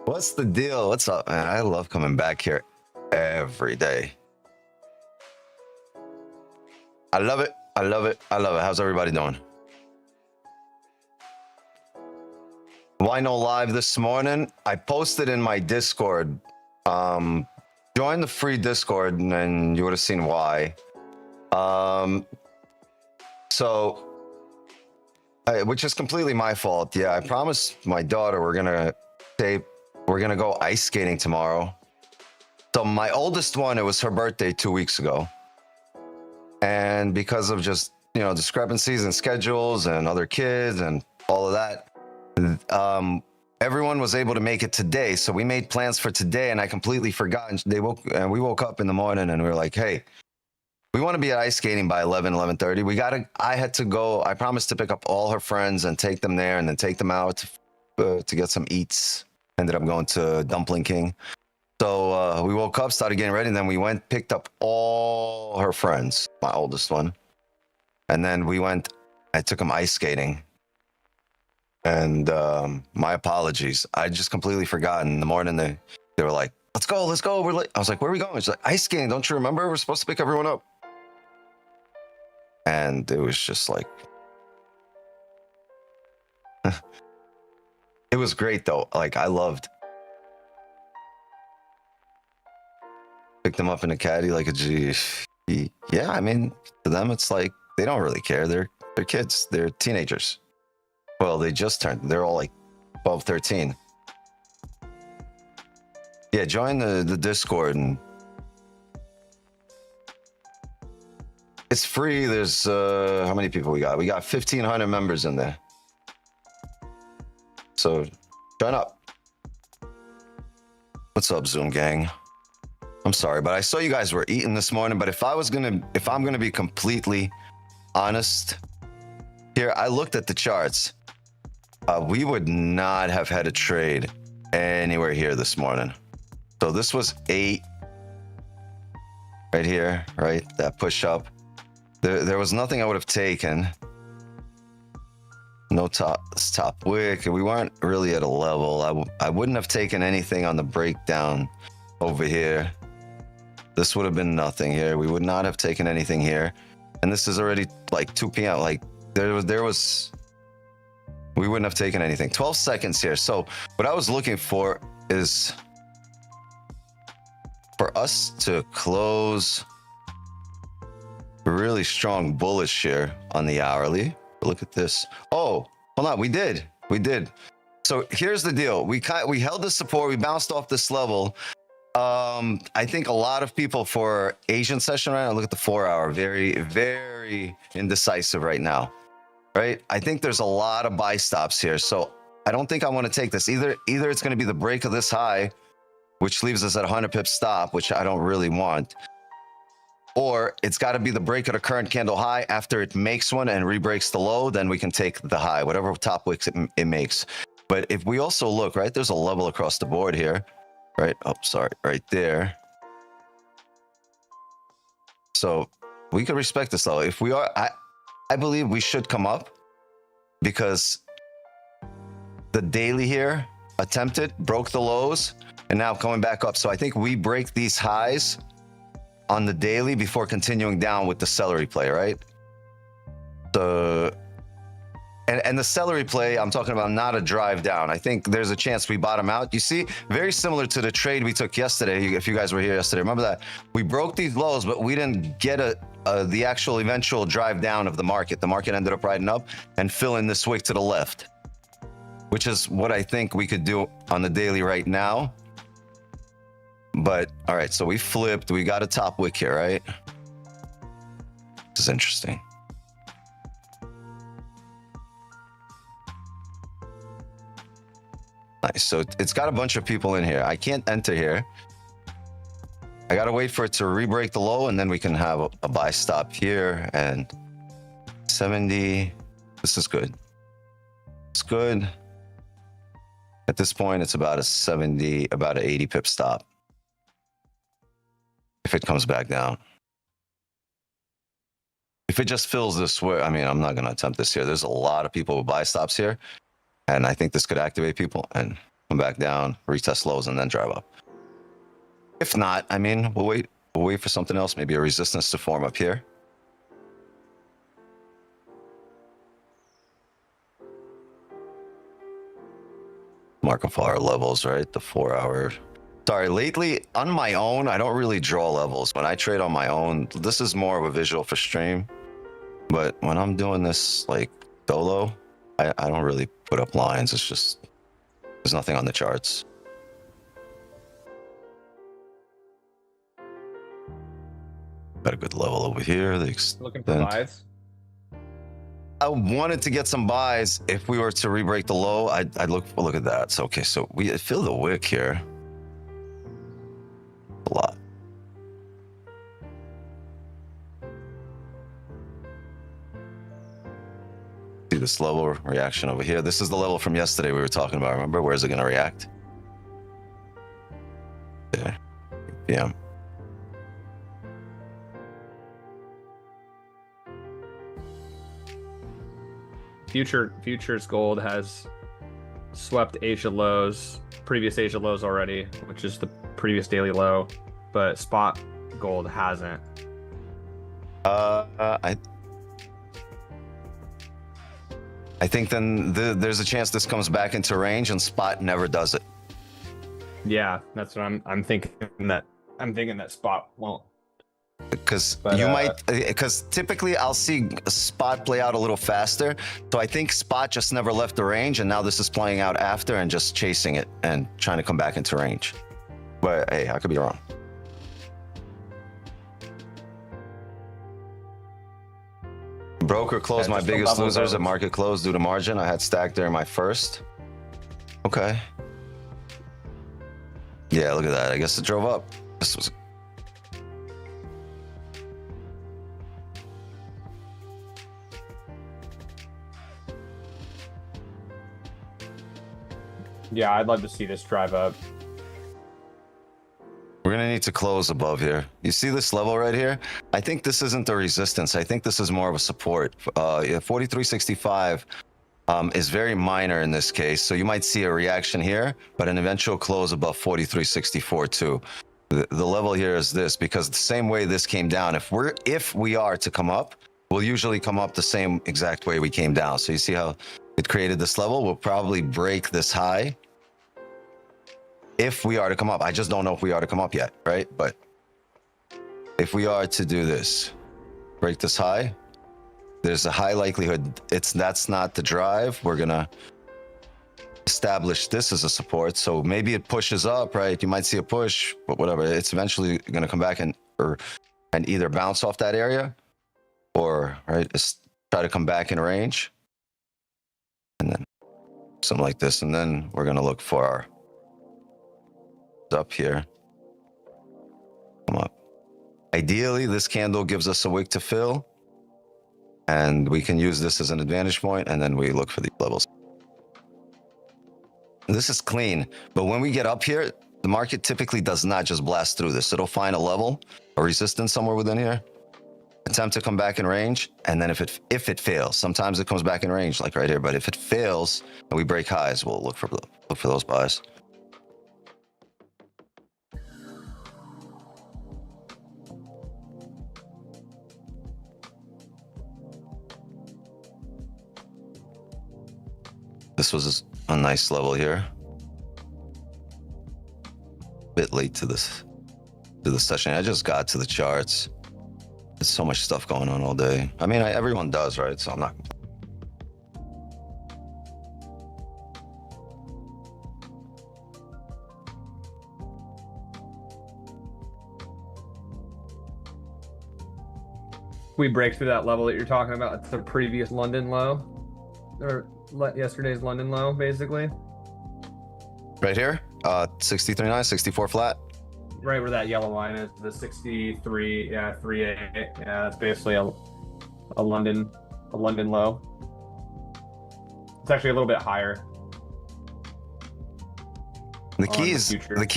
What's the deal? What's up, man? I love coming back here every day. I love it. I love it. I love it. How's everybody doing? Why no live this morning? I posted in my Discord. Join the free Discord and then you would have seen why. Which is completely my fault. Yeah, I promised my daughter we're gonna go ice skating tomorrow. So my oldest one, it was her birthday 2 weeks ago. And because of just, discrepancies in schedules and other kids and all of that, everyone was able to make it today. So we made plans for today and I completely forgot. And we woke up in the morning and we were like, hey, we want to be at ice skating by 11:30. I promised to pick up all her friends and take them there and then take them out to get some eats. Ended up going to Dumpling King. So we woke up, started getting ready, and then we picked up all her friends, my oldest one. And then I took them ice skating. And my apologies. I just completely forgot. In the morning, they were like, let's go. We're late. I was like, where are we going? She's like, ice skating. Don't you remember? We're supposed to pick everyone up. And it was just like, it was great though. Like I loved. Picked them up in a caddy like a G. Yeah, I mean, to them it's like they don't really care. They're kids. They're teenagers. Well, they just turned. They're all like 12, 13. Yeah, join the Discord and it's free. There's how many people we got? We got 1,500 members in there. So join up. What's up, Zoom gang? I'm sorry, but I saw you guys were eating this morning. But if I'm gonna be completely honest here, I looked at the charts. We would not have had a trade anywhere here this morning. So this was 8 right here, right? That push up. There was nothing I would have taken. No top wick. We weren't really at a level. I wouldn't have taken anything on the breakdown over here. This would have been nothing here. We would not have taken anything here. And this is already like 2 p.m. Like there was we wouldn't have taken anything. 12 seconds here. So what I was looking for is for us to close really strong bullish here on the hourly. Look at this. Oh, hold on. We did. So here's the deal. We held the support. We bounced off this level. I think a lot of people for Asian session right now, look at the 4 hour, very, very indecisive right now, right? I think there's a lot of buy stops here. So I don't think I want to take this. Either it's going to be the break of this high, which leaves us at 100 pips stop, which I don't really want. Or it's got to be the break of the current candle high. After it makes one and re-breaks the low, then we can take the high, whatever top wicks it makes. But if we also look, right, there's a level across the board here, right? Oh, sorry, right there. So we could respect this level. If we are, I believe we should come up because the daily here attempted, broke the lows, and now coming back up. So I think we break these highs on the daily before continuing down with the celery play, right? And the celery play, I'm talking about not a drive down. I think there's a chance we bottom out. You see, very similar to the trade we took yesterday. If you guys were here yesterday, remember that? We broke these lows, but we didn't get the actual eventual drive down of the market. The market ended up riding up and filling this wick to the left, which is what I think we could do on the daily right now. But all right, so we flipped. We got a top wick here, right? This is interesting. Nice. So it's got a bunch of people in here. I can't enter here. I got to wait for it to re-break the low, and then we can have a buy stop here. And 70. This is good. It's good. At this point, it's about a 70, about an 80 pip stop. If it comes back down. If it just fills this way, I mean, I'm not going to attempt this here. There's a lot of people with buy stops here. And I think this could activate people and come back down, retest lows, and then drive up. If not, I mean, we'll wait for something else, maybe a resistance to form up here. Mark of our levels, right? The 4 hour. Sorry, lately on my own, I don't really draw levels. When I trade on my own, this is more of a visual for stream. But when I'm doing this like solo, I don't really put up lines. It's just, there's nothing on the charts. Got a good level over here. Looking for buys. I wanted to get some buys. If we were to re-break the low, I'd look at that. So okay, so we feel the wick here a lot. See this level reaction over here. This is the level from yesterday we were talking about. Remember, where is it going to react? There. Yeah. Futures gold has swept Asia lows, previous Asia lows already, which is the previous daily low, but spot gold hasn't. I think then there's a chance this comes back into range and spot never does it. Yeah, that's what I'm thinking. I'm thinking that spot won't. Because you might, because typically I'll see a spot play out a little faster. So I think spot just never left the range, and now this is playing out after and just chasing it and trying to come back into range. But hey, I could be wrong. Broker closed my biggest losers at market close due to margin. I had stacked during my first. Okay. Yeah, look at that. I guess it drove up. This was. Yeah, I'd love to see this drive up. We're going to need to close above here. You see this level right here? I think this isn't the resistance. I think this is more of a support. 43.65 is very minor in this case. So you might see a reaction here, but an eventual close above 43.64 too. The level here is this, because the same way this came down, if we are to come up, we'll usually come up the same exact way we came down. So you see how it created this level? We'll probably break this high if we are to come up. I just don't know if we are to come up yet, right? But if we are to do this, break this high, there's a high likelihood that's not the drive. We're gonna establish this as a support. So maybe it pushes up, right? You might see a push, but whatever. It's eventually gonna come back and either bounce off that area, or right, just try to come back in range, and then something like this. And then we're gonna look for our up here, come up. Ideally, this candle gives us a wick to fill, and we can use this as an advantage point, and then we look for these levels. And this is clean, but when we get up here, the market typically does not just blast through this. It'll find a level, a resistance somewhere within here, attempt to come back in range, and then if it fails, sometimes it comes back in range, like right here. But if it fails and we break highs, we'll look for those buys. This was a nice level here. Bit late to the session. I just got to the charts. There's so much stuff going on all day. I mean, everyone does, right? So I'm not. We break through that level that you're talking about. It's the previous London low, or yesterday's London low, basically. Right here, 63.9, 64 flat. Right where that yellow line is, the 63, yeah, 3.8. Yeah, that's basically a London low. It's actually a little bit higher. The key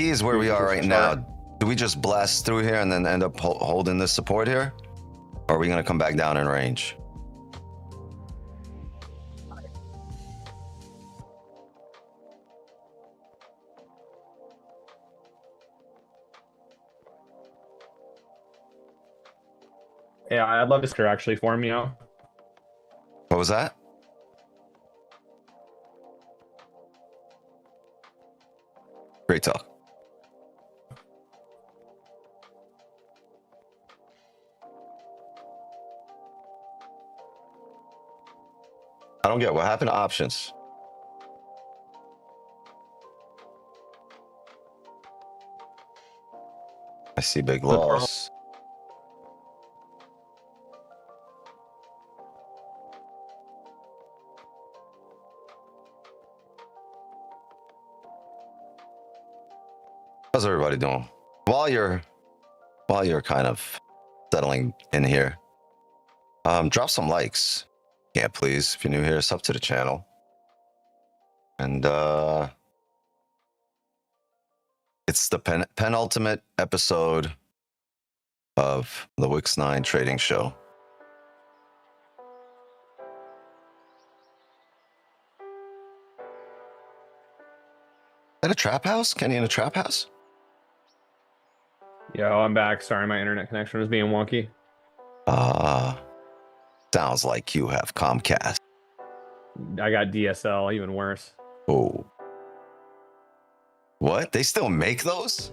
is where we are right now. Do we just blast through here and then end up holding this support here? Or are we going to come back down in range? Yeah, I'd love to actually form, you know. What was that? Great talk. I don't get what happened to options. I see big loss. How's everybody doing? While you're kind of settling in here, drop some likes. Yeah, please. If you're new here, sub to the channel. And it's the penultimate episode of the Wix9 Trading Show. Is that a trap house? Kenny in a trap house? Yo, I'm back. Sorry, my internet connection was being wonky. Sounds like you have Comcast. I got DSL, even worse. Oh. What? They still make those?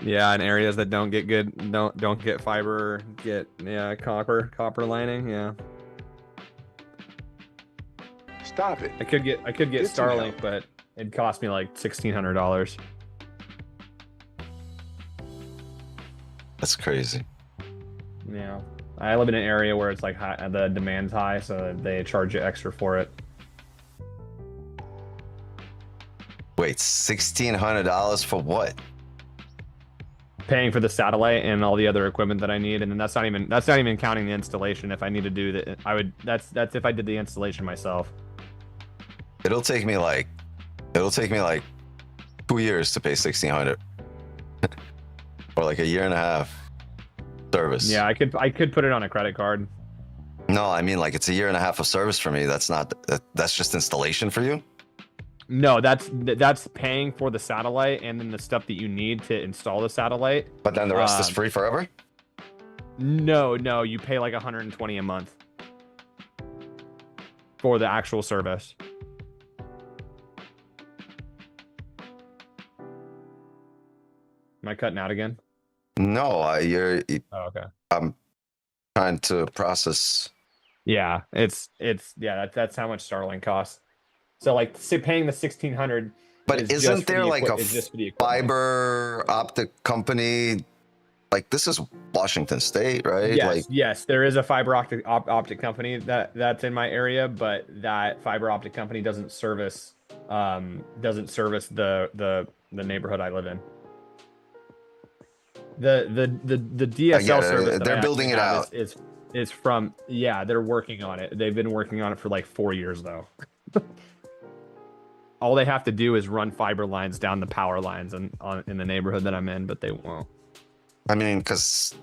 Yeah, in areas that don't get good, don't get fiber, get copper lining. Yeah. Stop it. I could get Starlink, but it'd cost me like $1,600. That's crazy. Yeah, I live in an area where it's like the demand's high, so they charge you extra for it. Wait, $1,600 for what? Paying for the satellite and all the other equipment that I need, and then that's not even counting the installation. If I need to do that, that's if I did the installation myself. It'll take me like 2 years to pay $1,600. Or like a year and a half service. Yeah, I could put it on a credit card. No, I mean like it's a year and a half of service for me. That's just installation for you? No, that's paying for the satellite and then the stuff that you need to install the satellite. But then the rest is free forever? No, you pay like $120 a month for the actual service. Am I cutting out again? No, Oh, okay. I'm trying to process. Yeah, that's how much Starlink costs. So like paying the $1,600. But isn't there like a fiber optic company? Like this is Washington State, right? Yes, there is a fiber optic company that's in my area, but that fiber optic company doesn't service the neighborhood I live in. The DSL service they're building it out. Is from they're working on it. They've been working on it for like 4 years though. All they have to do is run fiber lines down the power lines in the neighborhood that I'm in, but they won't. I mean, because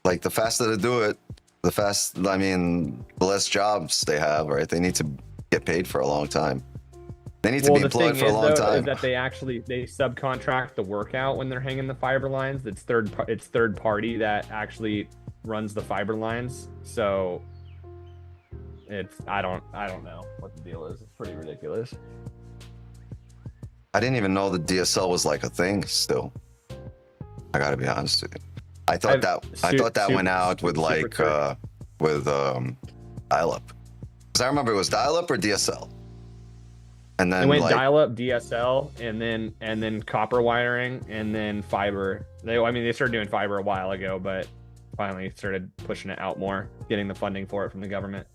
like the faster they do it, the less jobs they have, right? They need to get paid for a long time. They need to be employed for a long time. Is that they subcontract the workout when they're hanging the fiber lines. It's third party that actually runs the fiber lines. So I don't know what the deal is. It's pretty ridiculous. I didn't even know the DSL was like a thing still. I gotta be honest with you. I thought that went out with like dial-up. Because I remember it was dial-up or DSL. And then it went dial-up, DSL, and then copper wiring, and then fiber. They started doing fiber a while ago, but finally started pushing it out more, getting the funding for it from the government.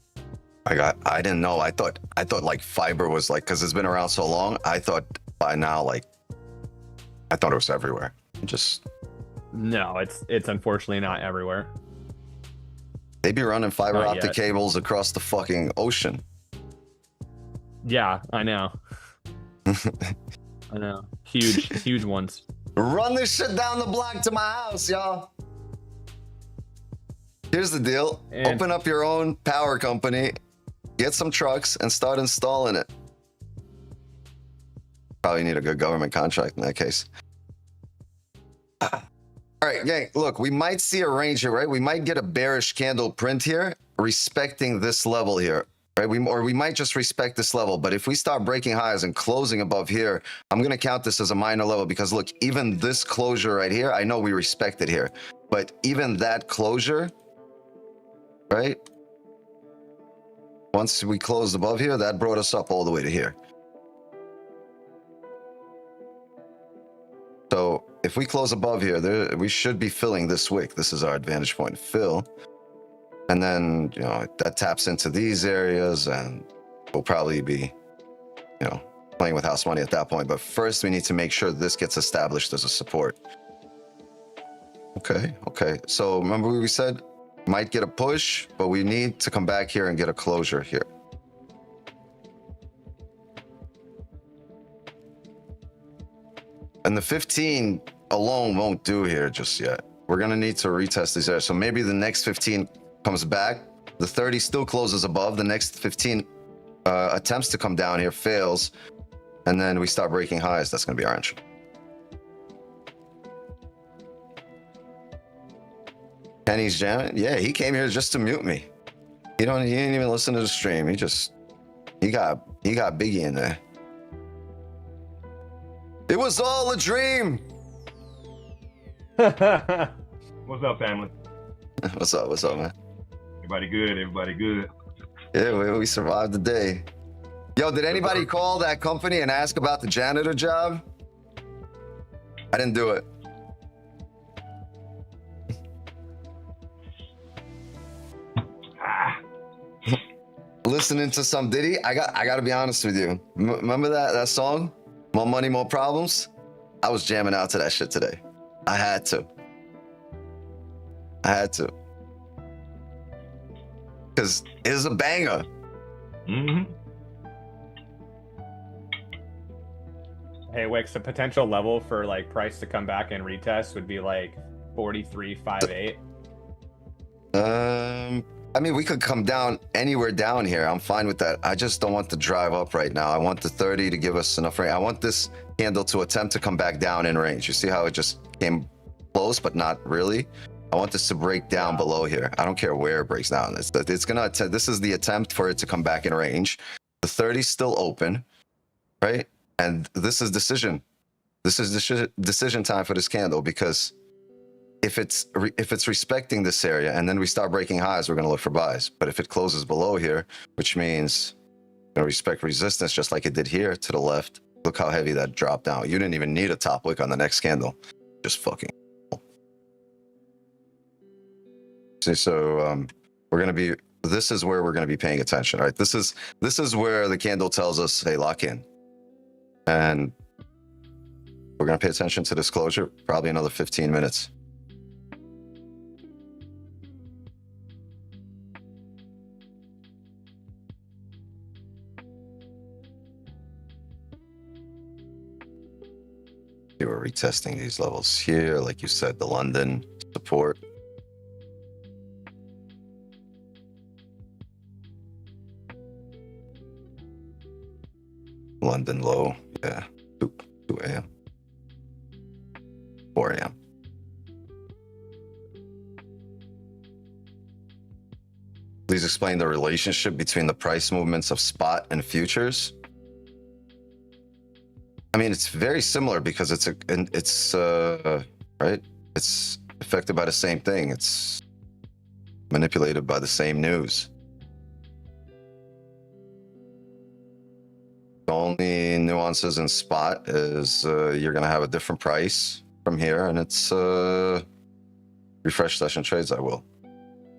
I didn't know. I thought like fiber was like, because it's been around so long. I thought by now I thought it was everywhere. No, it's unfortunately not everywhere. They be running fiber optic cables across the fucking ocean. Yeah, I know. I know. Huge ones. Run this shit down the block to my house, y'all. Here's the deal. And open up your own power company, get some trucks, and start installing it. Probably need a good government contract in that case. All right, gang, look, we might see a range here, right? We might get a bearish candle print here, respecting this level here, right? Or we might just respect this level. But if we start breaking highs and closing above here, I'm going to count this as a minor level because, look, even this closure right here, I know we respect it here. But even that closure, right? Once we closed above here, that brought us up all the way to here. So if we close above here, we should be filling this wick. This is our advantage point fill. And then, you know, that taps into these areas and we'll probably be, you know, playing with house money at that point. But first we need to make sure this gets established as a support. Okay. So remember we said might get a push, but we need to come back here and get a closure here. And the 15 alone won't do here just yet. We're going to need to retest these areas. So maybe the next 15 comes back. The 30 still closes above. The next 15 attempts to come down here fails. And then we start breaking highs. That's going to be our entry. Kenny's jamming. Yeah, he came here just to mute me. He didn't even listen to the stream. He got Biggie in there. It was all a dream. What's up, family? What's up, man? Everybody good? Yeah, we survived the day. Yo, did anybody call that company and ask about the janitor job? I didn't do it. Listening to some Diddy, I got to be honest with you. Remember that song? More money, more problems. I was jamming out to that shit today. I had to. Because it's a banger. Mm-hmm. Hey, Wix, a potential level for like price to come back and retest would be like 43.58. I mean, we could come down anywhere down here. I'm fine with that. I just don't want to drive up right now. I want the 30 to give us enough range. I want this candle to attempt to come back down in range. You see how it just came close, but not really? I want this to break down below here. I don't care where it breaks down. It's gonna. This is the attempt for it to come back in range. The 30 is still open, right? And this is decision. This is decision time for this candle because if it's respecting this area and then we start breaking highs, we're going to look for buys. But if it closes below here, which means going to respect resistance just like it did here to the left, look how heavy that dropped down. You didn't even need a top wick on the next candle. Just fucking. See, so we're going to be, this is where we're going to be paying attention, right? This is where the candle tells us, hey, lock in. And we're going to pay attention to this closure, probably another 15 minutes. We're retesting these levels here, like you said, the London support. London low, yeah, 2 a.m. 4 a.m. Please explain the relationship between the price movements of spot and futures. I mean, it's very similar because it's right. It's affected by the same thing. It's manipulated by the same news. The only nuances in spot is you're going to have a different price from here, and it's refresh session trades. I will.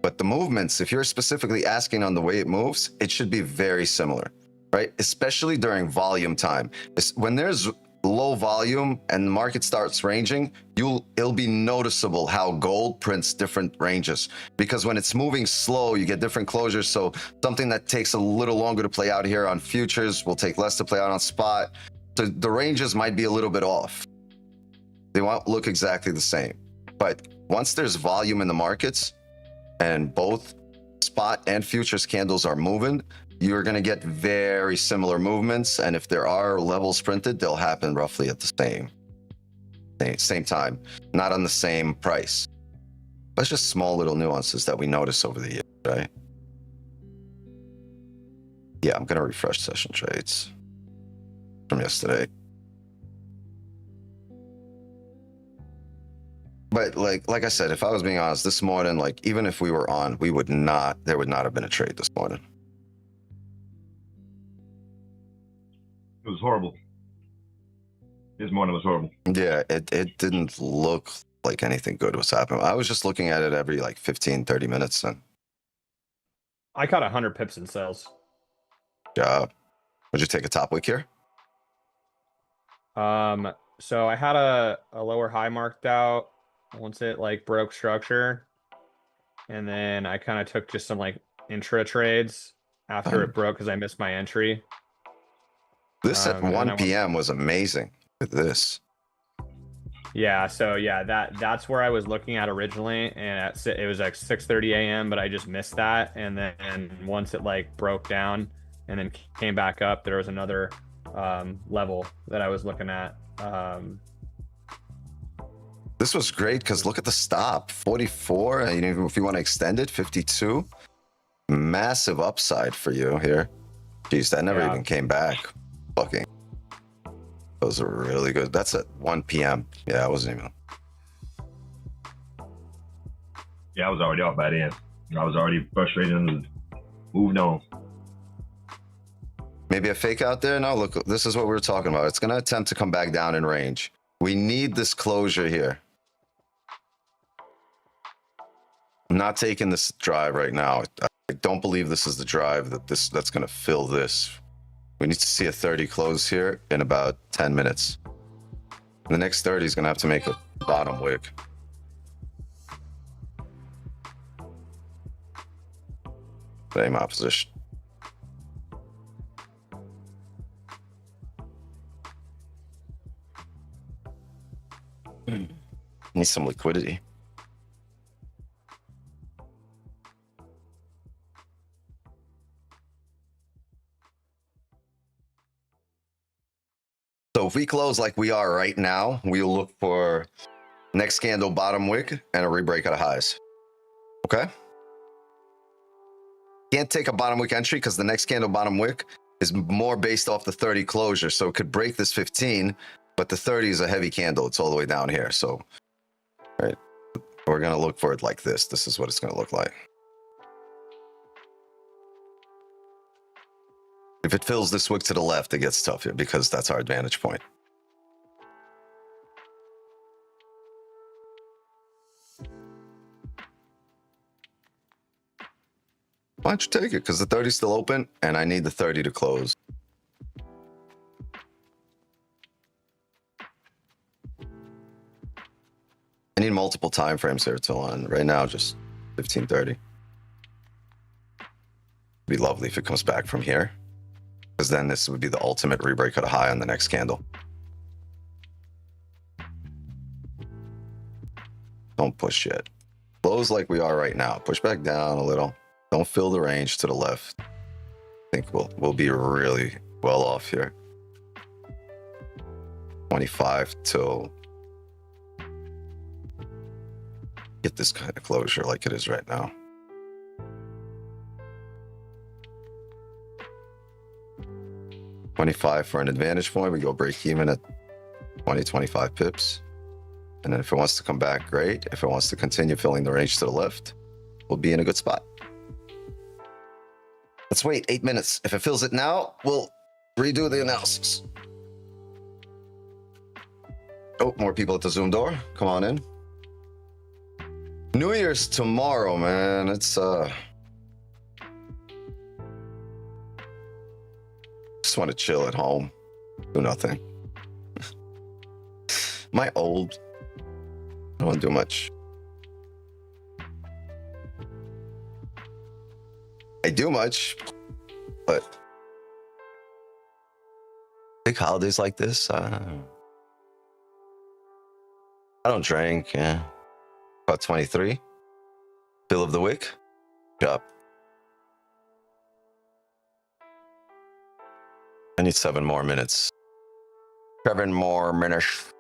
But the movements, if you're specifically asking on the way it moves, it should be very similar, right? Especially during volume time. When there's low volume and the market starts ranging, it'll be noticeable how gold prints different ranges, because when it's moving slow, you get different closures. So something that takes a little longer to play out here on futures will take less to play out on spot. So the ranges might be a little bit off. They won't look exactly the same. But once there's volume in the markets and both spot and futures candles are moving, you're going to get very similar movements. And if there are levels printed, they'll happen roughly at the same time, not on the same price. That's just small little nuances that we notice over the years, right? Yeah, I'm going to refresh session trades from yesterday. But like I said, if I was being honest, this morning, like even if we were on, there would not have been a trade this morning. It was horrible. This morning was horrible. Yeah, it didn't look like anything good was happening. I was just looking at it every like 15, 30 minutes. And I caught 100 pips in sales. would you take a top wick here? So I had a lower high marked out once it like broke structure. And then I kind of took just some like intra trades after it broke because I missed my entry. This at 1 p.m. was amazing with this. Yeah, so yeah, that's where I was looking at originally, and it was like 6:30 a.m., but I just missed that. And then once it like broke down and then came back up, there was another level that I was looking at. This was great because look at the stop, 44, and even if you want to extend it, 52. Massive upside for you here. Jeez, that never even came back. Fucking. Those are really good. That's at 1 p.m. Yeah, I wasn't even. Yeah, I was already off by then. I was already frustrated and moved on. Maybe a fake out there? No, look, this is what we were talking about. It's going to attempt to come back down in range. We need this closure here. I'm not taking this drive right now. I don't believe this is the drive that's going to fill this. We need to see a 30 close here in about 10 minutes. The next 30 is going to have to make a bottom wick. Same opposition. Need some liquidity. So if we close like we are right now, we'll look for next candle bottom wick and a rebreak out of highs. Okay? Can't take a bottom wick entry because the next candle bottom wick is more based off the 30 closure. So it could break this 15, but the 30 is a heavy candle. It's all the way down here. So, right, we're going to look for it like this. This is what it's going to look like. If it fills this wick to the left, it gets tough here because that's our advantage point. Why don't you take it? Because the 30 is still open and I need the 30 to close. I need multiple time frames here till on. Right now, just 15:30. It'd be lovely if it comes back from here, because then this would be the ultimate rebreak at a high on the next candle. Don't push yet. Close like we are right now. Push back down a little. Don't fill the range to the left. I think we'll be really well off here. 25 till get this kind of closure like it is right now. $25 for an advantage point. We go break even at 20, 25 pips. And then if it wants to come back, great. If it wants to continue filling the range to the left, we'll be in a good spot. Let's wait 8 minutes. If it fills it now, we'll redo the analysis. Oh, more people at the Zoom door. Come on in. New Year's tomorrow, man. It's just want to chill at home, do nothing. Am I old? I don't want to do much. I do much, but big holidays like this, I don't drink. Yeah, about 23. Bill of the week. Job. I need 7 more minutes. 7 more minutes.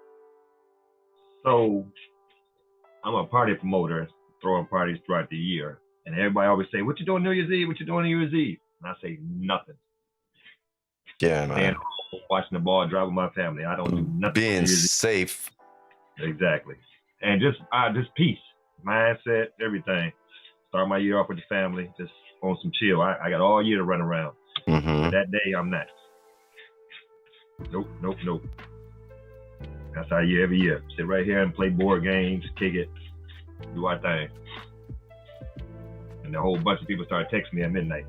So I'm a party promoter, throwing parties throughout the year. And everybody always say, what you doing New Year's Eve? What you doing New Year's Eve? And I say, nothing. Yeah, man. And watching the ball, drive with my family. I don't do nothing. Being safe. Exactly. And just peace, mindset, everything. Start my year off with the family, just on some chill. I got all year to run around. Mm-hmm. That day, I'm not. Nope. That's our year every year. Sit right here and play board games, kick it, do our thing. And a whole bunch of people started texting me at midnight.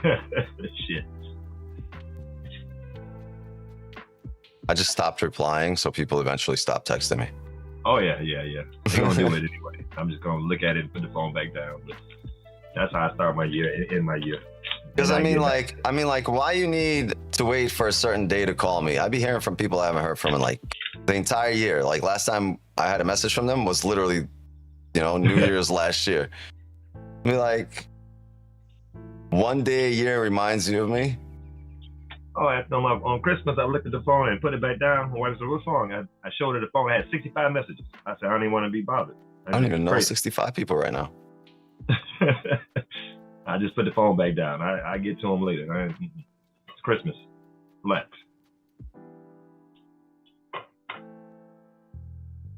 Shit. I just stopped replying, so people eventually stopped texting me. Oh yeah. They're gonna do it anyway. I'm just gonna look at it and put the phone back down. But that's how I start my year, end my year. Because I mean, like, why you need to wait for a certain day to call me? I'd be hearing from people I haven't heard from in like the entire year. Like last time I had a message from them was literally, New Year's last year. Be like, one day a year reminds you of me. Oh, on Christmas, I looked at the phone and put it back down. My wife said, what's wrong? I showed her the phone. I had 65 messages. I said, I don't even want to be bothered. I don't even know 65 people right now. I just put the phone back down. I get to them later. It's Christmas. Relax.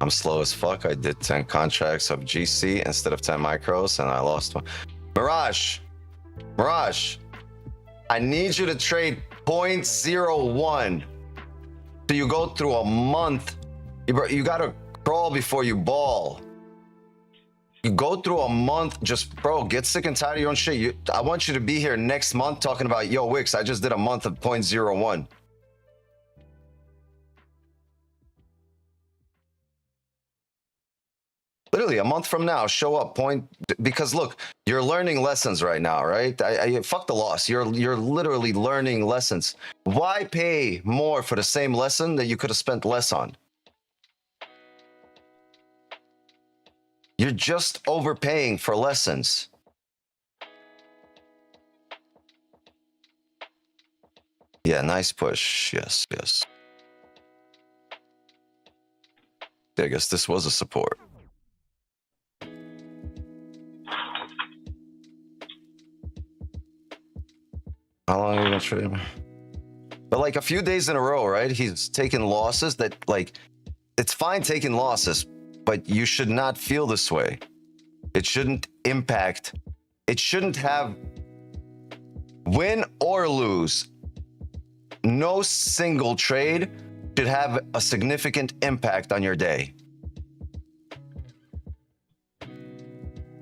I'm slow as fuck. I did 10 contracts of GC instead of 10 micros, and I lost one. Mirage, I need you to trade 0.01. So you go through a month. You gotta crawl before you ball. You go through a month, just bro, get sick and tired of your own shit. I want you to be here next month talking about, yo, Wix, I just did a month of 0.01. Literally a month from now, show up, because look, you're learning lessons right now, right? Fuck the loss. You're literally learning lessons. Why pay more for the same lesson that you could have spent less on? You're just overpaying for lessons. Yeah, nice push. Yes. I guess this was a support. How long are you gonna trade him? But like a few days in a row, right? He's taking losses that, like, it's fine taking losses, but you should not feel this way. It shouldn't impact. It shouldn't have, win or lose, no single trade should have a significant impact on your day.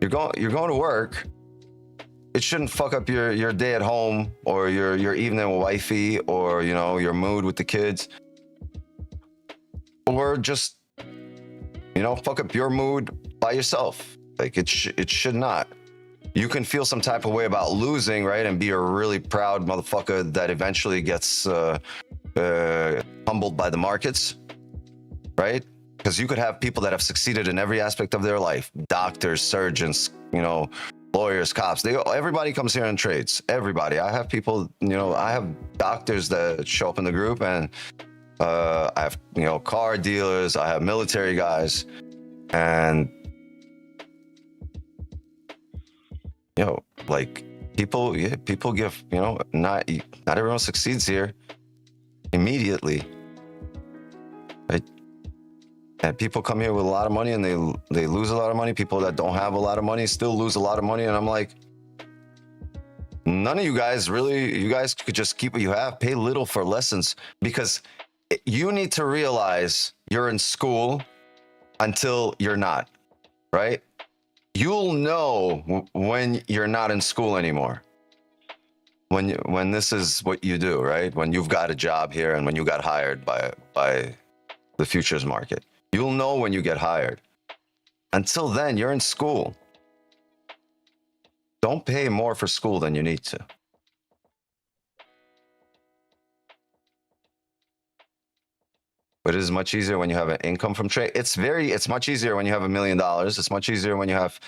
You're going to work. It shouldn't fuck up your day at home or your evening with wifey or, your mood with the kids. Or just, fuck up your mood by yourself. Like it should not. You can feel some type of way about losing, right? And be a really proud motherfucker that eventually gets humbled by the markets, right? Because you could have people that have succeeded in every aspect of their life. Doctors, surgeons, lawyers, cops, everybody comes here and trades. Everybody. I have people, I have doctors that show up in the group, and I have, car dealers, I have military guys, and like people give, not everyone succeeds here immediately, right? And people come here with a lot of money and they lose a lot of money. People that don't have a lot of money still lose a lot of money. And I'm like, none of you guys could just keep what you have, pay little for lessons, because you need to realize you're in school until you're not, right? You'll know when you're not in school anymore. When this is what you do, right? When you've got a job here and when you got hired by the futures market. You'll know when you get hired. Until then, you're in school. Don't pay more for school than you need to. But it is much easier when you have an income from trade. It's much easier when you have $1 million. It's much easier when you have,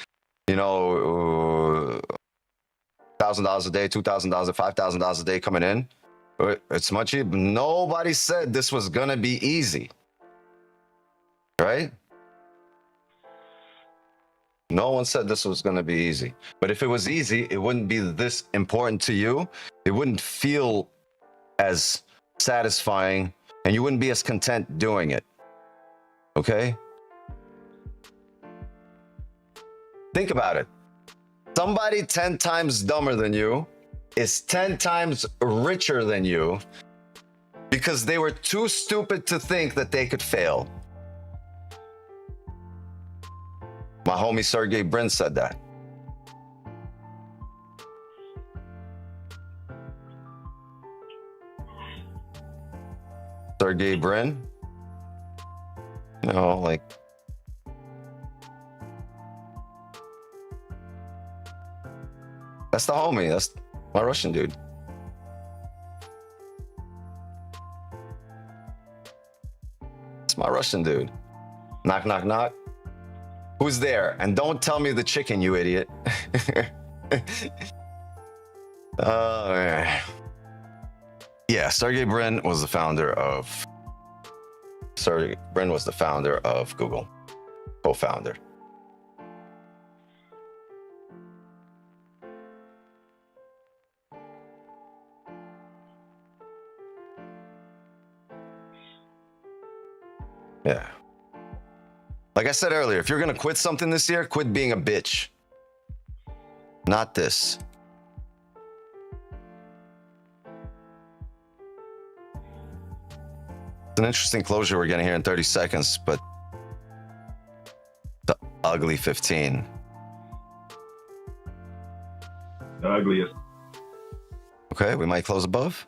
you know, $1,000 a day, $2,000, $5,000 a day coming in. It's much easier. Nobody said this was gonna be easy, right? No one said this was gonna be easy. But if it was easy, it wouldn't be this important to you. It wouldn't feel as satisfying, and you wouldn't be as content doing it. Okay? Think about it. Somebody 10 times dumber than you is 10 times richer than you because they were too stupid to think that they could fail. My homie Sergey Brin said that. Sergey Brin, you know, like, that's the homie. That's my Russian dude. It's my Russian dude. Knock, knock, knock. Who's there? And don't tell me the chicken, you idiot. Yeah, Sergey Brin was the founder of Google, co-founder. Yeah. Like I said earlier, if you're gonna quit something this year, quit being a bitch. Not this. It's an interesting closure we're getting here in 30 seconds, but the ugly 15. The ugliest. Okay, we might close above.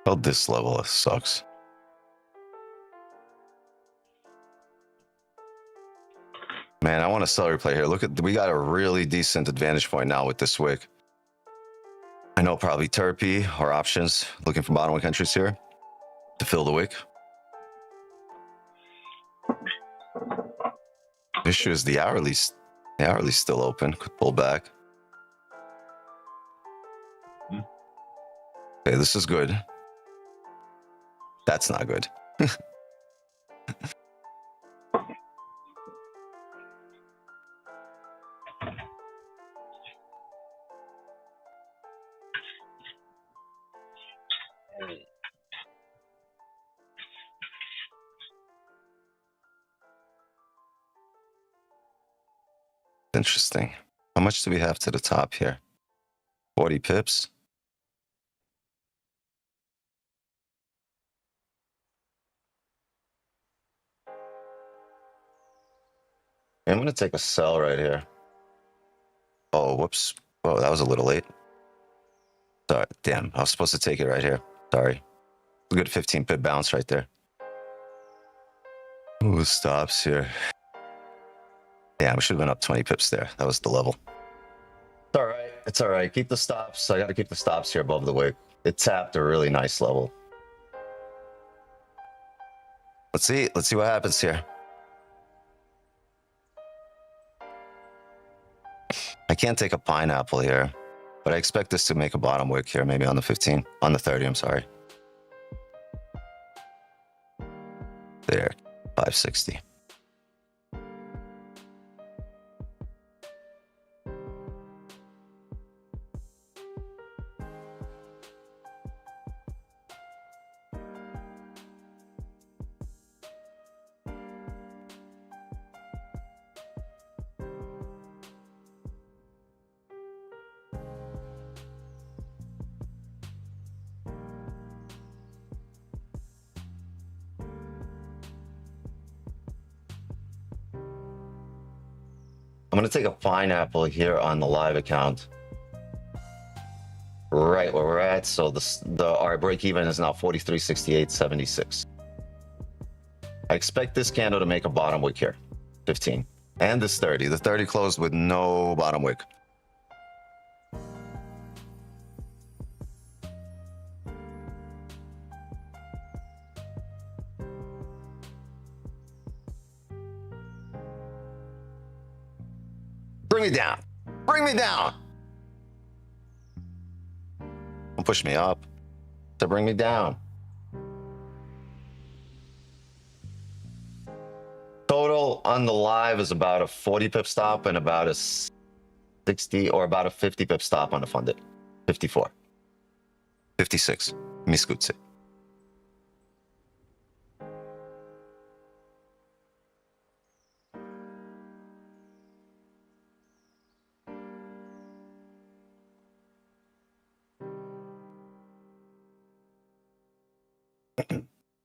Oh, this level sucks. Man, I want to sell replay here. Look at, we got a really decent advantage point now with this wick. I know probably Terpy or options looking for bottom wick entries here to fill the wick. Issue is the hourly's still open. Could pull back. Okay, this is good. That's not good. Interesting. How much do we have to the top here? 40 pips. I'm going to take a sell right here. Oh, whoops. Oh, that was a little late. Sorry. Damn, I was supposed to take it right here. Sorry. A good 15 pip bounce right there. Ooh, stops here. Yeah, we should have been up 20 pips there. That was the level. It's all right. It's all right. Keep the stops. I got to keep the stops here above the wick. It tapped a really nice level. Let's see. Let's see what happens here. I can't take a pineapple here, but I expect this to make a bottom wick here, maybe on the 15, on the 30, I'm sorry. There, 560. I'm gonna take a pineapple here on the live account. Right where we're at. So our break even is now 43.68.76. I expect this candle to make a bottom wick here. 15. And this 30. The 30 closed with no bottom wick. Bring me down. Bring me down. Don't push me up to bring me down. Total on the live is about a 40 pip stop and about a 60 or about a 50 pip stop on the funded. 54. 56. Mi scusi.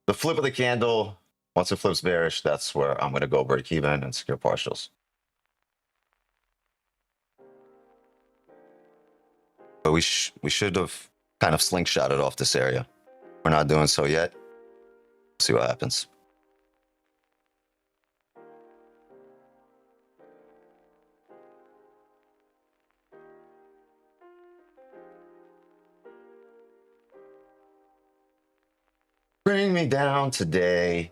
The flip of the candle, once it flips bearish, that's where I'm going to go break even and secure partials. But we should have kind of slingshotted off this area. We're not doing so yet. See what happens. Bring me down today.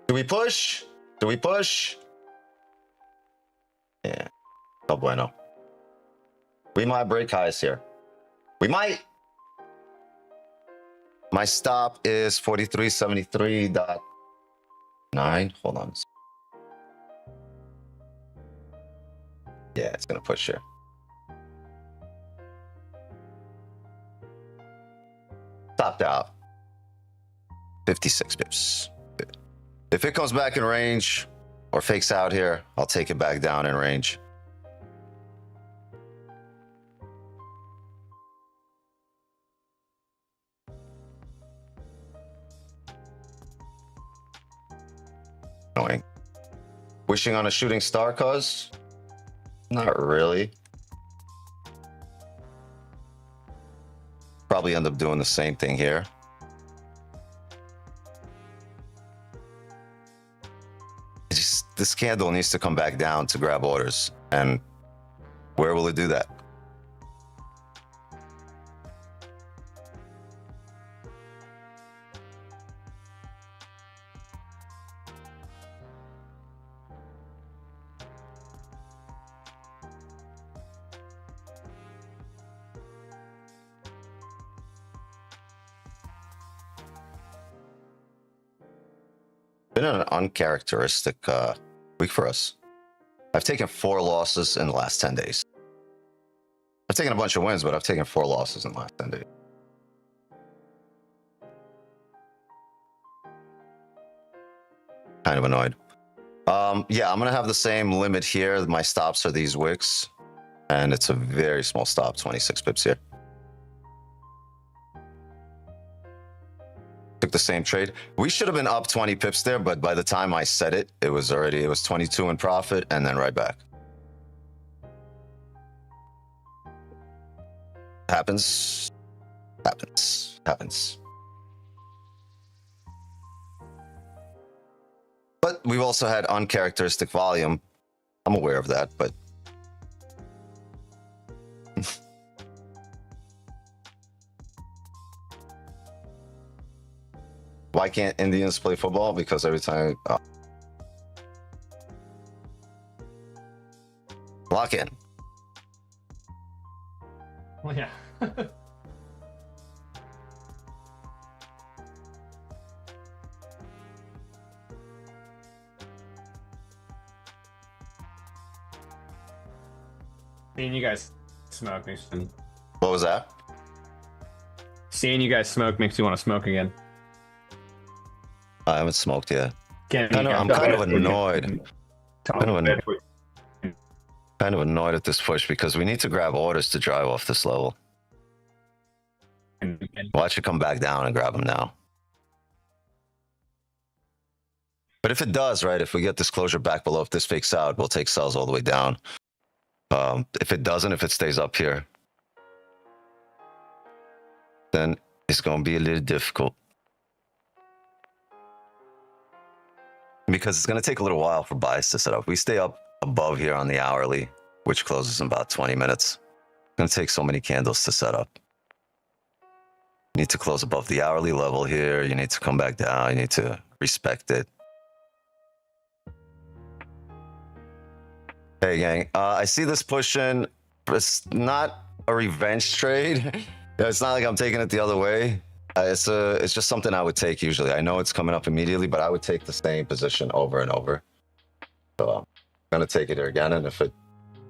Do we push? Do we push? Yeah. Oh bueno. We might break highs here. We might. My stop is 43.73.9. Hold on. Yeah, it's gonna push here. Stopped out. 56 pips. If it comes back in range or fakes out here, I'll take it back down in range. Annoying. Wishing on a shooting star, cuz? Not really. Probably end up doing the same thing here. This candle needs to come back down to grab orders. And where will it do that? Been an uncharacteristic week for us. I've taken 4 losses in the last 10 days. I've taken a bunch of wins, but I've taken 4 losses in the last 10 days. Kind of annoyed. Yeah, I'm gonna have the same limit here. My stops are these wicks, and it's a very small stop, 26 pips here. Took the same trade. We should have been up 20 pips there, but by the time I said it, it was 22 in profit and then right back. Happens. But we've also had uncharacteristic volume. I'm aware of that, but why can't Indians play football? Because every time... Lock in. Well, yeah. Seeing you guys smoke makes me... What was that? Seeing you guys smoke makes me want to smoke again. I haven't smoked yet. I'm I'm kind of annoyed. Kind of annoyed at this push because we need to grab orders to drive off this level. Watch it come back down and grab them now. But if it does, right, if we get this closure back below, if this fakes out, we'll take sells all the way down. If it doesn't, if it stays up here, then it's going to be a little difficult. Because it's going to take a little while for buys to set up. We stay up above here on the hourly, which closes in about 20 minutes. It's going to take so many candles to set up. You need to close above the hourly level here. You need to come back down. You need to respect it. Hey, gang. I see this pushing. It's not a revenge trade. It's not like I'm taking it the other way. It's just something I would take usually. I know it's coming up immediately, but I would take the same position over and over. So I'm gonna take it here again, and if it,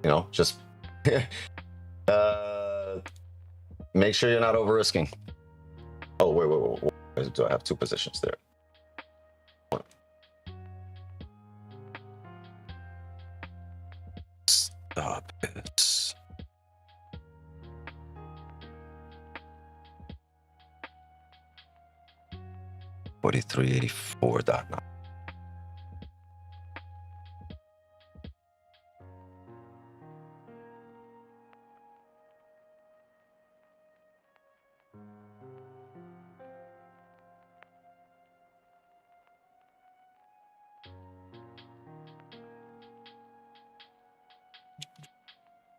you know, just make sure you're not over risking. Oh wait. Do I have two positions there? Stop it. $43.84.9.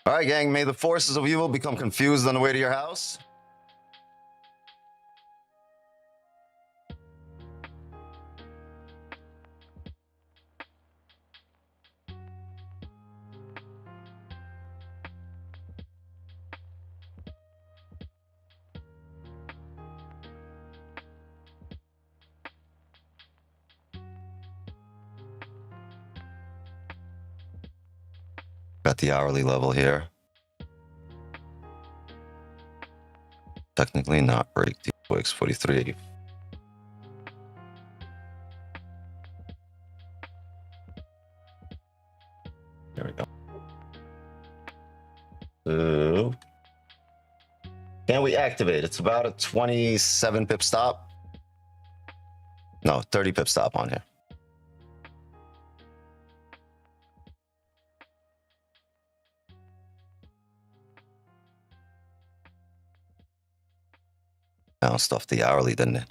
All right, gang, may the forces of evil become confused on the way to your house. Got the hourly level here. Technically not break the wicks 43.80. There we go. So, can we activate? It's about a 27 pip stop. No, 30 pip stop on here. Bounced off the hourly, didn't it?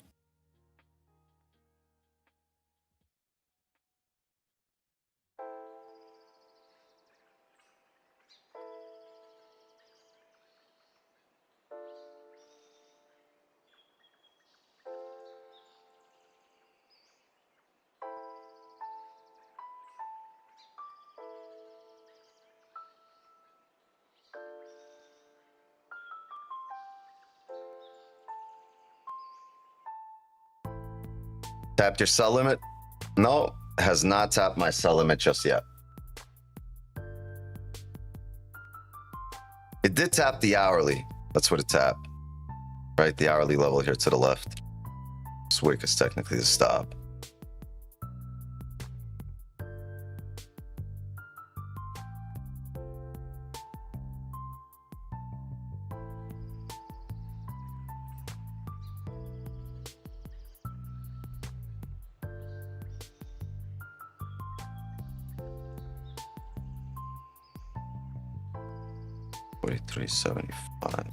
Tapped your sell limit? No, has not tapped my sell limit just yet. It did tap the hourly. That's what it tapped. Right, the hourly level here to the left. This wick is technically the stop. $43.75.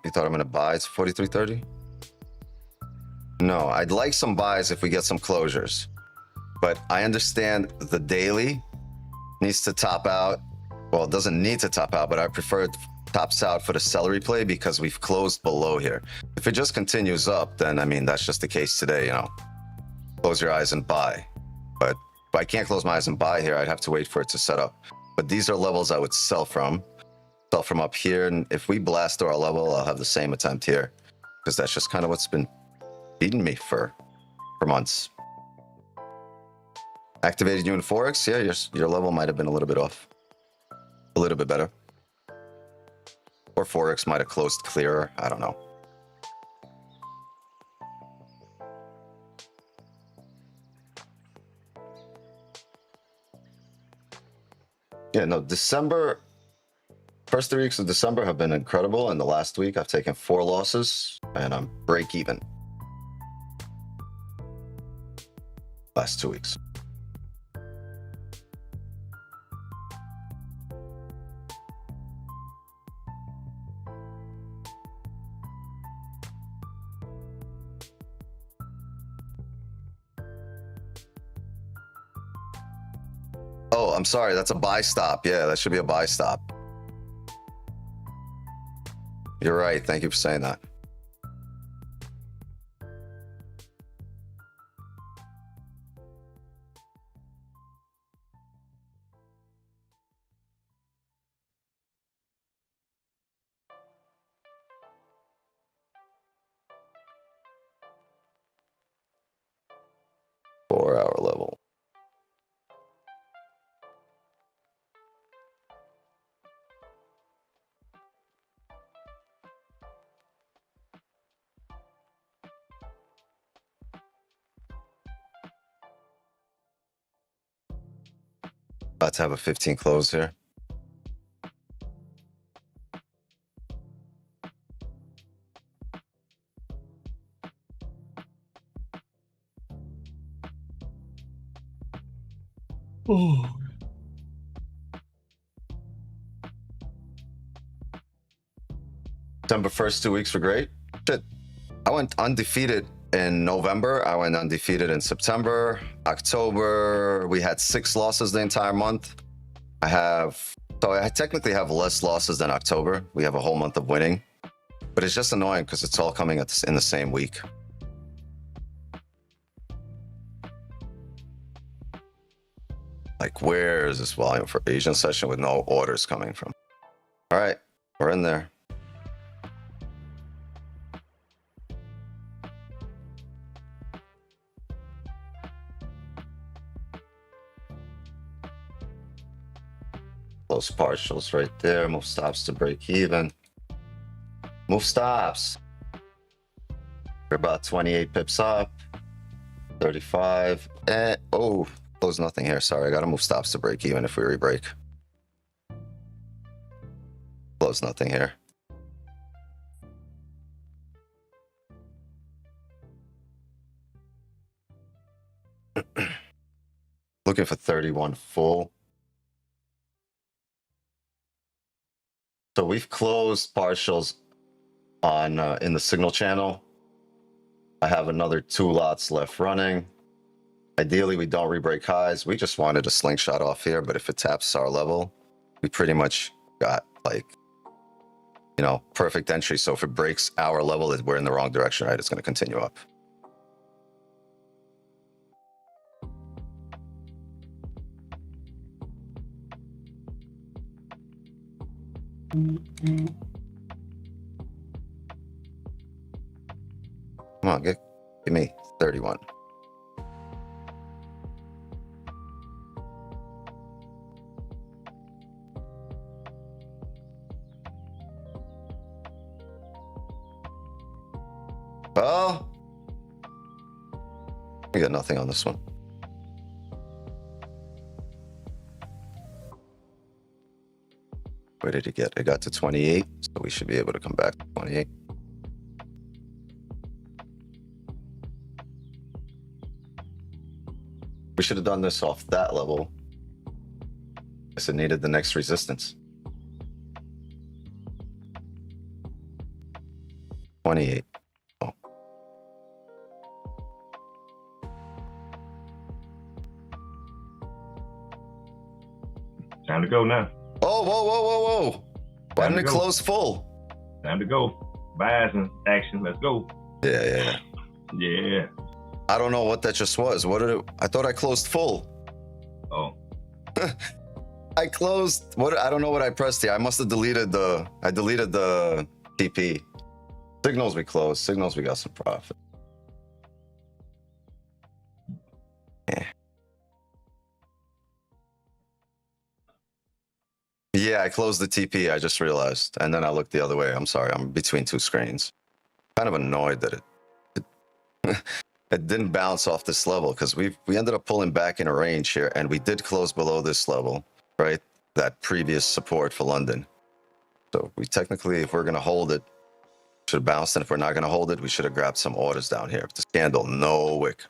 You thought I'm gonna buy? It's 43.30. No, I'd like some buys if we get some closures, but I understand the daily needs to top out. Well, it doesn't need to top out, but I prefer it tops out for the celery play because we've closed below here. If it just continues up, then I mean that's just the case today. You know, close your eyes and buy. But if I can't close my eyes and buy here, I'd have to wait for it to set up. But these are levels I would sell from. Sell from up here, and if we blast through our level, I'll have the same attempt here because that's just kind of what's been beating me for months. Activated you in Forex? Yeah, your level might have been a little bit off. A little bit better. Or Forex might have closed clearer. I don't know. Yeah, Yeah, no, December, first 3 weeks of December have been incredible. And the last week I've taken 4 losses and I'm break even. Last 2 weeks. Oh, I'm sorry. That's a buy stop. Yeah, that should be a buy stop. You're right. Thank you for saying that. Four-hour level. About to have a 15 close here. Oh. September first 2 weeks were great. Shit. I went undefeated in November. I went undefeated in September. October, we had 6 losses the entire month. So I technically have less losses than October. We have a whole month of winning, but it's just annoying because it's all coming in the same week. Like, where is this volume for Asian session with no orders coming from? All right, we're in there. Close partials right there. Move stops to break even. Move stops. We're about 28 pips up. 35. Oh, close nothing here. Sorry, I gotta move stops to break even if we re-break. Close nothing here. Looking for 31 full. So we've closed partials on in the signal channel. I have another 2 lots left running. Ideally, we don't re-break highs. We just wanted a slingshot off here, but if it taps our level, we pretty much got, like, you know, perfect entry. So if it breaks our level, we're in the wrong direction, right? It's going to continue up. Come on, give me 31. Well, we got nothing on this one. Where did it get? It got to 28, so we should be able to come back to 28. We should have done this off that level. Guess it needed the next resistance. 28. Oh. Time to go now. Oh, whoa, whoa, whoa, whoa. Why didn't it close full? Time to go. Buys and action. Let's go. Yeah. Yeah. I don't know what that just was. What did it? I thought I closed full. Oh. I closed. What? I don't know what I pressed here. I must have deleted the. I deleted the TP. Signals we closed. Signals we got some profit. Yeah, I closed the TP. I just realized, and then I looked the other way. I'm sorry. I'm between 2 screens. Kind of annoyed that it didn't bounce off this level because we ended up pulling back in a range here, and we did close below this level, right? that previous support for London. So we technically, if we're going to hold it, should have bounced. And if we're not going to hold it, we should have grabbed some orders down here. This candle, no wick.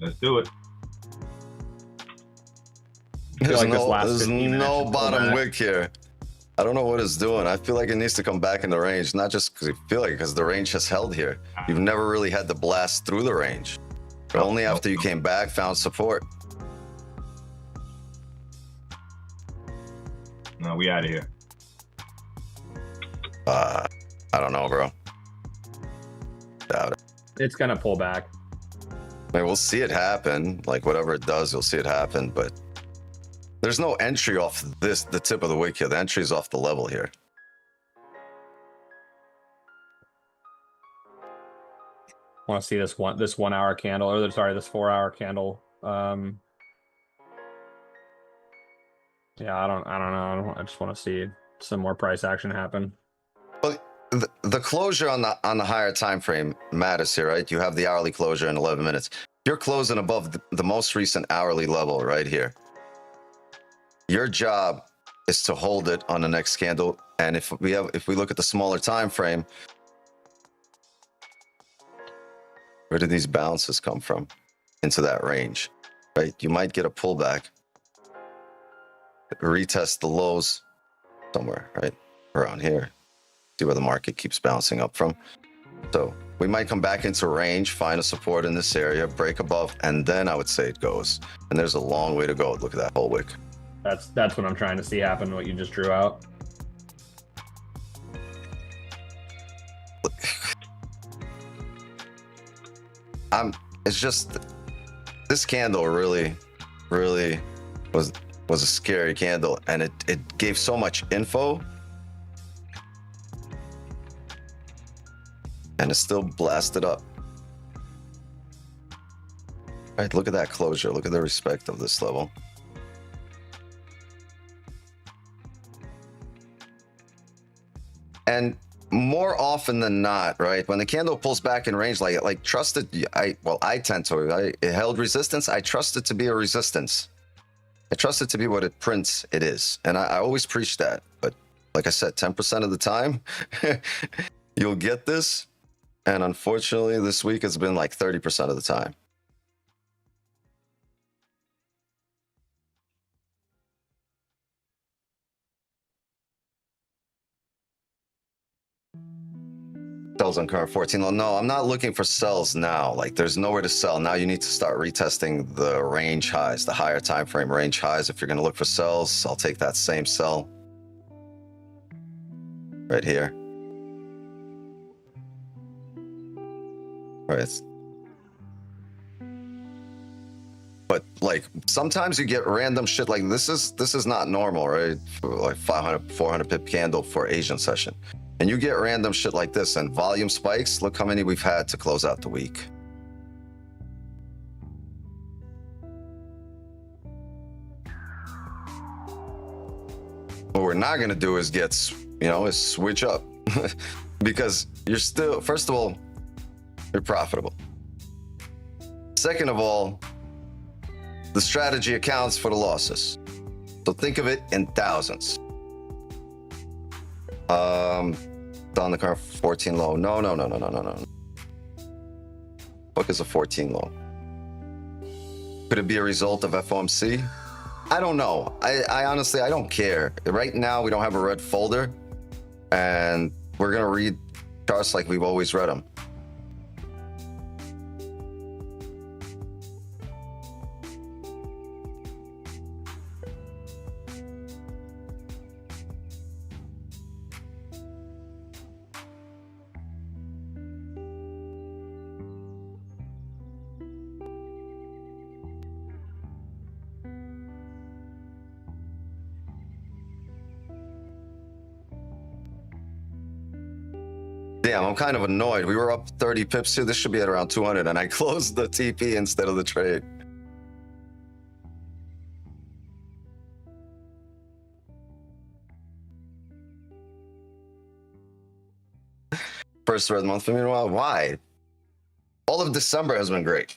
Let's do it. There's like this last there's 15 minutes no should bottom pull back. wick here. I don't know what it's doing. I feel like it needs to come back in the range, not just because you feel like, because the range has held here. You've never really had to blast through the range. But only after you came back, found support. No, we out of here. I don't know, bro. Doubt it. It's gonna pull back. I mean, we'll see it happen. Like whatever it does, you'll see it happen. But there's no entry off the tip of the wick here. The entry is off the level here. Want to see this 1 hour candle, or sorry, this 4 hour candle. Yeah, I don't know. I just want to see some more price action happen. Well, the closure on the higher time frame matters here, right? You have the hourly closure in 11 minutes. If you're closing above the most recent hourly level right here, your job is to hold it on the next candle. And if we look at the smaller time frame, where do these bounces come from into that range, right? You might get a pullback, retest the lows somewhere, right around here. See where the market keeps bouncing up from. So we might come back into range, find a support in this area, break above, and then I would say it goes. And there's a long way to go. Look at that whole wick. That's what I'm trying to see happen. What you just drew out. It's just this candle really was a scary candle, and it gave so much info, and it still blasted up. All right, look at that closure. Look at the respect of this level. And more often than not, right, when the candle pulls back in range, like trust it. I tend to. It held resistance. I trust it to be a resistance. I trust it to be what it prints it is, and I always preach that. But like I said, 10% of the time, you'll get this, and unfortunately, this week it's been like 30% of the time. Sells on current 14 low. No, I'm not looking for sells now. Like there's nowhere to sell. Now you need to start retesting the range highs, the higher time frame range highs. If you're going to look for sells, I'll take that same sell right here. Right. But like sometimes you get random shit like this is not normal, right? For like 500, 400 pip candle for Asian session. And you get random shit like this and volume spikes. Look how many we've had to close out the week. What we're not going to do is is switch up because you're still, first of all, you're profitable. Second of all, the strategy accounts for the losses. So think of it in thousands. On the current 14 low. No. What is a 14 low? Could it be a result of FOMC? I don't know. I honestly, I don't care. Right now, we don't have a red folder, and we're gonna read charts like we've always read them. Damn, I'm kind of annoyed. We were up 30 pips here. This should be at around 200, and I closed the TP instead of the trade. First red month for me in a while. Why? All of December has been great.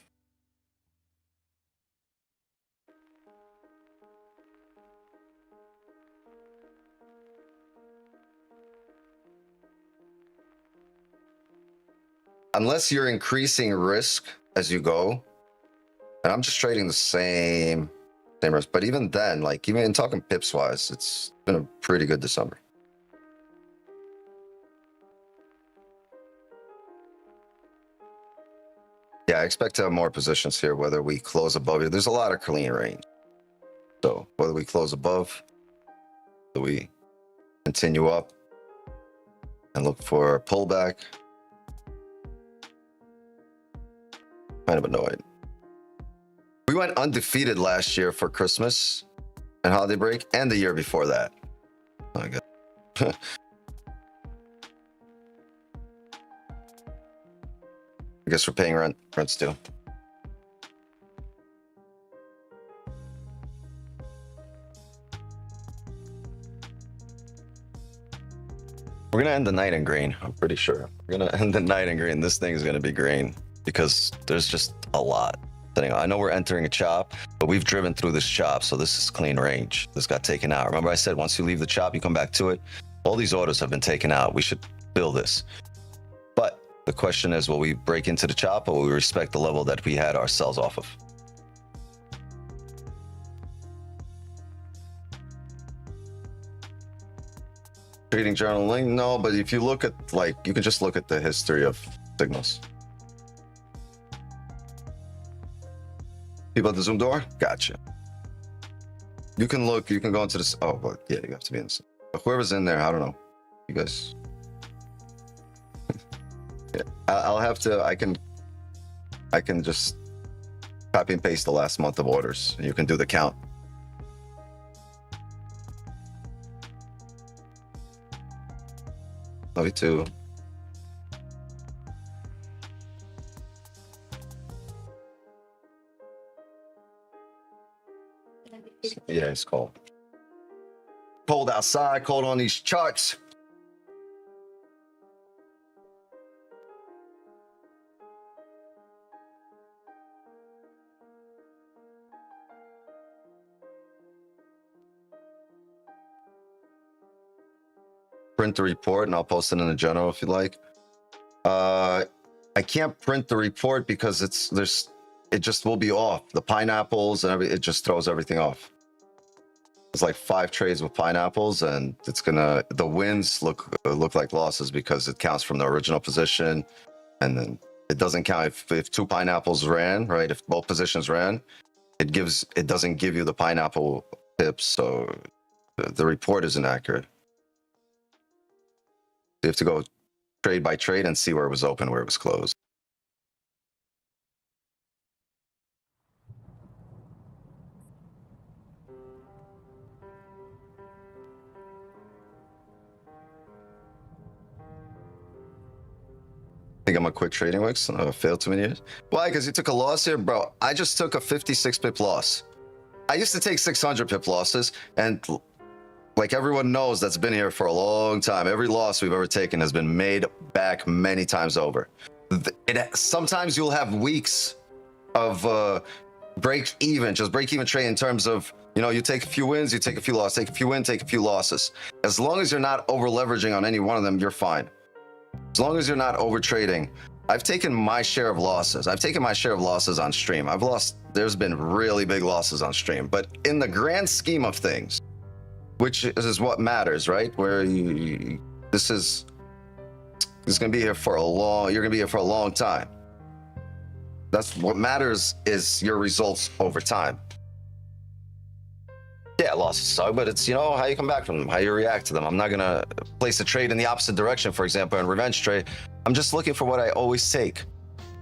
Unless you're increasing risk as you go, and I'm just trading the same risk. But even then, like even talking pips wise, it's been a pretty good December. Yeah, I expect to have more positions here, whether we close above it. There's a lot of clean range. So whether we close above, whether we continue up and look for a pullback. Kind of annoyed. We went undefeated last year for Christmas and holiday break, and the year before that. I guess. I guess we're paying rent still. We're gonna end the night in green. I'm pretty sure we're gonna end the night in green. This thing is gonna be green because there's just a lot. I know we're entering a chop, but we've driven through this chop, so this is clean range. This got taken out. Remember I said once you leave the chop, you come back to it. All these orders have been taken out. We should fill this. But the question is, will we break into the chop, or will we respect the level that we had ourselves off of? Trading journal link? No, but if you look at, like, you can just look at the history of signals. People at the Zoom door? Gotcha. You can look, you can go into this. Oh, but yeah, you have to be in this. Whoever's in there, I don't know. You guys. Yeah, I'll have to, I can just copy and paste the last month of orders. And you can do the count. Love you too. Yeah, it's cold. Cold outside, cold on these charts. Print the report and I'll post it in the general if you like. I can't print the report because it just will be off. The pineapples and it just throws everything off. It's like 5 trades with pineapples, and it's gonna, the wins look like losses because it counts from the original position, and then it doesn't count if 2 pineapples ran, right? If both positions ran, it doesn't give you the pineapple pips, so the report isn't accurate. You have to go trade by trade and see where it was open, where it was closed. Think I'm a quick trading wicks. Failed too many years. Why? Because you took a loss here, bro. I just took a 56 pip loss. I used to take 600 pip losses, and like everyone knows that's been here for a long time, every loss we've ever taken has been made back many times over. Sometimes you'll have weeks of break even trade in terms of, you know, you take a few wins, you take a few losses, take a few wins, take a few losses. As long as you're not over leveraging on any one of them, you're fine. As long as you're not over trading. I've taken my share of losses. I've taken my share of losses on stream. There's been really big losses on stream, but in the grand scheme of things, which is what matters, right? Where this is going to be here for you're going to be here for a long time. That's what matters, is your results over time. Yeah, losses suck, but it's, you know, how you come back from them, how you react to them. I'm not going to place a trade in the opposite direction, for example, in revenge trade. I'm just looking for what I always take,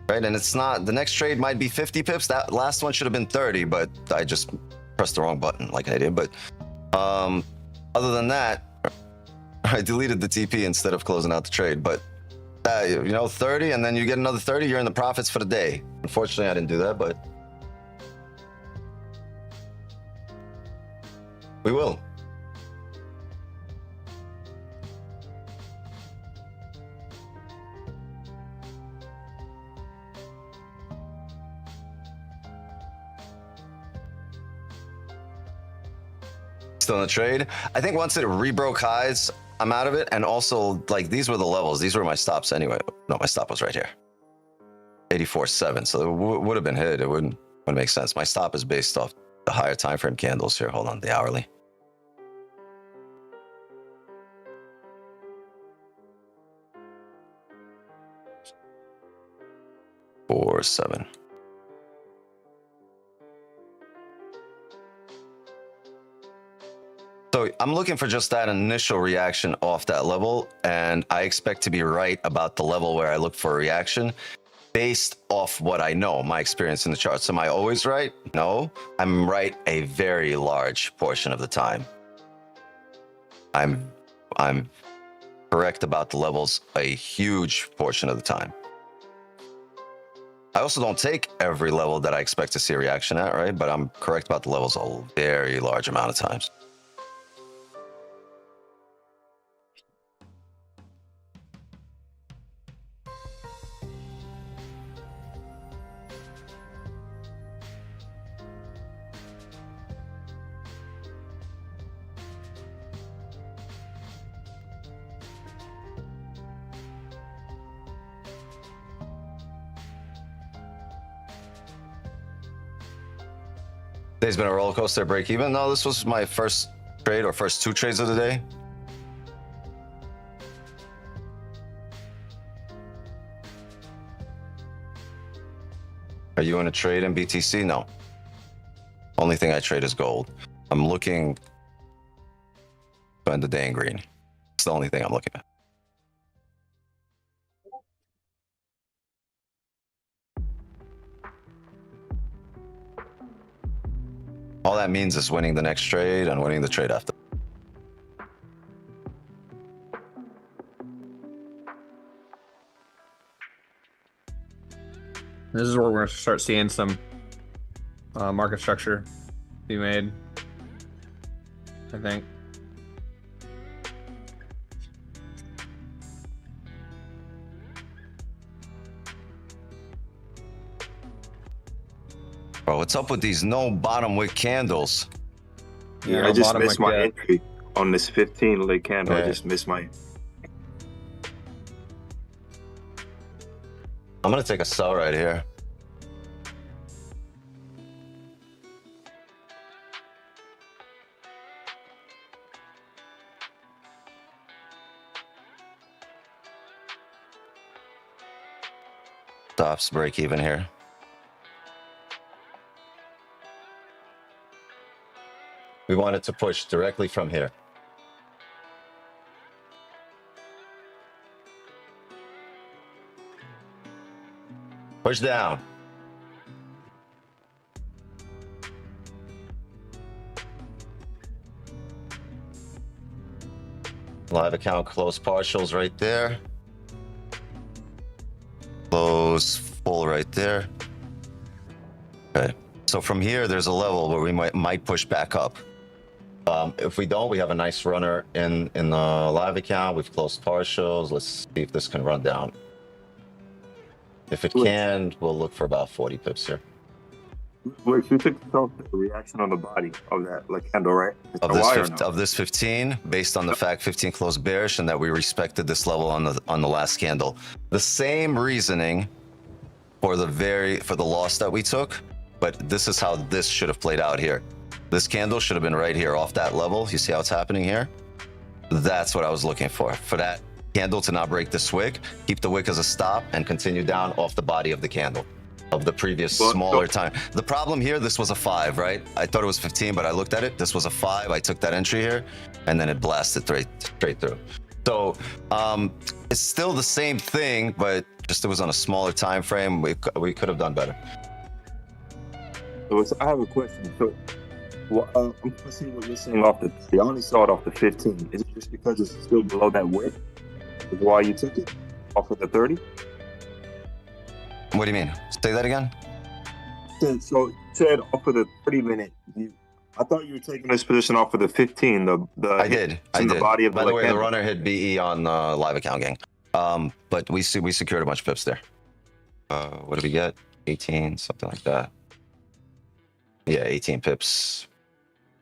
right? And it's not, the next trade might be 50 pips. That last one should have been 30, but I just pressed the wrong button like I did. But other than that, I deleted the TP instead of closing out the trade. But you know, 30, and then you get another 30, you're in the profits for the day. Unfortunately, I didn't do that, but we will. Still in the trade. I think once it rebroke highs, I'm out of it. And also, like, these were the levels. These were my stops anyway. No, my stop was right here. 84.7. So it would have been hit. It wouldn't make sense. My stop is based off the higher time frame candles here. Hold on, the hourly. Four, 7. So I'm looking for just that initial reaction off that level, and I expect to be right about the level where I look for a reaction based off what I know, my experience in the charts. Am I always right? No, I'm right a very large portion of the time. I'm correct about the levels a huge portion of the time. I also don't take every level that I expect to see a reaction at, right? But I'm correct about the levels a very large amount of times. Today's been a roller coaster, break even. No, this was my first trade or first 2 trades of the day. Are you in a trade in BTC? No. Only thing I trade is gold. I'm looking to spend the day in green. It's the only thing I'm looking at. All that means is winning the next trade and winning the trade after. This is where we're going to start seeing some market structure be made, I think. Bro, what's up with these no bottom wick candles? Yeah, no I just bottom missed like my that. entry on this 15 leg candle. Yeah. I just missed my. I'm gonna take a sell right here. Stops break even here. We want it to push directly from here. Push down. Live account close partials right there. Close full right there. Okay. So from here, there's a level where we might push back up. If we don't, we have a nice runner in the live account. We've closed partials. Let's see if this can run down. If it can, we'll look for about 40 pips here. Wait, you took the reaction on the body of that like candle, right? It's Of a this, wire now. of this 15, based on the fact 15 closed bearish and that we respected this level on the last candle. The same reasoning for the loss that we took, but this is how this should have played out here. This candle should have been right here off that level. You see how it's happening here? That's what I was looking for that candle to not break this wick, keep the wick as a stop, and continue down off the body of the candle of the previous smaller time. The problem here, this was a 5, right? I thought it was 15, but I looked at it. This was a 5. I took that entry here, and then it blasted straight through. So it's still the same thing, but just it was on a smaller time frame. We could have done better. So I have a question. So I'm seeing what you're saying off the. I only saw it off the 15. Is it just because it's still below that wick? Is why you took it? off of the 30? What do you mean? Say that again. So you said off of the 30-minute. I thought you were taking this position off of the 15. I did. in the body of By the the way, the candle. runner hit BE on live account, gang. But we secured a bunch of pips there. What did we get? 18, something like that. Yeah, 18 pips.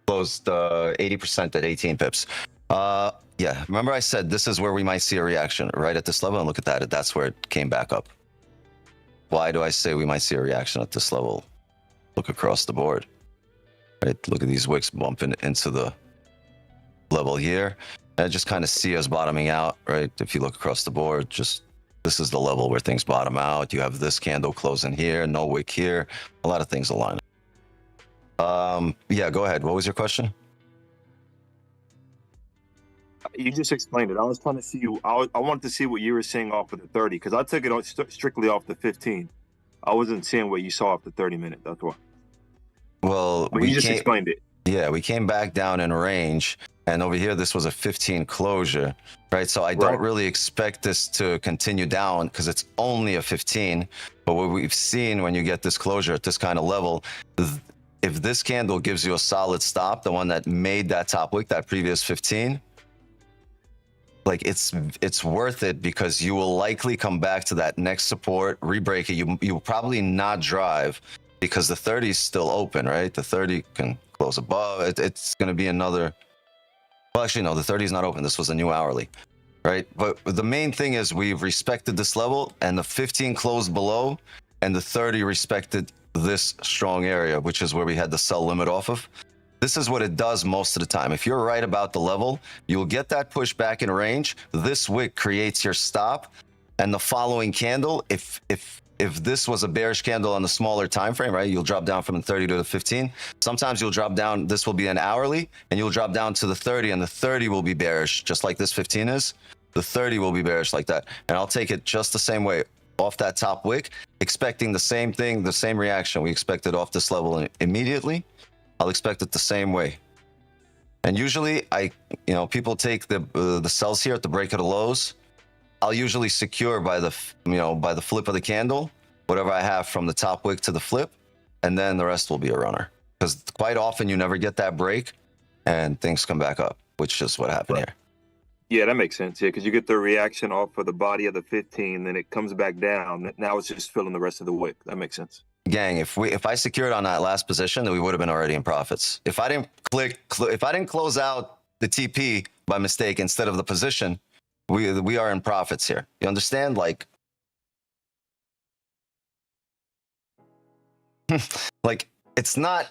Closed 80% at 18 pips. Yeah, remember I said this is where we might see a reaction right at this level, and look at that. That's where it came back up. Why do I say we might see a reaction at this level? Look across the board. Right, look at these wicks bumping into the level here. And I just kind of see us bottoming out, right? If you look across the board, just this is the level where things bottom out. You have this candle closing here, no wick here. A lot of things align. Yeah, go ahead. What was your question? You just explained it. I was trying to see. I wanted to see what you were seeing off of the 30 because I took it strictly off the 15. I wasn't seeing what you saw off the 30-minute. That's why. Well, But you just explained it. Yeah, we came back down in range, and over here this was a 15 closure, right? So I don't really expect this to continue down because it's only a 15. But what we've seen when you get this closure at this kind of level, if this candle gives you a solid stop, the one that made that top wick, that previous 15, like it's worth it because you will likely come back to that next support, re-break it. You will probably not drive because the 30 is still open, right? The 30 can close above. It's going to be another. Well, actually, no, the 30 is not open. This was a new hourly, right? But the main thing is we've respected this level, and the 15 closed below, and the 30 respected this strong area, which is where we had the sell limit off of. This is what it does most of the time. If you're right about the level, you'll get that push back in range. This wick creates your stop, and the following candle, if this was a bearish candle on the smaller time frame, right, you'll drop down from the 30 to the 15. Sometimes you'll drop down. This will be an hourly, and you'll drop down to the 30, and the 30 will be bearish, just like this 15 is. The 30 will be bearish like that, and I'll take it just the same way off that top wick, expecting the same thing, the same reaction we expected off this level immediately. I'll expect it the same way. And usually, people take the sells here at the break of the lows. I'll usually secure by the flip of the candle, whatever I have from the top wick to the flip, and then the rest will be a runner. Because quite often you never get that break, and things come back up, which is what happened here. Yeah, that makes sense. Yeah, because you get the reaction off of the body of the 15, then it comes back down. Now it's just filling the rest of the wick. That makes sense. Gang, if I secured on that last position, then we would have been already in profits. If I didn't close out the TP by mistake instead of the position, we are in profits here. You understand? Like it's not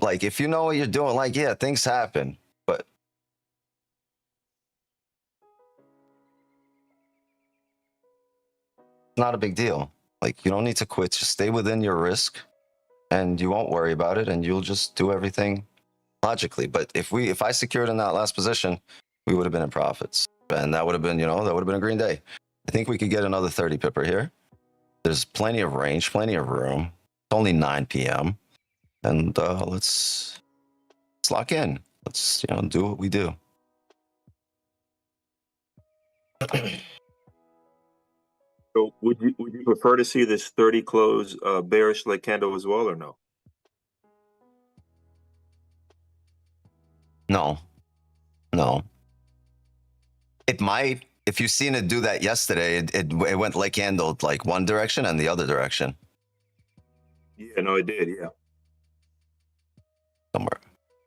like if you know what you're doing, like, yeah, things happen, but it's not a big deal. Like, you don't need to quit. Just stay within your risk, and you won't worry about it, and you'll just do everything logically. But if I secured in that last position, we would have been in profits, and that would have been, that would have been a green day. I think we could get another 30 pipper here. There's plenty of range, plenty of room. It's only 9 p.m. and let's lock in. Let's do what we do. So would you prefer to see this 30 close bearish leg candle as well, or no? No. It might. If you've seen it do that yesterday, it went leg candled like one direction and the other direction. Yeah, no, it did. Yeah. Somewhere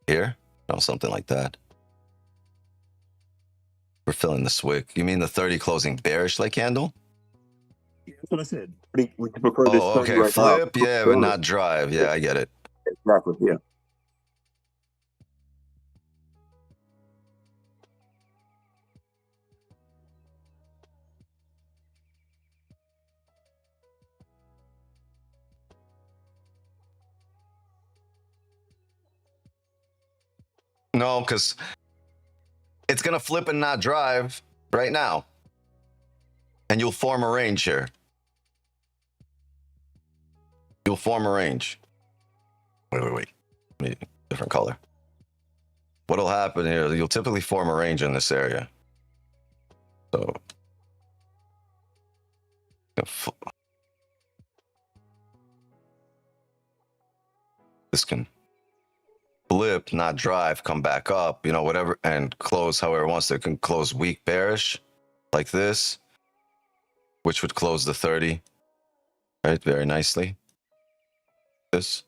here, something like that. We're filling this wick. You mean the 30 closing bearish leg candle? Yeah, that's what I said. Would you prefer this 30 okay, right flip, now? yeah, but not drive. Yeah, I get it. Exactly. Yeah. No, because it's gonna flip and not drive right now, and you'll form a range here. You'll form a range. Wait. Different color. What'll happen here? You'll typically form a range in this area. So This can flip, not drive, come back up, you know, whatever, and close however it wants to. It can close weak bearish like this, which would close the 30, right? Very nicely. This.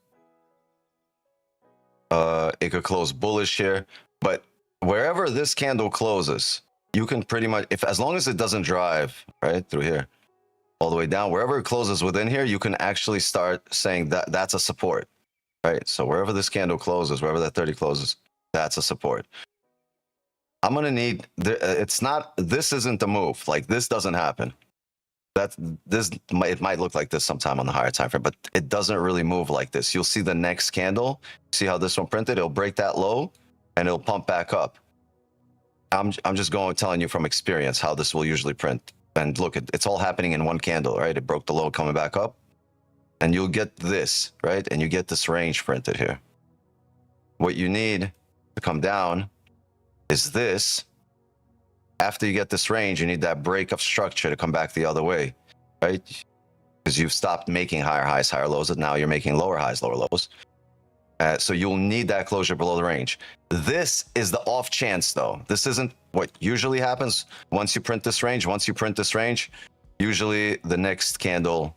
It could close bullish here, but wherever this candle closes, you can pretty much, if as long as it doesn't drive right through here all the way down, wherever it closes within here, you can actually start saying that that's a support, right? So wherever this candle closes, wherever that 30 closes, that's a support. I'm gonna need, it's not, this isn't the move. Like this doesn't happen. It might look like this sometime on the higher time frame, but it doesn't really move like this. You'll see the next candle. See how this one printed? It'll break that low and it'll pump back up. I'm just telling you from experience how this will usually print. And look, it's all happening in one candle, right? It broke the low coming back up, and you'll get this, right? And you get this range printed here. What you need to come down is this. After you get this range, you need that break of structure to come back the other way, right? Because you've stopped making higher highs, higher lows, and now you're making lower highs, lower lows. So you'll need that closure below the range. This is the off chance, though. This isn't what usually happens once you print this range. Once you print this range, usually the next candle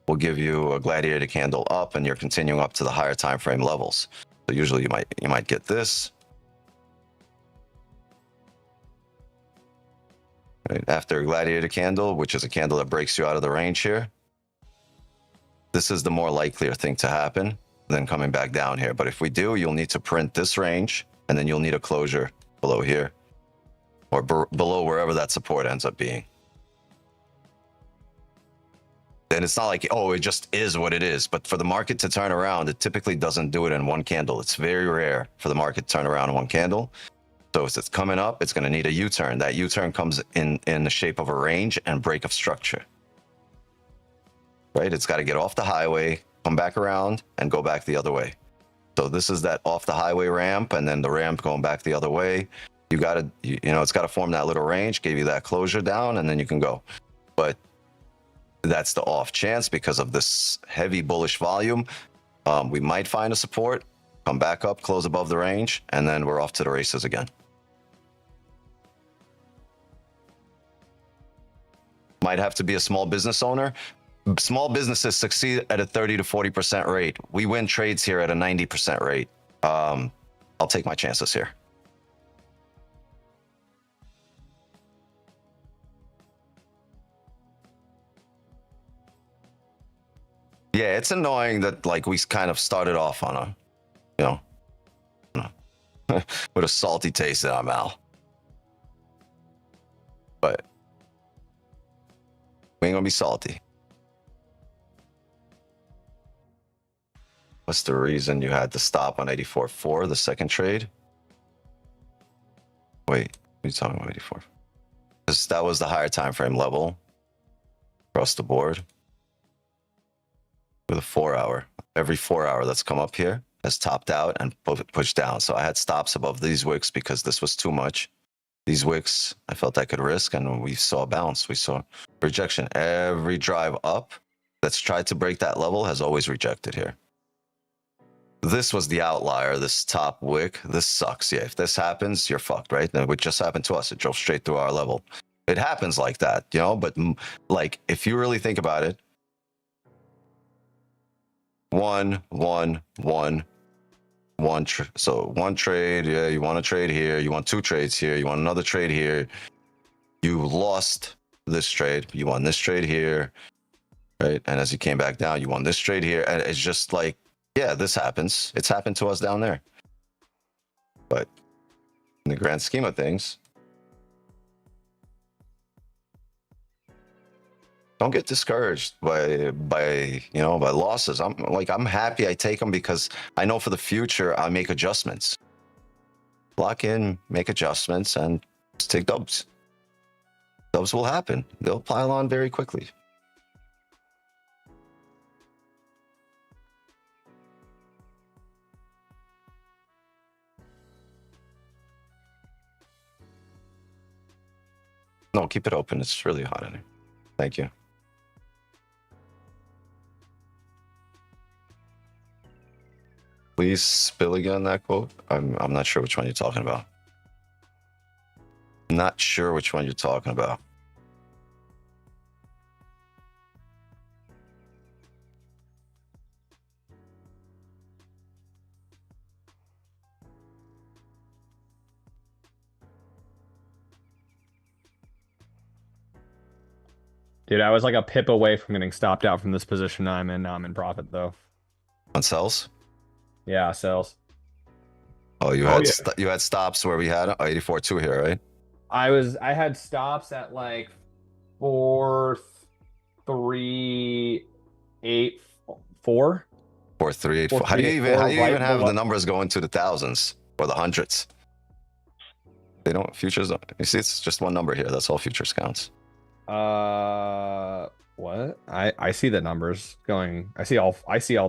will give you a gladiator candle up, and you're continuing up to the higher time frame levels. So usually you might get this. Right after a gladiator candle, which is a candle that breaks you out of the range here. This is the more likelier thing to happen than coming back down here. But if we do, you'll need to print this range, and then you'll need a closure below here, or below wherever that support ends up being. And it's not like, oh, it just is what it is. But for the market to turn around, it typically doesn't do it in one candle. It's very rare for the market to turn around in one candle. So if it's coming up, it's going to need a U-turn. That U-turn comes in the shape of a range and break of structure. Right? It's got to get off the highway, come back around, and go back the other way. So this is that off the highway ramp, and then the ramp going back the other way. You got to, it's got to form that little range, give you that closure down, and then you can go. But that's the off chance because of this heavy bullish volume. We might find a support, come back up, close above the range, and then we're off to the races again. Might have to be a small business owner. Small businesses succeed at a 30 to 40% rate. We win trades here at a 90% rate. I'll take my chances here. Yeah, it's annoying that like we kind of started off on with a salty taste in our mouth. But we ain't gonna be salty. What's the reason you had to stop on 84.4, the second trade? Wait, what are you talking about 84? Because that was the higher time frame level across the board. With a 4 hour. Every 4 hour that's come up here has topped out and pushed down. So I had stops above these wicks because this was too much. These wicks, I felt I could risk, and we saw a bounce. We saw rejection. Every drive up that's tried to break that level has always rejected here. This was the outlier, this top wick. This sucks. Yeah, if this happens, you're fucked, right? And it just happened to us. It drove straight through our level. It happens like that, but like if you really think about it, so one trade, yeah, you want to trade here, you want two trades here, you want another trade here, you lost this trade, you won this trade here, right? And as you came back down, you won this trade here, and it's just like, yeah, this happens. It's happened to us down there. But in the grand scheme of things, don't get discouraged by losses. I'm happy I take them because I know for the future I make adjustments. Lock in, make adjustments, and just take dubs. Dubs will happen. They'll pile on very quickly. No, keep it open. It's really hot in here. Thank you. please spill again that quote? I'm not sure which one you're talking about. Not sure which one you're talking about. Dude, I was like a pip away from getting stopped out from this position I'm in. Now I'm in profit though. On sells? Yeah, sells. Oh, you had you had stops where we had 84.2 here, right? I had stops at like 4.384. 4.384. How do you even have the numbers go into the thousands or the hundreds? They don't futures. You see, it's just one number here. That's all futures counts. What? I see the numbers going. I see all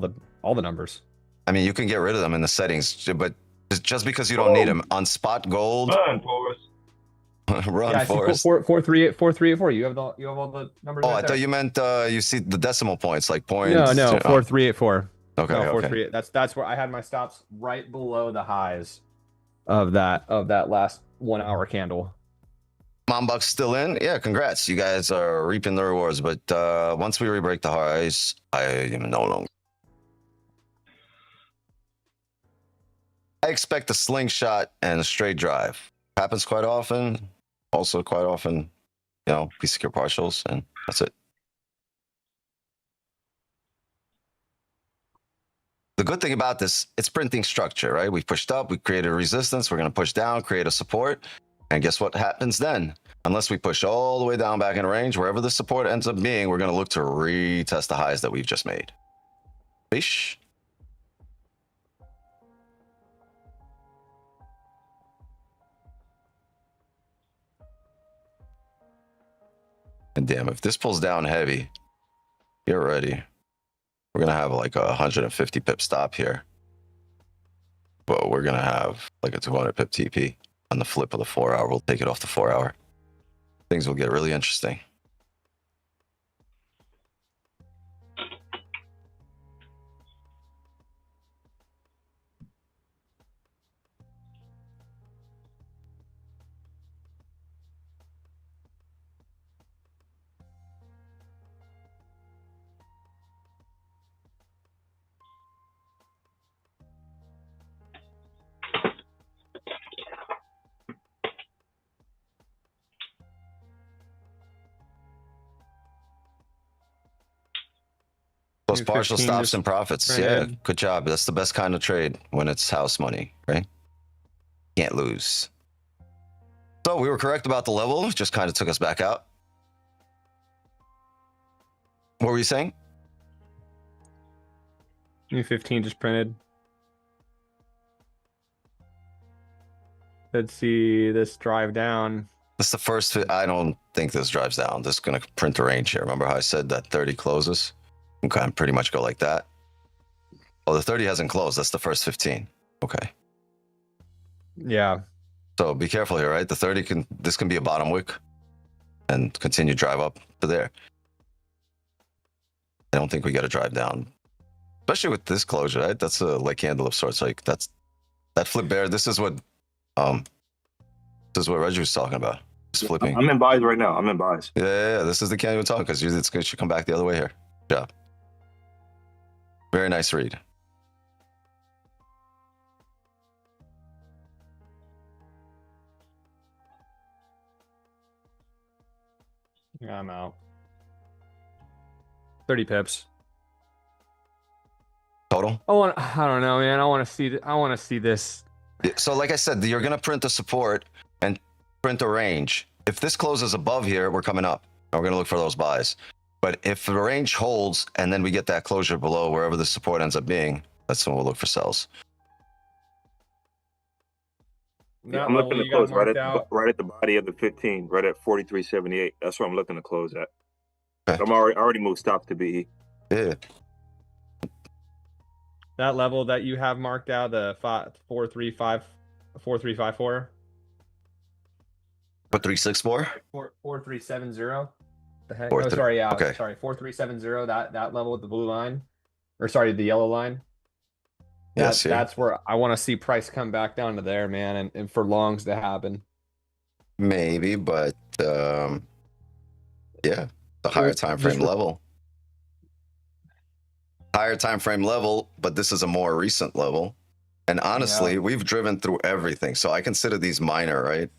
the numbers. I mean, you can get rid of them in the settings, but just because you don't need them on spot gold. Run, Forrest. Run, Yeah, Forrest. 4.384. You have all the numbers. Oh, right I there. thought you meant you see the decimal points, like points. No, Oh. 4.384. Okay, No, okay. 4.3. That's where I had my stops right below the highs of that last 1 hour candle. Mombuck's still in. Yeah, congrats. You guys are reaping the rewards. But once we re-break the highs, I am no longer. I expect a slingshot and a straight drive. Happens quite often. Also quite often, you know, we secure partials, and that's it. The good thing about this, it's printing structure, right? We pushed up, we created a resistance, we're going to push down, create a support. And guess what happens then? Unless we push all the way down back in range, wherever the support ends up being, we're going to look to retest the highs that we've just made. Fish. And damn, if this pulls down heavy, get ready. We're going to have like a 150 pip stop here. But we're going to have like a 200 pip TP on the flip of the 4 hour. We'll take it off the 4 hour. Things will get really interesting. Plus partial stops and profits. Yeah, good job. That's the best kind of trade when it's house money, right? Can't lose. So we were correct about the level. Just kind of took us back out. What were you saying? New 15 just printed. Let's see this drive down. This is the first. I don't think this drives down. This is going to print a range here. Remember how I said that 30 closes? You can pretty much go like that. Oh, the 30 hasn't closed. That's the first 15. Okay. Yeah. So be careful here, right? The 30 this can be a bottom wick and continue drive up to there. I don't think we got to drive down, especially with this closure, right? That's a like candle of sorts. Like that flip bear. This is what Reggie was talking about. Just flipping. I'm in buys right now. I'm in buys. Yeah. This is the candle we're talking because it should come back the other way here. Good job. Very nice read. Yeah, I'm out. 30 pips. Total? I don't know, man. I want to see this. So like I said, you're going to print a support and print a range. If this closes above here, we're coming up. And we're going to look for those buys. But if the range holds and then we get that closure below wherever the support ends up being, that's when we'll look for sells. Yeah, I'm looking to close right at the body of the 15, right at 43.78. That's what I'm looking to close at. Okay. I'm already moved stop to BE. Yeah. That level that you have marked out, the 4354. 4364? 4370. The heck? 4, oh, sorry, yeah. Okay. Sorry, 4370. That level with the blue line, or sorry, the yellow line. Yes, here. That's where I want to see price come back down to there, man, and for longs to happen. Maybe, but yeah, the higher time frame level. Higher time frame level, but this is a more recent level. And honestly, we've driven through everything. So I consider these minor, right?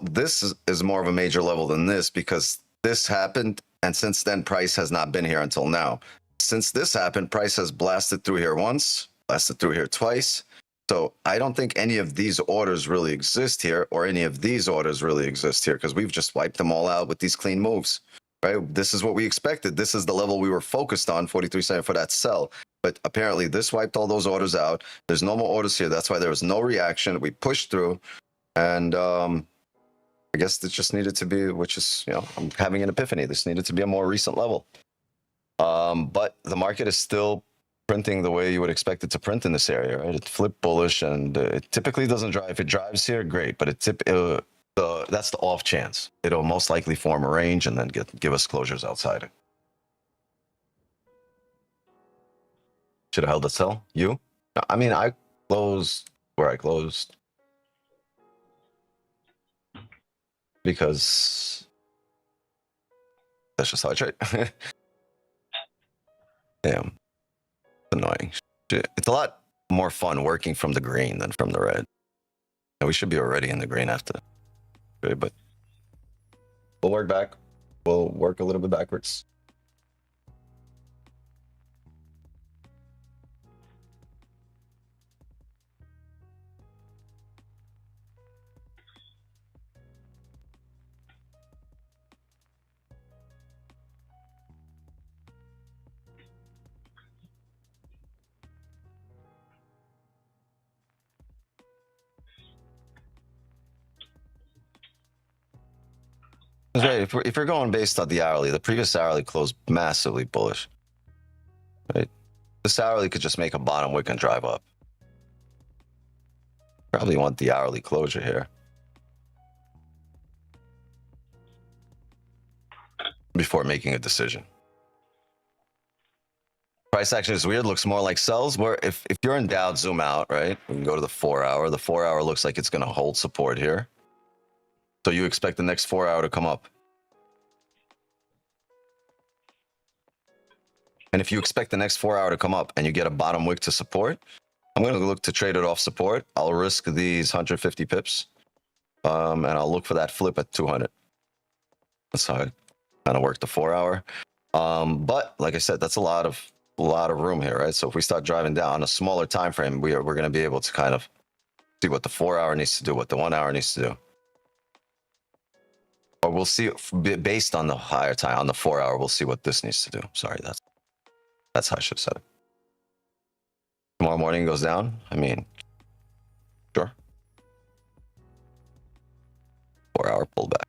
This is more of a major level than this because this happened. And since then, price has not been here until now. Since this happened, price has blasted through here once, blasted through here twice. So I don't think any of these orders really exist here or any of these orders really exist here because we've just wiped them all out with these clean moves, right? This is what we expected. This is the level we were focused on, 43.7 for that sell. But apparently this wiped all those orders out. There's no more orders here. That's why there was no reaction. We pushed through. And I guess this just needed to be, which is, you know, I'm having an epiphany. This needed to be a more recent level. But the market is still printing the way you would expect it to print in this area, right? It flipped bullish and it typically doesn't drive. If it drives here, great. But that's the off chance. It'll most likely form a range and then give us closures outside it. Should have held the sell. You? I mean, I closed where I closed because that's just how I trade. Damn, annoying. Shit. It's a lot more fun working from the green than from the red. And we should be already in the green after, okay, but we'll work back. We'll work a little bit backwards. That's right. If we're going based on the hourly, the previous hourly closed massively bullish. Right? This hourly could just make a bottom wick and drive up. Probably want the hourly closure here before making a decision. Price action is weird. Looks more like sells. Where if you're in doubt, zoom out. Right? We can go to the 4 hour. The 4 hour looks like it's going to hold support here. So you expect the next 4 hour to come up. And if you expect the next 4 hour to come up and you get a bottom wick to support, I'm going to look to trade it off support. I'll risk these 150 pips. And I'll look for that flip at 200. That's how I kind of work the 4 hour. But like I said, that's a lot of room here, right? So if we start driving down on a smaller time frame, we're going to be able to kind of see what the 4 hour needs to do, what the 1 hour needs to do. Or we'll see based on the higher time, on the 4 hour, we'll see what this needs to do. Sorry, that's how I should have said it. Tomorrow morning goes down. I mean, sure. 4 hour pullback.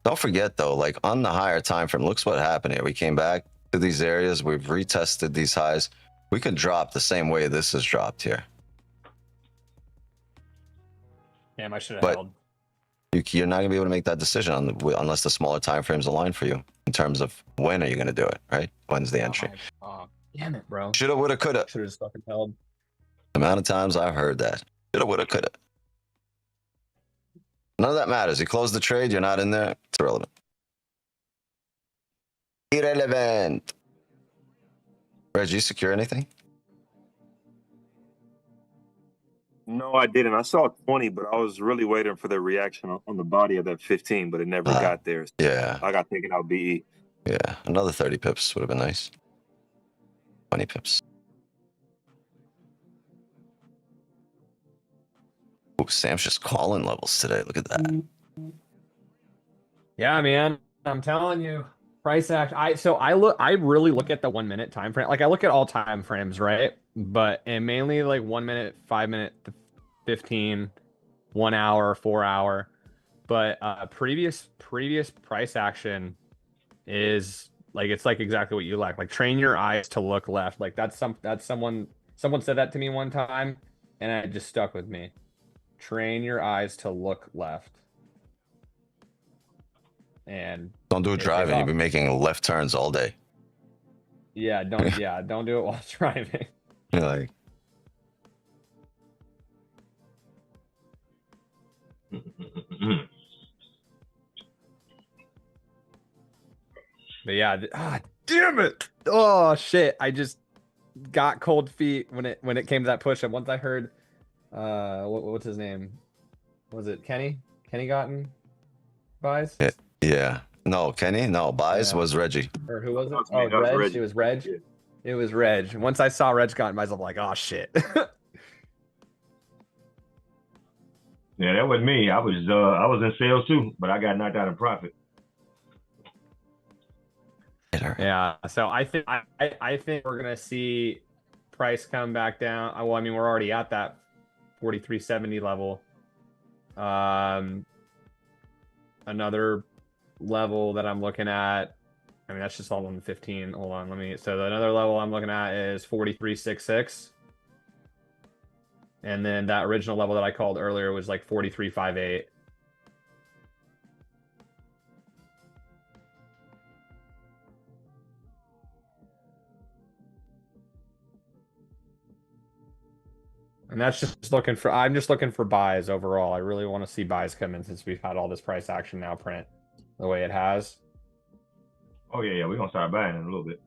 Don't forget though, like on the higher time frame, looks what happened here. We came back to these areas. We've retested these highs. We could drop the same way this is dropped here. Damn, I should have But held. You're not gonna be able to make that decision unless the smaller time frames align for you in terms of when are you gonna do it, right? When's the entry? Oh, damn it, bro. Shoulda, woulda, coulda. Should have just fucking held. The amount of times I've heard that. Shoulda, woulda, coulda. None of that matters. You close the trade, you're not in there. It's irrelevant. Irrelevant. Reg, you secure anything? No, I didn't. I saw 20, but I was really waiting for the reaction on the body of that 15, but it never got there. So Yeah. I got taken out BE. Yeah. Another 30 pips would have been nice. 20 pips. Ooh, Sam's just calling levels today. Look at that. Yeah, man. I'm telling you. Price action. I really look at the 1 minute time frame. Like I look at all time frames, right? And mainly like 1 minute, 5 minute, 15, 1 hour, 4 hour. But previous price action is like it's like exactly what you like. Like train your eyes to look left. Like someone said that to me one time and it just stuck with me. Train your eyes to look left. and Don't do it pays driving. You'll off. be making left turns all day. Don't do it while driving. You're like, But yeah, damn it! Oh shit! I just got cold feet when it came to that push up. Once I heard, what's his name? Was it Kenny? Kenny Gotten buys? yeah. No, Kenny. No, buys Yeah. was Reggie. Or who was it? That was Oh, me. That was Reg. Reggie. It was Reg. Yeah. It was Reg. Once I saw Reg Gotten buys, I'm like, oh shit. Yeah, that was me. I was in sales too, but I got knocked out in profit. Yeah, so I think we're gonna see price come back down. Well, I mean, we're already at that 4370 level. Another level that I'm looking at. I mean, that's just all on the 15. Hold on, so another level I'm looking at is 4366. And then that original level that I called earlier was like 4358. And that's just I'm just looking for buys overall. I really want to see buys come in since we've had all this price action now print the way it has. Oh yeah, we're gonna start buying in a little bit.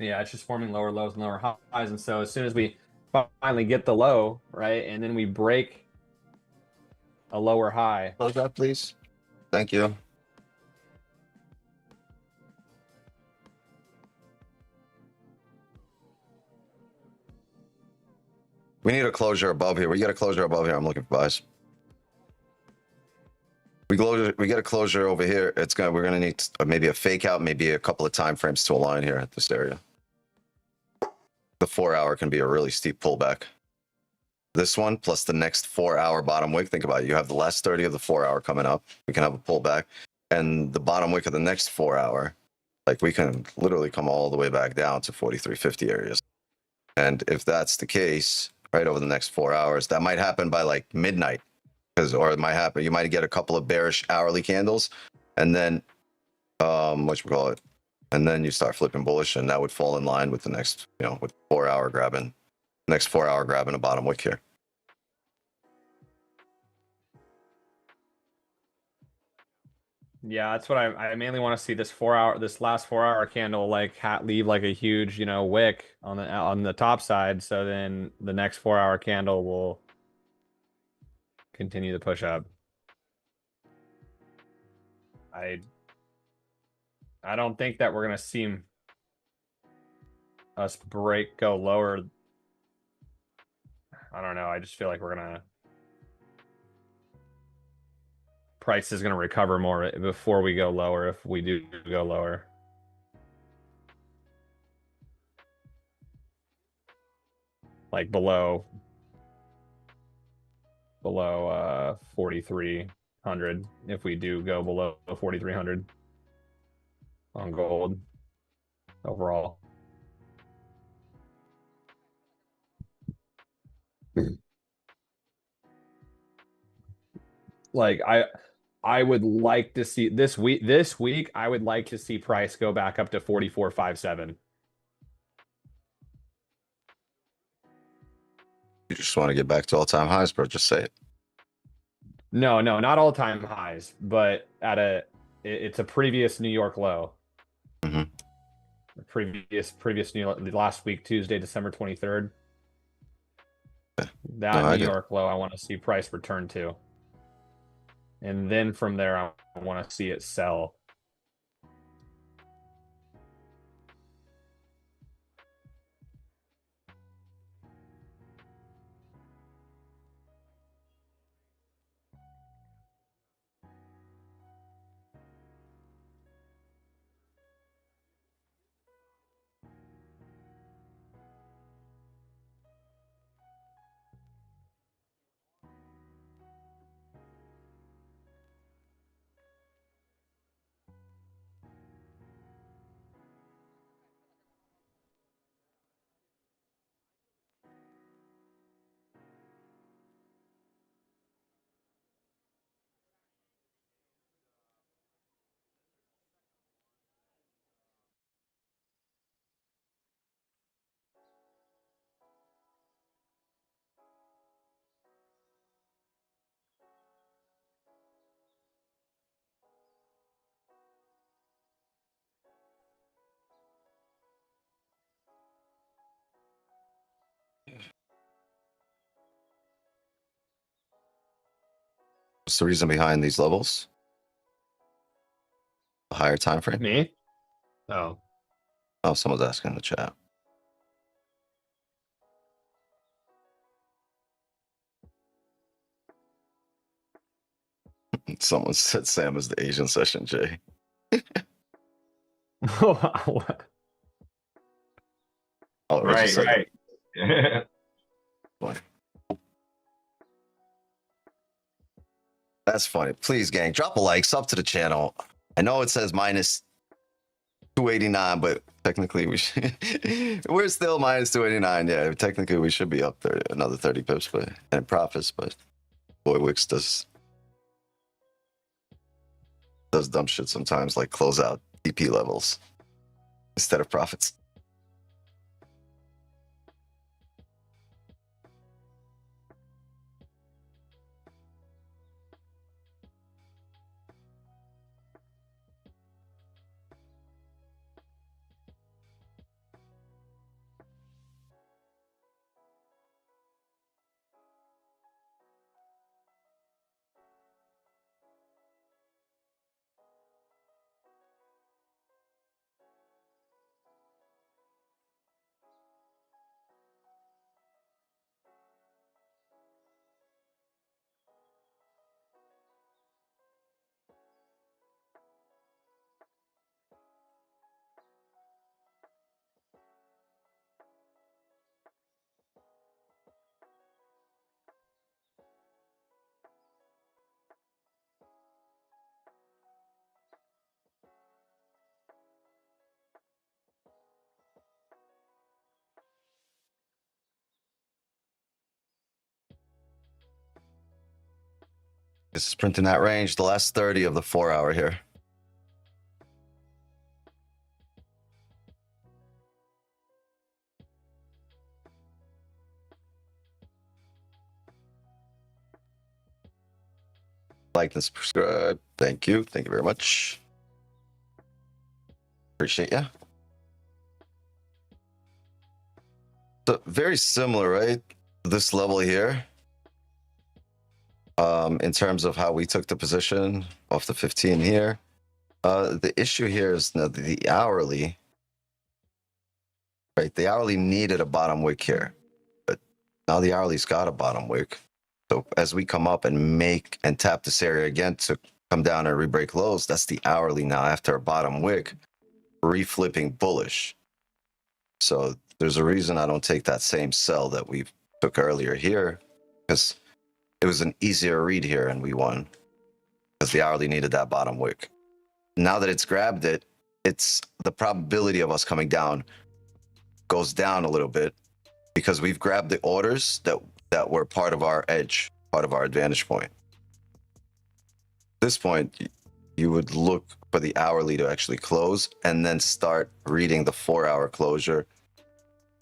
Yeah, it's just forming lower lows and lower highs. And so as soon as we finally get the low, right, and then we break a lower high. Close that, please. Thank you. We need a closure above here. We get a closure above here. I'm looking for buys. We get a closure over here. We're gonna need maybe a fake out, maybe a couple of time frames to align here at this area. The 4 hour can be a really steep pullback. This one plus the next 4 hour bottom wick. Think about it. You have the last 30 of the 4 hour coming up. We can have a pullback, and the bottom wick of the next 4 hour, like we can literally come all the way back down to 4350 areas. And if that's the case, right over the next 4 hours, that might happen by like midnight. Or it might happen. You might get a couple of bearish hourly candles, and then and then you start flipping bullish, and that would fall in line with the next, with 4 hour grabbing, next 4 hour grabbing a bottom wick here. Yeah, that's what I mainly want to see this last 4 hour candle like leave like a huge, wick on the top side. So then the next 4 hour candle will continue to push up. I don't think that we're gonna see us go lower. I don't know. I just feel like price is gonna recover more before we go lower if we do go lower. Like below 4,300 if we do go below 4,300 on gold overall. Like I would like to see this week I would like to see price go back up to 44.57. You just want to get back to all-time highs, bro. Just say it. No, not all-time highs, but it's a previous New York low. Mm-hmm. Previous last week, Tuesday, December 23rd. That New York low I want to see price return to. And then from there I want to see it sell. What's the reason behind these levels? A higher time frame? Me? Oh. Oh, someone's asking in the chat. Someone said Sam is the Asian session, Jay. Wow. Oh, Reggie Right, said right. that. That's funny. Please, gang, drop a like, sub to the channel. I know it says minus 289, but technically we're still minus 289. Yeah, technically we should be up there another 30 pips, but and profits. But boy, Wix does dumb shit sometimes, like close out DP levels instead of profits. This is printing that range, the last 30 of the 4 hour here. Like and subscribe. Thank you. Thank you very much. Appreciate ya. So very similar, right? This level here. In terms of how we took the position off the 15 here. The issue here is the hourly. Right, the hourly needed a bottom wick here, but now the hourly's got a bottom wick. So as we come up and make and tap this area again to come down and re-break lows, that's the hourly now after a bottom wick, reflipping bullish. So there's a reason I don't take that same sell that we took earlier here, because it was an easier read here and we won because the hourly needed that bottom wick. Now that it's grabbed it, it's the probability of us coming down goes down a little bit because we've grabbed the orders that were part of our edge, part of our advantage point. At this point, you would look for the hourly to actually close and then start reading the 4 hour closure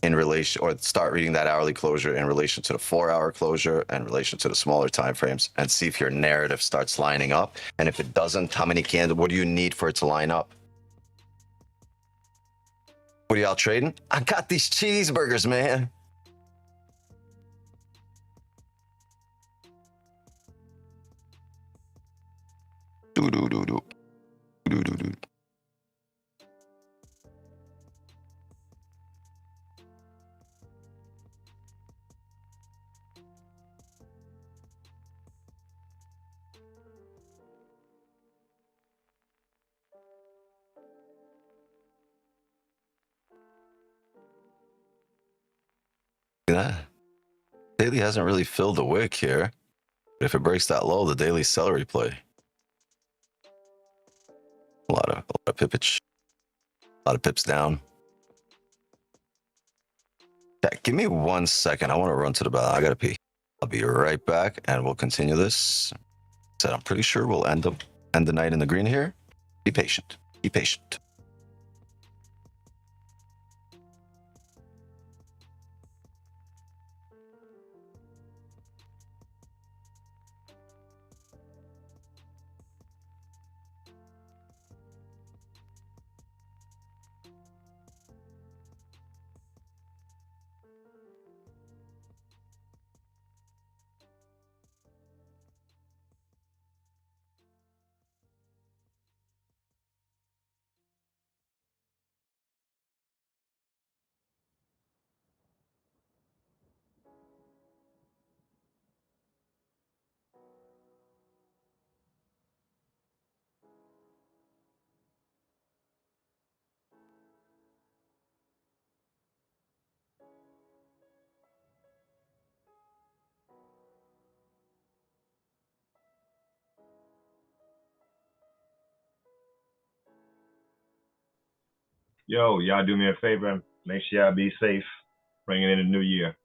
in relation, or start reading that hourly closure in relation to the 4 hour closure and relation to the smaller time frames, and see if your narrative starts lining up. And if it doesn't, how many candles, what do you need for it to line up? What are y'all trading? I got these cheeseburgers, man. Do do do do do do do. Yeah. Daily hasn't really filled the wick here. But if it breaks that low, the daily celery play. A lot of pippage. A lot of pips down. Yeah, give me 1 second. I want to run to the bathroom. I gotta pee. I'll be right back and we'll continue this. Said I'm pretty sure we'll end the night in the green here. Be patient. Be patient. Yo, y'all do me a favor. Make sure y'all be safe. Bringing in the new year.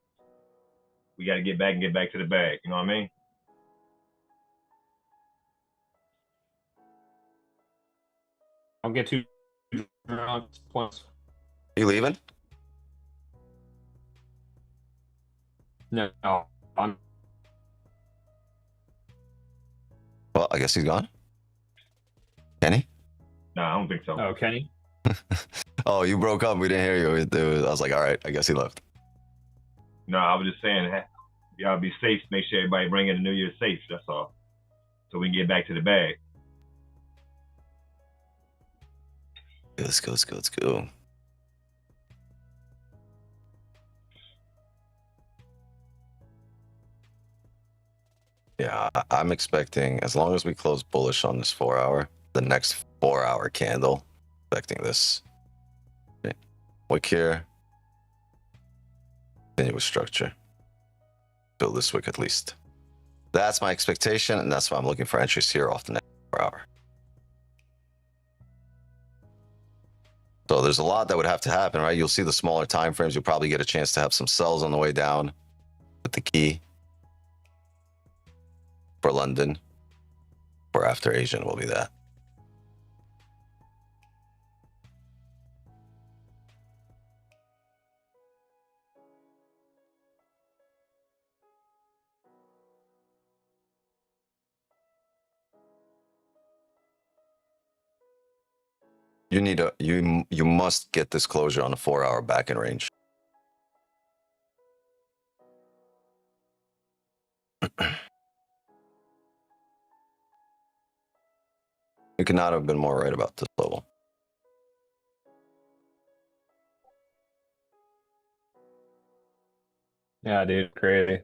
We got to get back to the bag. You know what I mean? Don't get too drunk. Points. You leaving? No, I'm. Well, I guess he's gone. Kenny? No, I don't think so. Oh, Kenny. Oh, you broke up. We didn't hear you. I was like, all right, I guess he left. No, I was just saying, y'all be safe. Make sure everybody bring in the new year safe. That's all. So we can get back to the bag. Let's go, let's go, let's go. Yeah, I'm expecting, as long as we close bullish on this 4 hour, the next 4 hour candle, expecting this. Okay. Wick here. Continuous structure. Build this wick at least. That's my expectation, and that's why I'm looking for entries here off the next 4 hour. So there's a lot that would have to happen, right? You'll see the smaller time frames. You'll probably get a chance to have some sells on the way down with the key for London, or after Asian will be that. You need a you must get this closure on a 4 hour back in range. We could not have been more right about this level. Yeah, dude, crazy.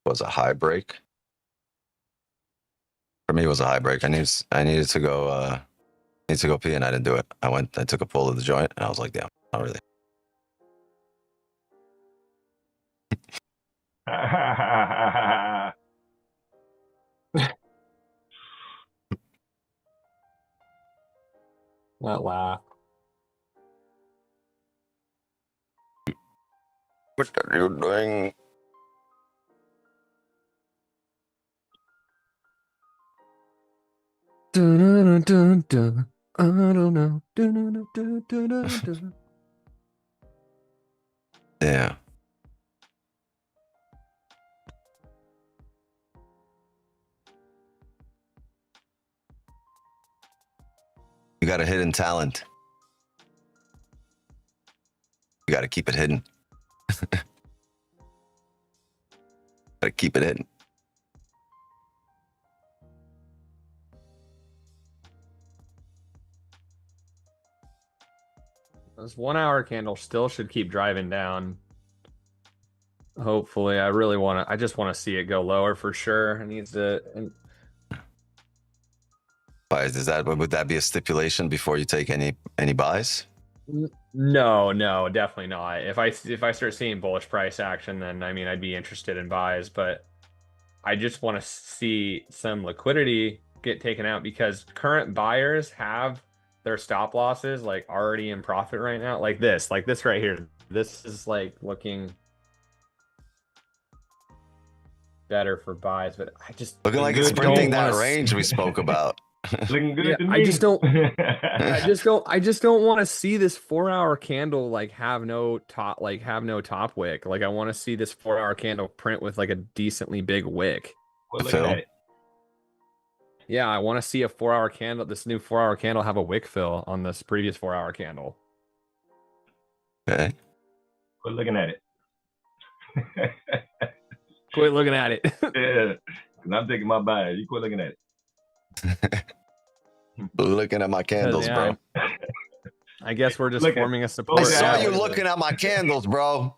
Was a high break. For me, it was a high break. I needed to go pee, and I didn't do it. I took a pull of the joint, and I was like, damn, not really. Not laugh. What are you doing? Dun, dun, dun. I don't know. Dun, dun, dun, dun, dun, dun. Yeah. You got a hidden talent. You got to keep it hidden. Got to keep it hidden. This 1 hour candle still should keep driving down. Hopefully, I just want to see it go lower for sure. It needs to. Why would that be a stipulation before you take any buys? No, definitely not. If I start seeing bullish price action, then I mean I'd be interested in buys, but I just want to see some liquidity get taken out because current buyers have their stop losses like already in profit right now. Like this right here. This is like looking better for buys, but I just Looking like it's printing that range we spoke about. Looking good to me. I just don't want to see this 4 hour candle like have no top wick. Like I want to see this 4 hour candle print with like a decently big wick. We're looking at it. Yeah, I want to see a 4 hour candle, this new 4 hour candle have a wick fill on this previous 4 hour candle. Okay. We're looking at it. Quit looking at it. Yeah, because I'm taking my buy. You quit looking at it. Looking at my candles, yeah, bro. I guess we're just forming a support. I saw you looking at my candles, bro.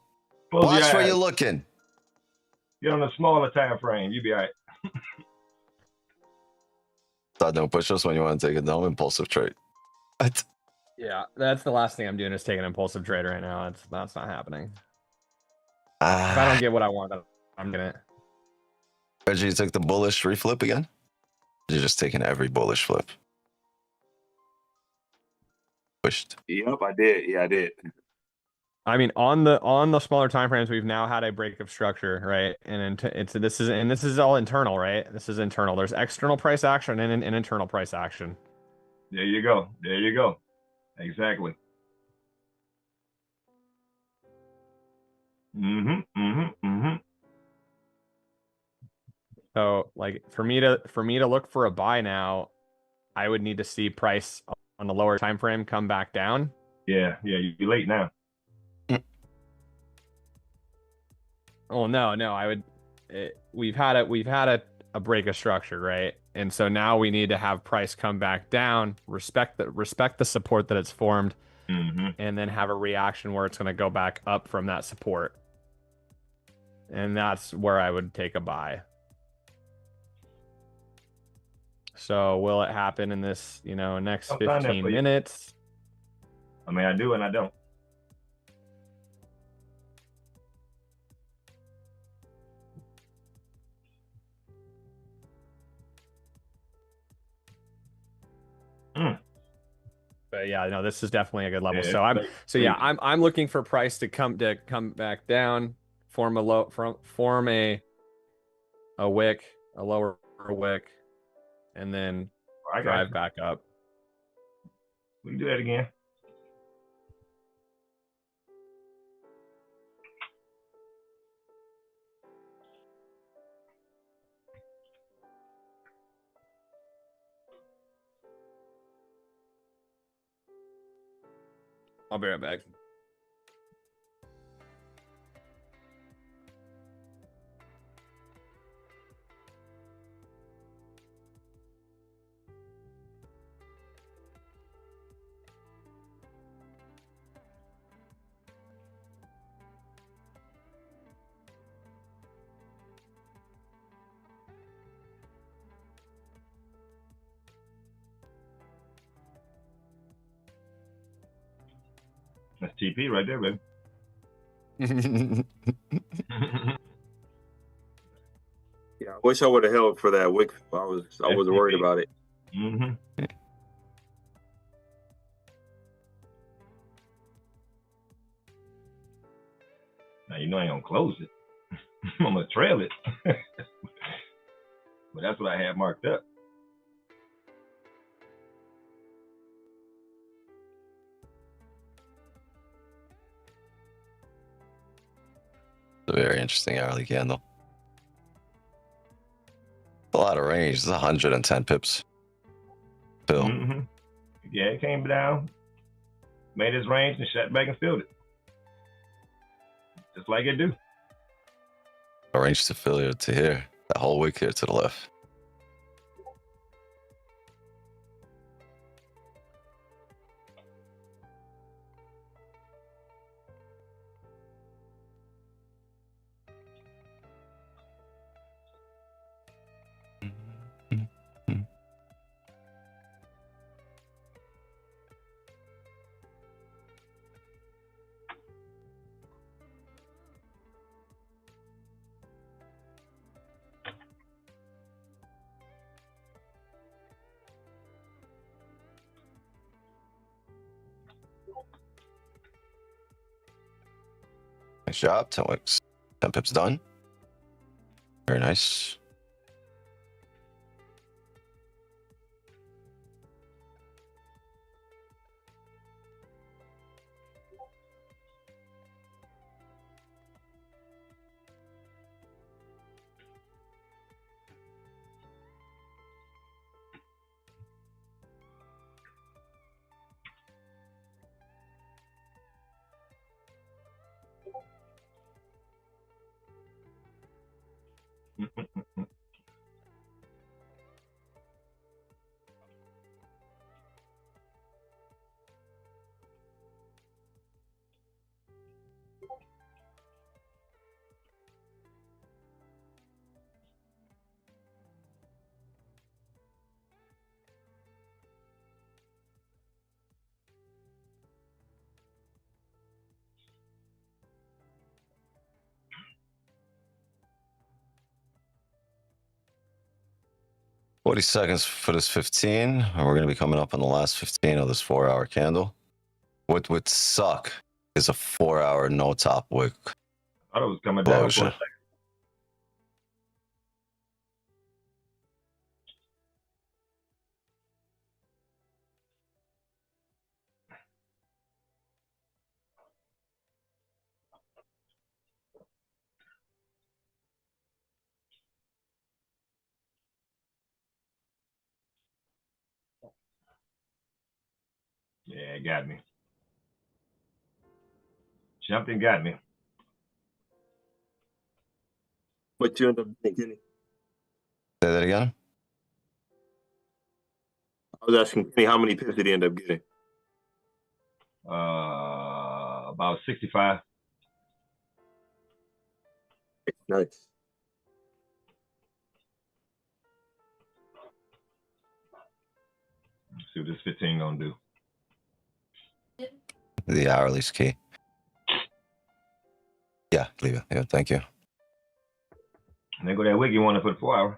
Close Watch where you're looking. Get on a smaller time frame. You be all right. Start doing push-ups when you want to take a dumb impulsive trade. What? Yeah, that's the last thing I'm doing is taking an impulsive trade right now. That's not happening. If I Ah, don't get what I want, I'm gonna. Reggie, you took the bullish reflip again? You're just taking every bullish flip. Pushed. Yep, I did. Yeah, I did. I mean, on the smaller time frames, we've now had a break of structure, right? And this is all internal, right? This is internal. There's external price action and an internal price action. There you go. There you go. Exactly. So, like, for me to look for a buy now, I would need to see price on the lower time frame come back down. Yeah, you're late now. Oh no, I would. We've had a break of structure, right? And so now we need to have price come back down, respect the support that it's formed, and then have a reaction where it's going to go back up from that support. And that's where I would take a buy. So will it happen in this, next Sometime 15 for you. minutes? I mean, I do and I don't. But yeah, no, this is definitely a good level. Yeah, I'm looking for price to come back down, form a wick, a lower wick, and then I got drive you. back up. We can do that again. I'll be right back. That's TP right there, baby. Yeah, I wish I would have held for that wick. I was worried about it. Now you know I ain't gonna close it. I'm gonna trail it. But that's what I had marked up. A very interesting hourly candle. A lot of range. It's 110 pips. Bill. Yeah, it came down, made its range, and shut back and filled it. Just like it do. A range to fill here to here. That whole wick here to the left. Nice job. 10 wicks. 10 pips done. Very nice. 40 seconds for this 15, and we're going to be coming up on the last 15 of this 4-hour candle. What would suck is a 4-hour no top wick I thought it was coming down for a closure. second. Yeah, it got me. Jumped and got me. What you end up getting? Say that again? I was asking Kenny how many pips did he end up getting? About 65. Nice. Let's see what this 15 gonna do. The hourly's key. Yeah, leave it. Yeah, thank you. And then go that wick you wanted for the 4-hour.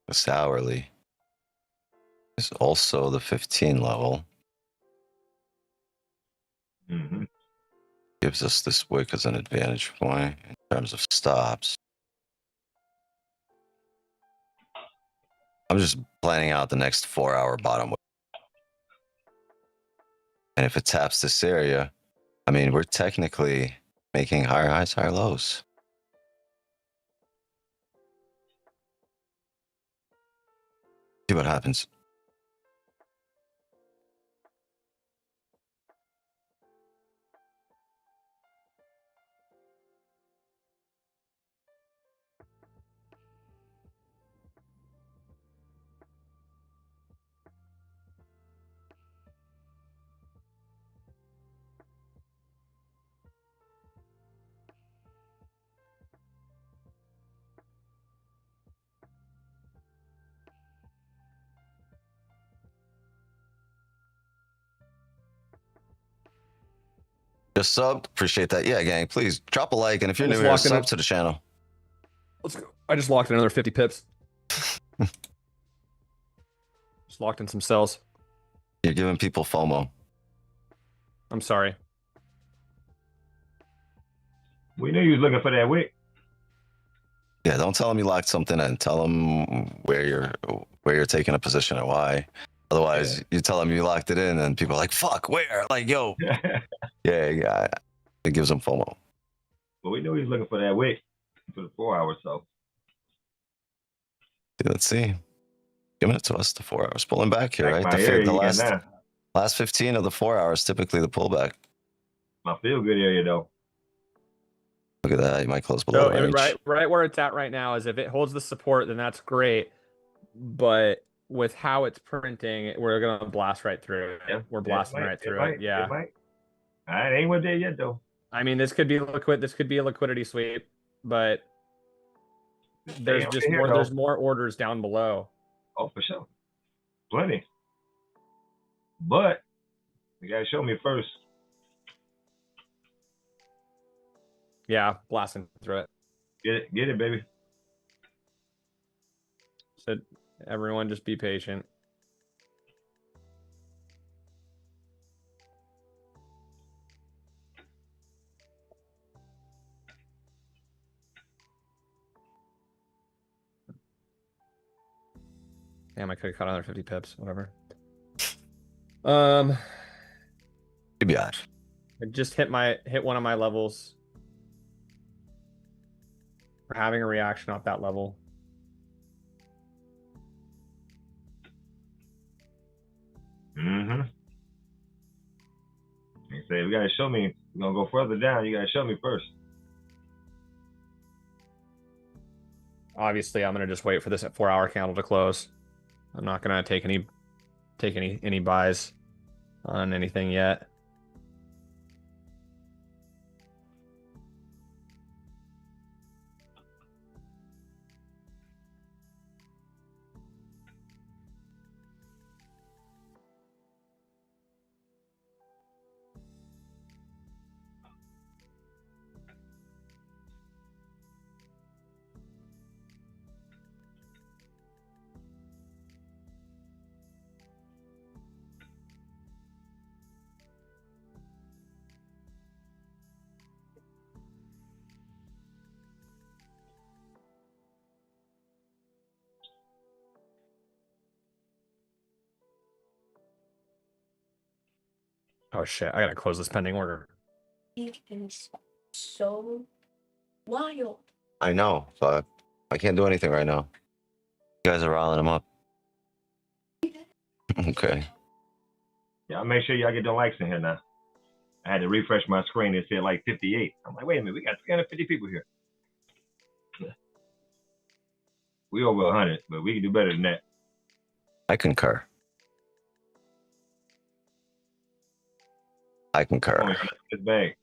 This hourly is also the 15 level. Mm-hmm. Gives us this wick as an advantage point in terms of stops. I'm just planning out the next 4-hour bottom wick. And if it taps this area, I mean, we're technically making higher highs, higher lows. See what happens. Just subbed. Appreciate that. Yeah, gang, please drop a like. And if you're I new just here, walked in sub it. to the channel. Let's go. I just locked in another 50 pips. Just locked in some cells. You're giving people FOMO. I'm sorry. We knew you was looking for that wick. Yeah, don't tell them you locked something in. Tell them where you're taking a position and why. Otherwise, you tell them you locked it in, and people are like, "Fuck, where?" Like, yo, yeah. It gives them FOMO. But we knew he was looking for that wick for the 4-hour. So Let's see. Giving it to us the 4 hours. Pulling back here, like right? my area The you got now. last 15 of the 4 hours, typically the pullback. My feel good area though. Look at that. You might close below So range. right where it's at right now is if it holds the support, then that's great. But with how it's printing, we're gonna blast right through it. Yeah, We're blasting right through it. Yeah. It might. I ain't one there yet though. I mean, this could be liquid. This could be a liquidity sweep, but there's just more. There's more orders down below. Oh, for sure, plenty. But you gotta show me first. Yeah, blasting through it. Get it, baby. So everyone, just be patient. Damn, I could have cut another 50 pips. Whatever. Maybe I. I just hit one of my levels. We're having a reaction off that level. Mm-hmm. They say, we gotta show me. We're gonna go further down. You gotta show me first. Obviously, I'm gonna just wait for this 4-hour candle to close. I'm not gonna take any buys on anything yet. Oh shit, I gotta close this pending order. It is so wild. I know, but I can't do anything right now. You guys are riling them up. Okay. Yeah, I'll make sure y'all get the likes in here now. I had to refresh my screen. It said like 58. I'm like, wait a minute, we got 350 people here. We over 100, but we can do better than that. I concur. I concur. Come on, y'all, let's get this bag.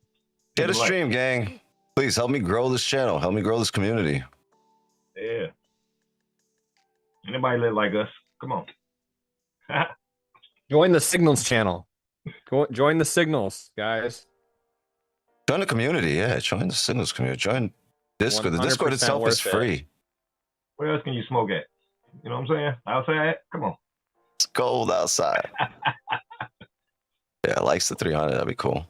Get a the like. stream, gang. Please help me grow this channel. Help me grow this community. Yeah. Anybody live like us? Come on. Join the Signals channel. Join the Signals, guys. Join the community. Yeah, join the Signals community. Join Discord. The Discord 100% itself is worth it. free. Where else can you smoke at? You know what I'm saying? Outside? Come on. It's cold outside. Yeah, likes the 300. That'd be cool.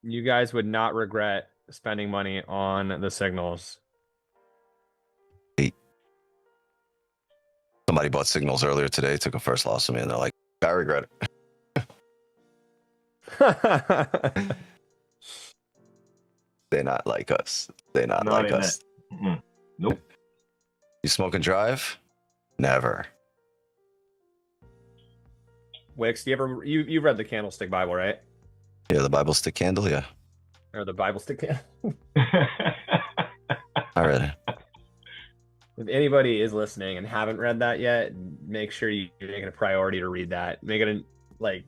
You guys would not regret spending money on the Signals. Somebody bought Signals earlier today, took a first loss on me, and they're like, I regret it. They not like us. They not No, like they're us. Mm-mm. Nope. You smoke and drive? Never. Wix, you've read the Candlestick Bible, right? Yeah, the Bible stick candle. Yeah, Or the Bible stick candle? I read it. If anybody is listening and haven't read that yet, make sure you make it a priority to read that. Make it like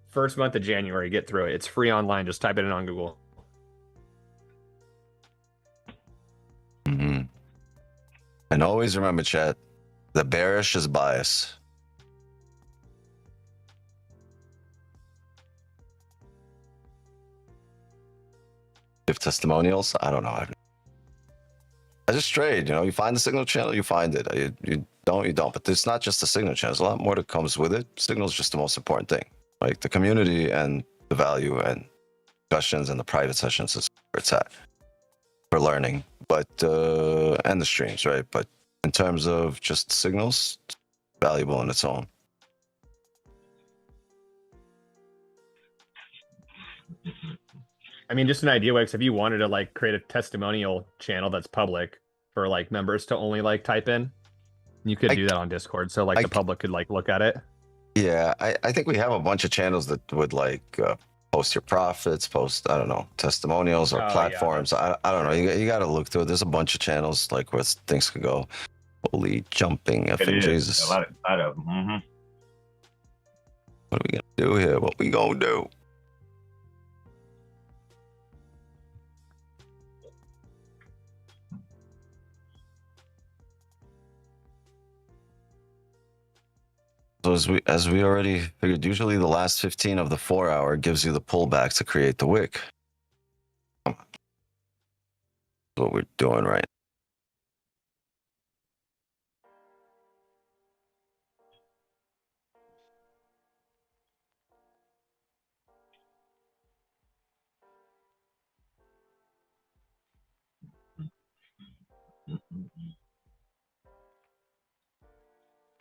first month of January. Get through it. It's free online. Just type it in on Google. Mm-hmm. And always remember, chat, the bearish is bias. Give testimonials? I don't know. I just trade, you find the signal channel, you find it. You don't, you don't. But it's not just the signal channel. There's a lot more that comes with it. Signal is just the most important thing. Like the community and the value and discussions and the private sessions is where it's at for learning. But, and the streams, right? But in terms of just signals, it's valuable in its own. I mean, just an idea, Wix, if you wanted to like create a testimonial channel that's public for like members to only like type in, you could do that on Discord. So like the public could like look at it. Yeah, I think we have a bunch of channels that would like post your profits, post, I don't know, testimonials or platforms. Yeah, I don't know. You got to look through it. There's a bunch of channels like where things could go. Holy jumping effing Jesus. A lot of them. Mm-hmm. What are we going to do here? What we going to do? So as we already figured, usually the last 15 of the 4-hour gives you the pullback to create the wick. That's what we're doing right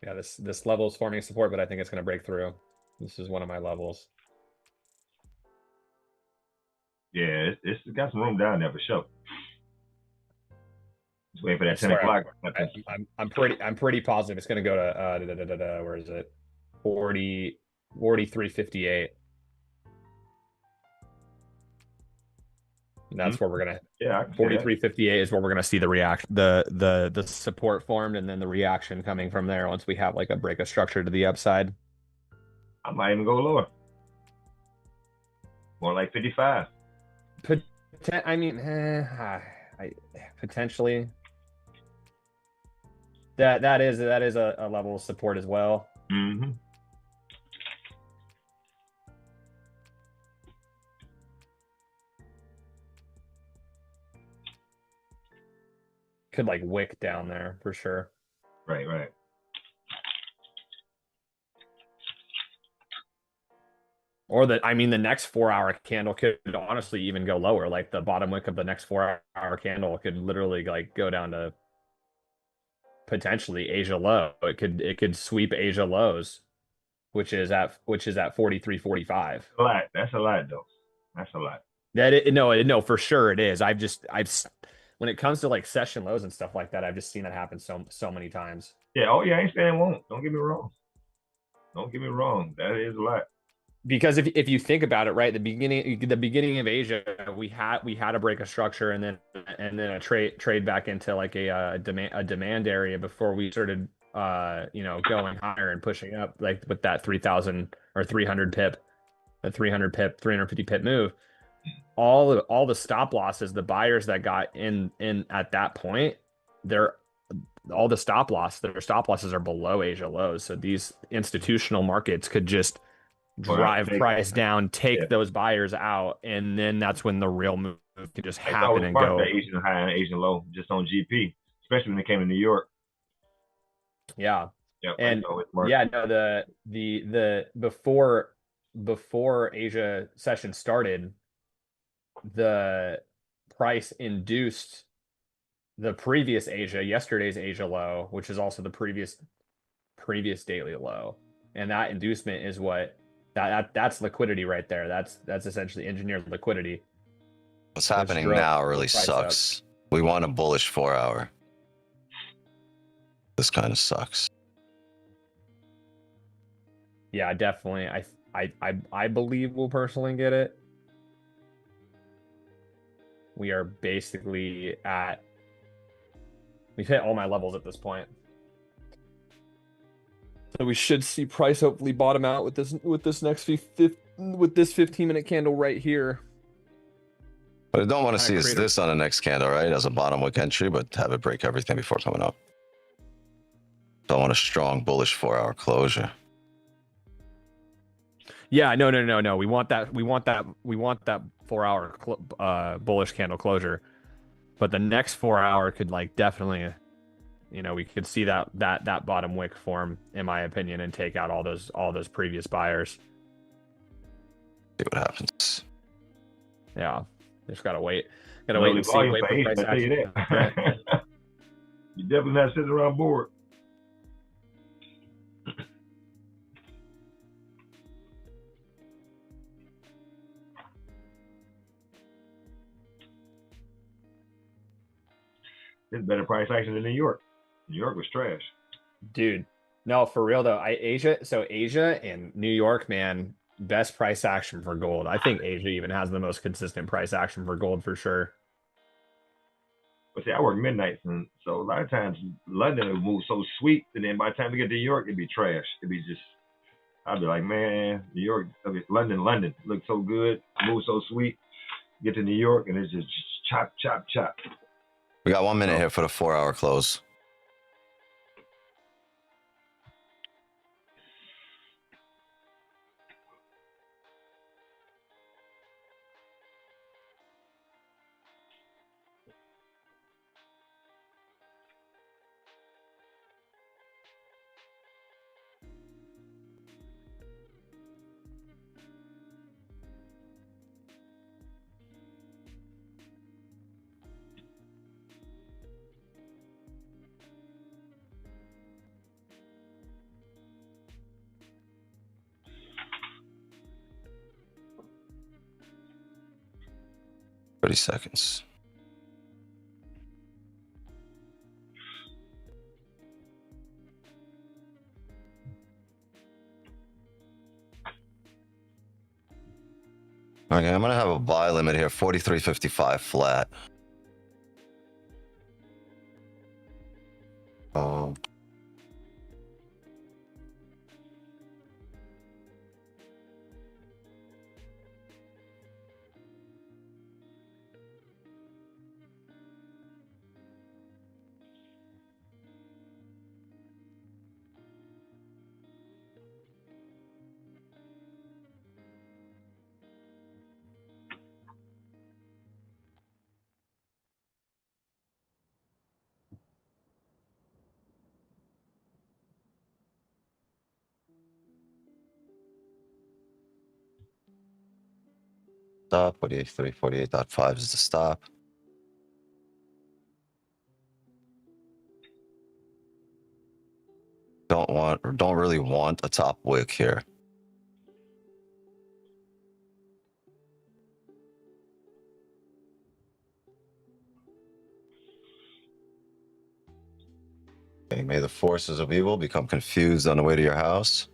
Yeah, this level is forming support, but I think it's going to break through. This is one of my levels. Yeah, it's got some room down there for sure. Just waiting for that I 10 swear, o'clock. I'm pretty positive it's going to go to where is it? 43.58. And that's where we're gonna. Yeah, 43.58 is where we're gonna see the reaction, the support formed, and then the reaction coming from there once we have like a break of structure to the upside. I might even go lower. More like 55. I mean, potentially. That is a level of support as well. Mm-hmm. Could like wick down there for sure. Right. Or the next 4-hour candle could honestly even go lower. Like the bottom wick of the next 4-hour candle could literally like go down to potentially Asia low. It could sweep Asia lows, which is at 43.45. That's a lot though. That's a lot. No, for sure it is. I've when it comes to like session lows and stuff like that, I've just seen that happen so many times. Yeah. Oh yeah, I ain't saying it won't. Don't get me wrong. That is a lot. Because if you think about it, right, the beginning of Asia, we had a break of structure and then a trade back into like a demand area before we started going higher and pushing up like with that 3,000 or 300 pip, the 350 pip move. All the stop losses, the buyers that got in at that point, their stop losses are below Asia lows. So these institutional markets could just drive price down, take those buyers out, and then that's when the real move can just happen and go. The Asian high and Asian low just on GP, especially when it came to New York. Yeah. Yeah. And yeah, no, the before Asia session started, the price induced the previous yesterday's Asia low, which is also the previous daily low, and that inducement is what. That's liquidity right there. That's essentially engineered liquidity. What's happening now really sucks. We want a bullish 4-hour. This kind of sucks. Yeah, definitely. I believe we'll personally get it. We are basically we've hit all my levels at this point. So we should see price hopefully bottom out with this next 15-minute candle right here. What I don't want to see is this on the next candle, right? As a bottom wick entry, but have it break everything before coming up. Don't want a strong bullish 4-hour closure. Yeah, no. We want that 4-hour bullish candle closure. But the next 4-hour could like definitely, we could see that bottom wick form, in my opinion, and take out all those previous buyers. See what happens. Yeah, just gotta wait. Wait and see. Wait for price action. You're definitely not sitting around bored. It's better price action than New York. New York was trash. Dude, no, for real though. Asia and New York, man, best price action for gold. I think Asia even has the most consistent price action for gold for sure. But see, I work midnights, and so a lot of times London will move so sweet, and then by the time we get to New York, it'd be trash. It'd be just, I'd be like, man, New York, London looks so good, moves so sweet. Get to New York, and it's just chop. We got 1 minute here for the 4-hour close. 30 seconds. Okay, I'm gonna have a buy limit here, 43.55 flat. Stop, 48.3, 48.5 is the stop. Don't really want a top wick here. Okay, may the forces of evil become confused on the way to your house.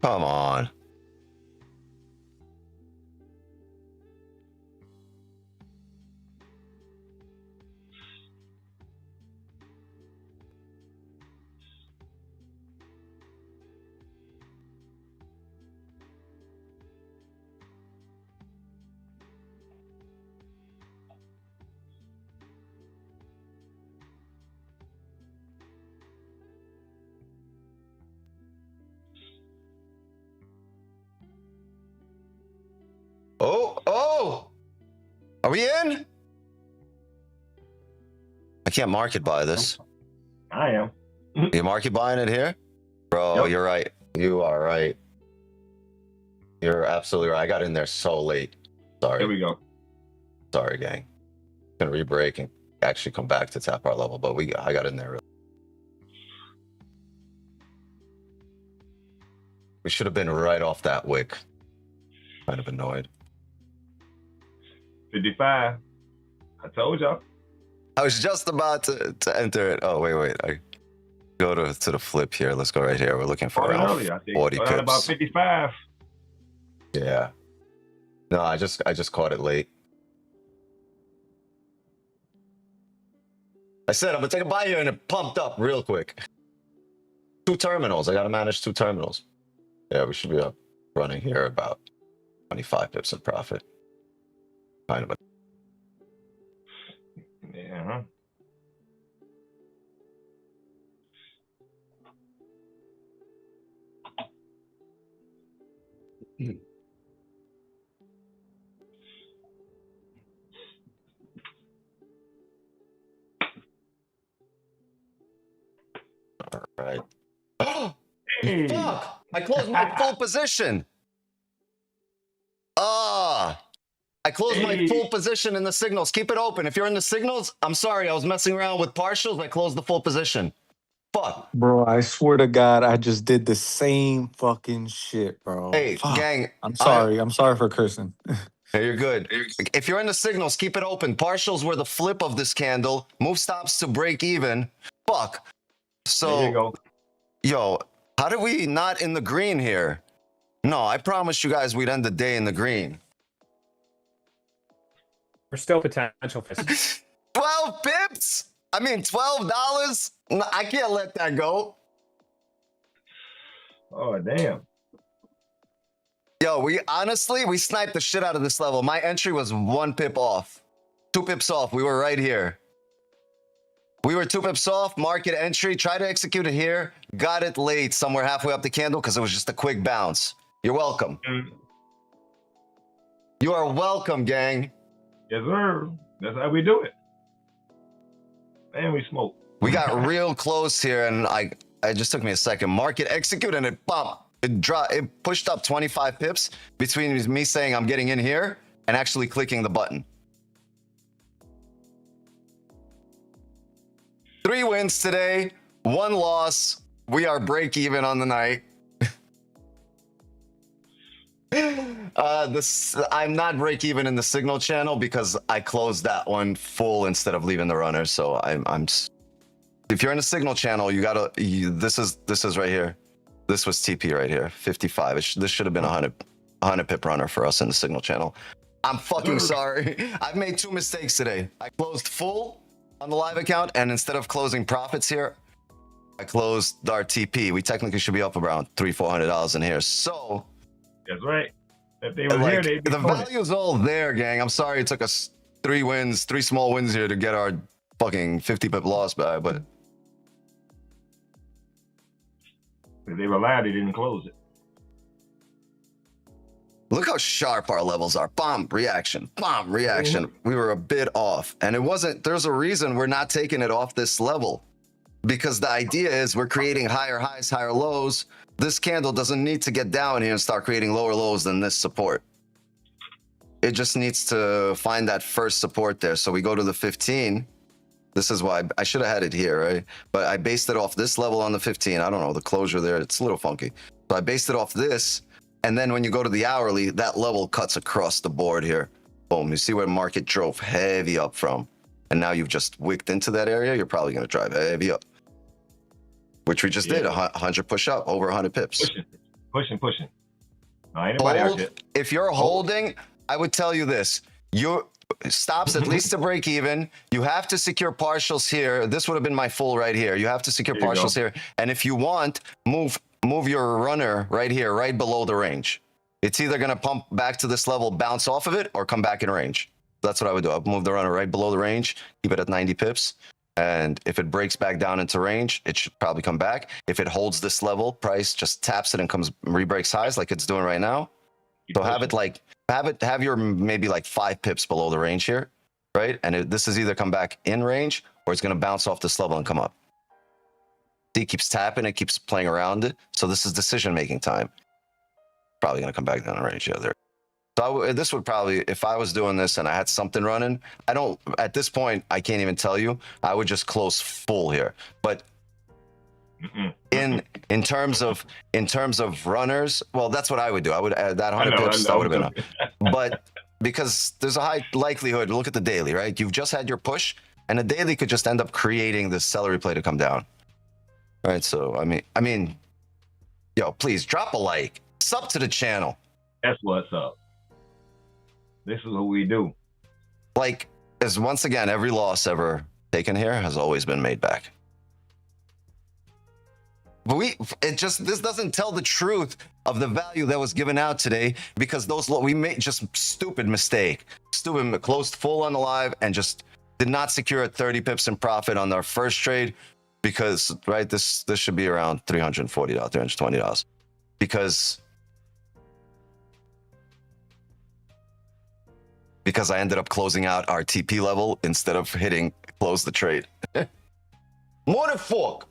Come on. Oh! Are we in? I can't market buy this. I am. You market buying it here? Bro, Yep. You're right. You are right. You're absolutely right. I got in there so late. Sorry. There we go. Sorry, gang. Gonna re-break and actually come back to tap our level, but I got in there really. We should have been right off that wick. Kind of annoyed. 55. I told y'all. I was just about to enter it. Oh, wait. I go to the flip here. Let's go right here. We're looking for around Early, I think. 40 Around pips. about 55. Yeah. No, I just caught it late. I said I'm gonna take a buy here and it pumped up real quick. 2 terminals. I gotta manage 2 terminals. Yeah, we should be up running here about 25 pips in profit. Kind of a Yeah, huh? right. Hey. Fuck! I closed my full position. I closed my full position in the signals. Keep it open. If you're in the signals, I'm sorry. I was messing around with partials. I closed the full position. Fuck. Bro, I swear to God, I just did the same fucking shit, bro. Hey, Fuck. gang. I'm sorry. I'm sorry for cursing. Hey, you're good. If you're in the signals, keep it open. Partials were the flip of this candle. Move stops to break even. Fuck. So, There you go. yo, how did we not in the green here? No, I promised you guys we'd end the day in the green. There's still potential for this. 12 pips? I mean, $12? No, I can't let that go. Oh, damn. Yo, we sniped the shit out of this level. My entry was 1 pip off. 2 pips off. We were right here. We were 2 pips off, market entry, try to execute it here. Got it late, somewhere halfway up the candle because it was just a quick bounce. You're welcome. You are welcome, gang. Yes, sir. That's how we do it. And we smoke. We got real close here, and it just took me a second. Market execute, and it bump. It pushed up 25 pips between me saying I'm getting in here and actually clicking the button. 3 wins today, 1 loss. We are break even on the night. I'm not break even in the signal channel because I closed that one full instead of leaving the runner. So if you're in the signal channel, this is right here. This was TP right here, 55. This should have been a 100 pip runner for us in the signal channel. I'm fucking sorry. I've made 2 mistakes today. I closed full on the live account, and instead of closing profits here, I closed our TP. We technically should be up around $300-400 in here. So that's right. If they were here, they'd be the funny. value's all there, gang. I'm sorry it took us 3 small wins here to get our fucking 50 pip loss back, but If they were loud, they didn't close it. look how sharp our levels are. Bomb reaction, bomb reaction. We were a bit off, and it wasn't. There's a reason we're not taking it off this level, because the idea is we're creating higher highs, higher lows. This candle doesn't need to get down here and start creating lower lows than this support. It just needs to find that first support there. So we go to the 15. This is why I should have had it here, right? But I based it off this level on the 15. I don't know, the closure there, it's a little funky. So I based it off this. And then when you go to the hourly, that level cuts across the board here. Boom, you see where market drove heavy up from. And now you've just wicked into that area. You're probably going to drive heavy up. Which we just did, 100 push up, over 100 pips. Pushing. No, ain't nobody out yet. If you're holding, I would tell you this. Your stops at least to break even. You have to secure partials here. This would have been my full right here. You have to secure partials here. And if you want, move your runner right here, right below the range. It's either going to pump back to this level, bounce off of it, or come back in range. That's what I would do. I'd move the runner right below the range, keep it at 90 pips. And if it breaks back down into range, it should probably come back. If it holds this level, price just taps it and comes re-breaks highs like it's doing right now. So have your maybe like 5 pips below the range here, right? And this is either come back in range or it's going to bounce off this level and come up. It keeps tapping, it keeps playing around it. So this is decision-making time. Probably going to come back down in range. Yeah, there. So this would probably, if I was doing this and I had something running, at this point, I can't even tell you. I would just close full here. But in terms of runners, well, that's what I would do. I would add that 100 pips. That would have been but because there's a high likelihood, look at the daily, right? You've just had your push, and the daily could just end up creating this celery play to come down. Right? So, I mean, yo, please drop a like. Sub to the channel. That's what's up. This is what we do. Like, as once again, every loss ever taken here has always been made back. But this doesn't tell the truth of the value that was given out today, because we made just stupid mistake. Stupid, closed full on the live and just did not secure at 30 pips in profit on our first trade, because, right, this should be around $340, $320. Because I ended up closing out our TP level instead of hitting close the trade. What the fuck?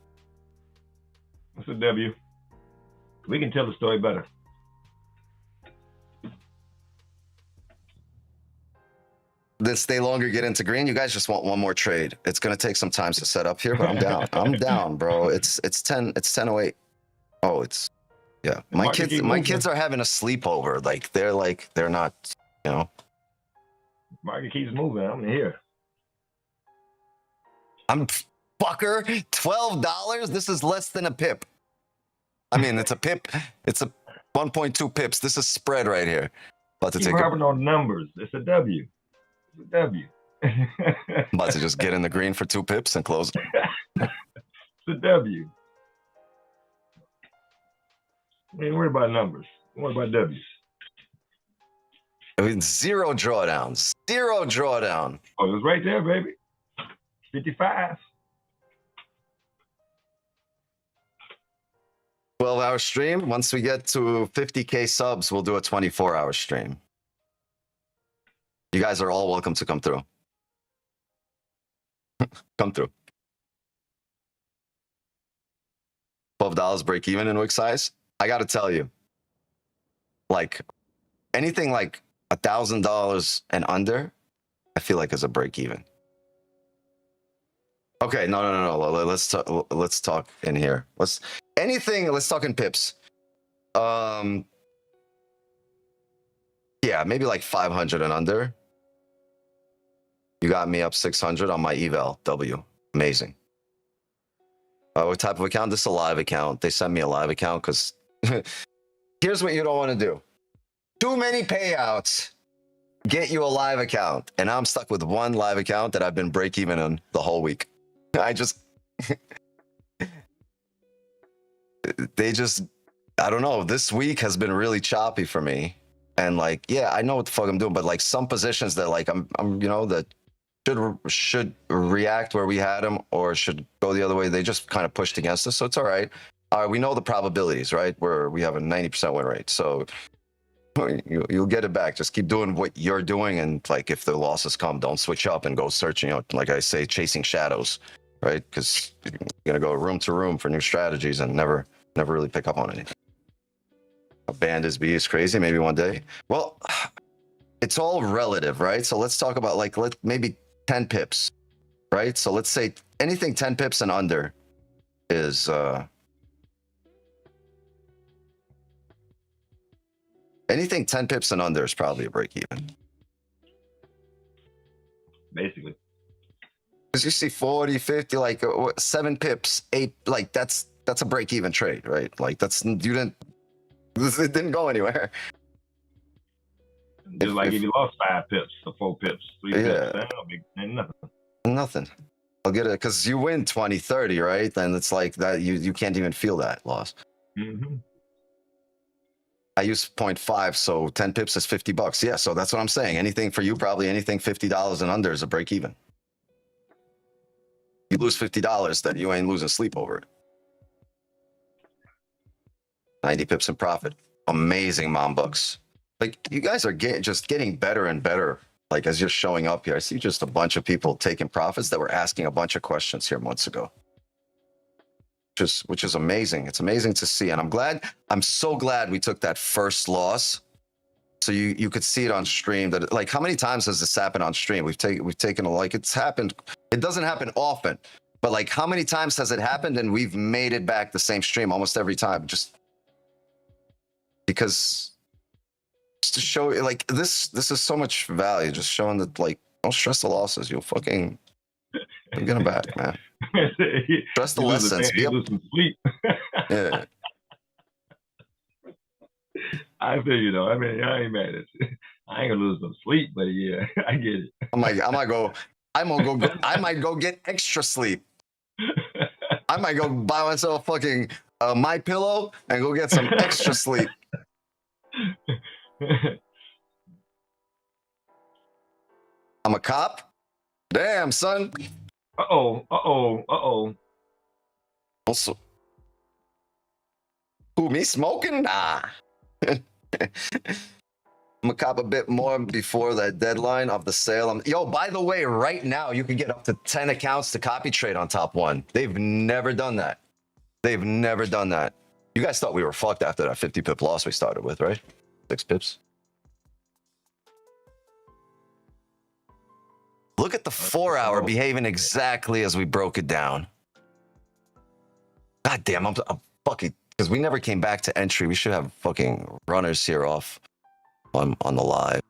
What's a W? We can tell the story better. Then stay longer, get into green. You guys just want one more trade. It's gonna take some time to set up here, but I'm down. I'm down, bro. It's 10:08. Oh, it's yeah. My kids are having a sleepover. They're not, you know. Market keeps moving. I'm here. I'm fucker. $12. This is less than a pip. I mean, it's a pip. It's a 1.2 pips. This is spread right here. About to Keep harping on numbers. It's a W. It's a W. About to just get in the green for 2 pips and close. It's a W. We ain't worried about numbers. What about W's? I mean, 0 drawdowns. 0 drawdown. Oh, it was right there, baby. 55. 12-hour stream. Once we get to 50K subs, we'll do a 24-hour stream. You guys are all welcome to come through. Come through. $12 break even in wick size. I got to tell you, like anything like $1,000 and under, I feel like is a break even. Okay, no. Let's talk in here. Let's talk in pips. Yeah, maybe like 500 and under. You got me up 600 on my eval W. Amazing. What type of account? This is a live account. They sent me a live account because here's what you don't want to do. Too many payouts get you a live account. And I'm stuck with one live account that I've been break even on the whole week. I don't know. This week has been really choppy for me. And like, yeah, I know what the fuck I'm doing, but like some positions that like I'm that should react where we had them or should go the other way. They just kind of pushed against us. So it's all right. We know the probabilities, right? Where we have a 90% win rate. So you'll get it back. Just keep doing what you're doing. And like, if the losses come, don't switch up and go searching, like I say, chasing shadows, right? Because you're going to go room to room for new strategies and never really pick up on anything. A band is B is crazy. Maybe one day. Well, it's all relative, right? So let's talk about like, maybe 10 pips, right? So let's say anything 10 pips and under is, anything 10 pips and under is probably a break even. Basically. Because you see 40, 50, like 7 pips, 8, like that's a break even trade, right? Like it didn't go anywhere. Just like if you lost 5 pips or 4 pips, 3 pips, that ain't nothing. Nothing. I'll get it because you win 20, 30, right? Then it's like that you can't even feel that loss. Mm-hmm. I use 0.5, so 10 pips is $50. Yeah, so that's what I'm saying. Anything for you, probably anything $50 and under is a break even. You lose $50, then you ain't losing sleep over it. 90 pips in profit. Amazing, mom bucks. Like you guys are just getting better and better. Like as you're showing up here, I see just a bunch of people taking profits that were asking a bunch of questions here months ago. Which is amazing. It's amazing to see. And I'm so glad we took that first loss. So you could see it on stream that like, how many times has this happened on stream? We've taken like, it's happened. It doesn't happen often, but like how many times has it happened? And we've made it back the same stream almost every time, just because just to show like this is so much value, just showing that like, don't stress the losses. You'll get them back, man. Stress the lessons. Lose some sleep. Yeah. I feel you though. I mean, I ain't mad at you. I ain't gonna lose some sleep, but yeah, I get it. I might go get extra sleep. I might go buy myself fucking my pillow and go get some extra sleep. I'm a cop. Damn, son. Uh-oh. Also, who, me smoking? Nah. I'm gonna cop a bit more before that deadline of the sale. Yo, by the way, right now you can get up to 10 accounts to copy trade on top one. They've never done that. You guys thought we were fucked after that 50 pip loss we started with, right? 6 pips. Look at the 4 hour behaving exactly as we broke it down. God damn, I'm fucking, because we never came back to entry. We should have fucking runners here off on the live.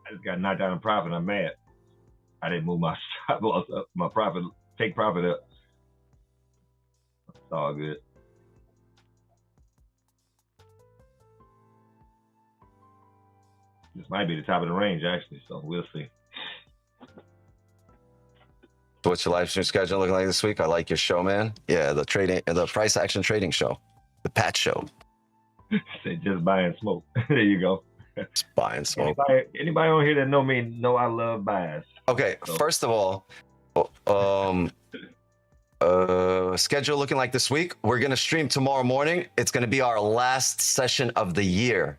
I just got knocked down in profit. I'm mad. I didn't move my stop loss up, my profit, take profit up. It's all good. This might be the top of the range, actually, so we'll see. So what's your live stream schedule looking like this week? I like your show, man. Yeah, the price action trading show, the Pat show. Say just buy and smoke. There you go. Just buy and smoke. Anybody on here that know me know I love buys. Okay, so. First of all, schedule looking like this week. We're gonna stream tomorrow morning. It's gonna be our last session of the year.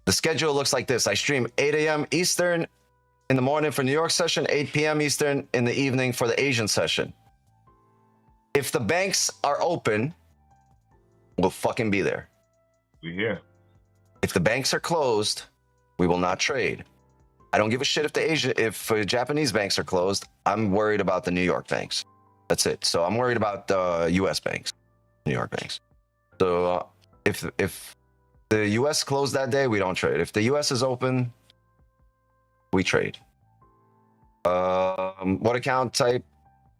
The schedule looks like this. I stream 8 a.m. Eastern in the morning for New York session, 8 p.m. Eastern in the evening for the Asian session. If the banks are open, we'll fucking be there. We here. If the banks are closed, we will not trade. I don't give a shit if Japanese banks are closed. I'm worried about the New York banks. That's it. So I'm worried about the U.S. banks, New York banks. So if the U.S. closed that day, we don't trade. If the U.S. is open, we trade. What account type?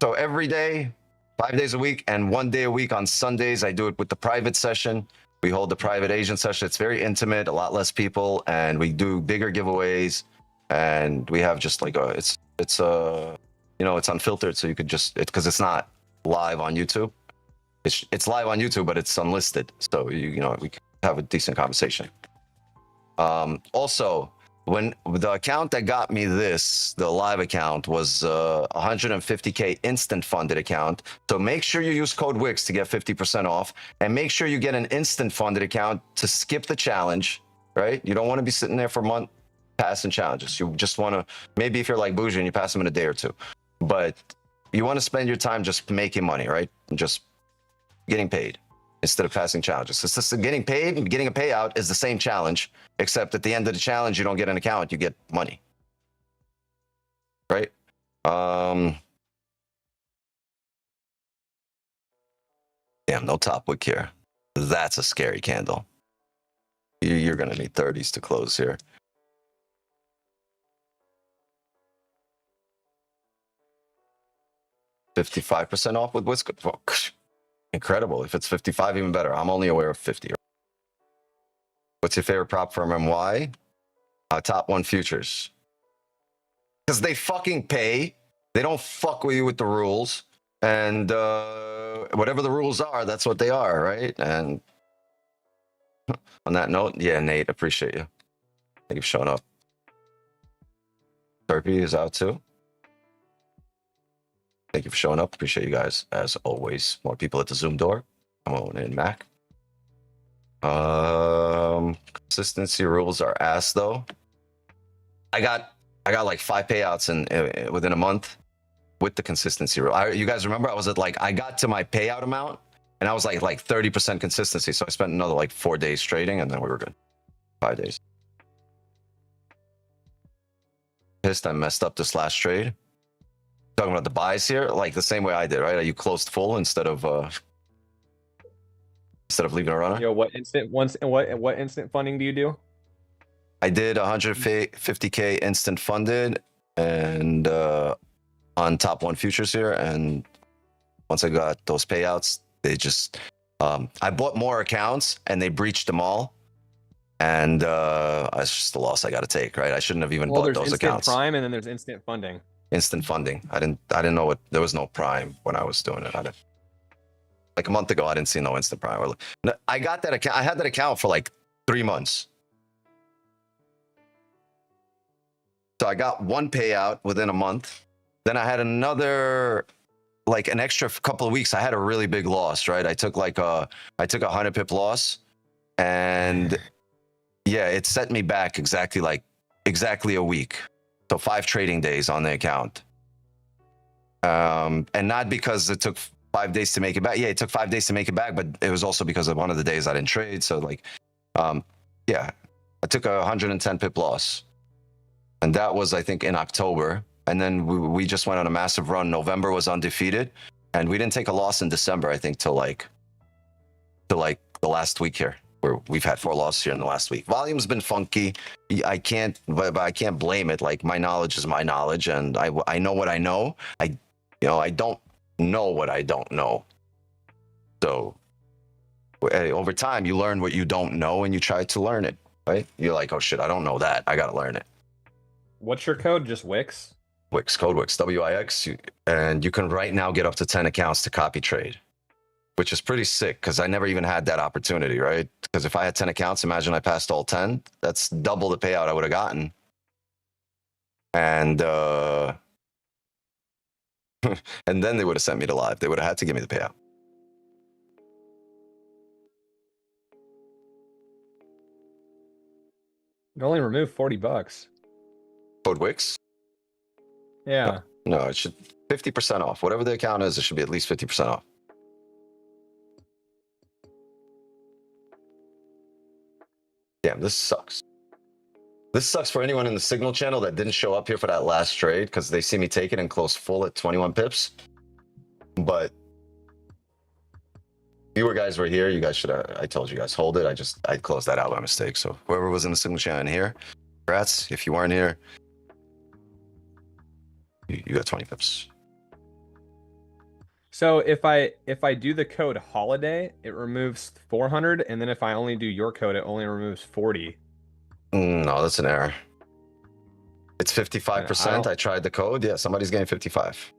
So every day, 5 days a week, and 1 day a week on Sundays, I do it with the private session. We hold the private agent session. It's very intimate, a lot less people, and we do bigger giveaways. And we have just like it's unfiltered, so you could just because it's not live on YouTube. It's live on YouTube, but it's unlisted, so we can have a decent conversation. Also, when the account that got me this, the live account, was 150K instant funded account. So make sure you use code WIX to get 50% off, and make sure you get an instant funded account to skip the challenge. Right? You don't want to be sitting there for a month passing challenges. You just want to, maybe if you're like Bougie and you pass them in a day or two, but you want to spend your time just making money, right? Just getting paid instead of passing challenges. It's just getting paid and getting a payout is the same challenge, except at the end of the challenge, you don't get an account, you get money, right? Damn, no top wick here. That's a scary candle. You're going to need 30s to close here. $55% off with Whisker. Oh, incredible. If it's 55, even better. I'm only aware of 50. What's your favorite prop from MY? Top 1 futures. Because they fucking pay. They don't fuck with you with the rules. And whatever the rules are, that's what they are, right? And on that note, yeah, Nate, appreciate you. Thank you for showing up. Turpy is out too. Thank you for showing up. Appreciate you guys, as always. More people at the Zoom door. Come on in, Mac. Consistency rules are ass, though. I got like 5 payouts in within a month with the consistency rule. You guys remember? I got to my payout amount, and I was like 30% consistency. So I spent another like 4 days trading, and then we were good. 5 days. Pissed I messed up this last trade. Talking about the buys here, like the same way I did, right? You closed full instead of leaving a runner. Yo, what instant funding do you do? I did 150K instant funded and on top 1 futures here, and once I got those payouts, they just I bought more accounts and they breached them all, and it's just the loss I got to take, right? I shouldn't have even bought those accounts. There's instant prime and then there's instant funding. Instant funding. I didn't know what, there was no prime when I was doing it. Like a month ago, I didn't see no instant prime. I got that account. I had that account for like 3 months. So I got 1 payout within a month. Then I had another, like an extra couple of weeks. I had a really big loss, right? I took a 100 pip loss, and yeah, it set me back exactly a week. So 5 trading days on the account. And not because it took 5 days to make it back. Yeah, it took 5 days to make it back, but it was also because of one of the days I didn't trade. So yeah, I took a 110 pip loss. And that was, I think, in October. And then we just went on a massive run. November was undefeated. And we didn't take a loss in December, I think, till like the last week here, where we've had 4 losses here in the last week. Volume's been funky. I can't blame it. Like, my knowledge is my knowledge, and I know what I know. I don't know what I don't know. So over time, you learn what you don't know, and you try to learn it, right? You're like, oh shit, I don't know that. I gotta learn it. What's your code? Just WIX? WIX, code WIX, WIX. And you can right now get up to 10 accounts to copy trade, which is pretty sick, because I never even had that opportunity, right? Because if I had 10 accounts, imagine I passed all 10, that's double the payout I would have gotten. And and then they would have sent me to live. They would have had to give me the payout. You only removed $40. Code WIX? Yeah. No, it should 50% off. Whatever the account is, it should be at least 50% off. damn, this sucks. This sucks for anyone in the signal channel that didn't show up here for that last trade because they see me take it and close full at 21 pips. But you guys were here. You guys should have, I told you guys, hold it. I closed that out by mistake. So whoever was in the signal channel in here, congrats. If you weren't here, you got 20 pips. So if I do the code holiday, it removes 400, and then if I only do your code, it only removes 40. No, that's an error. It's 55%. I tried the code. Yeah, somebody's getting 55.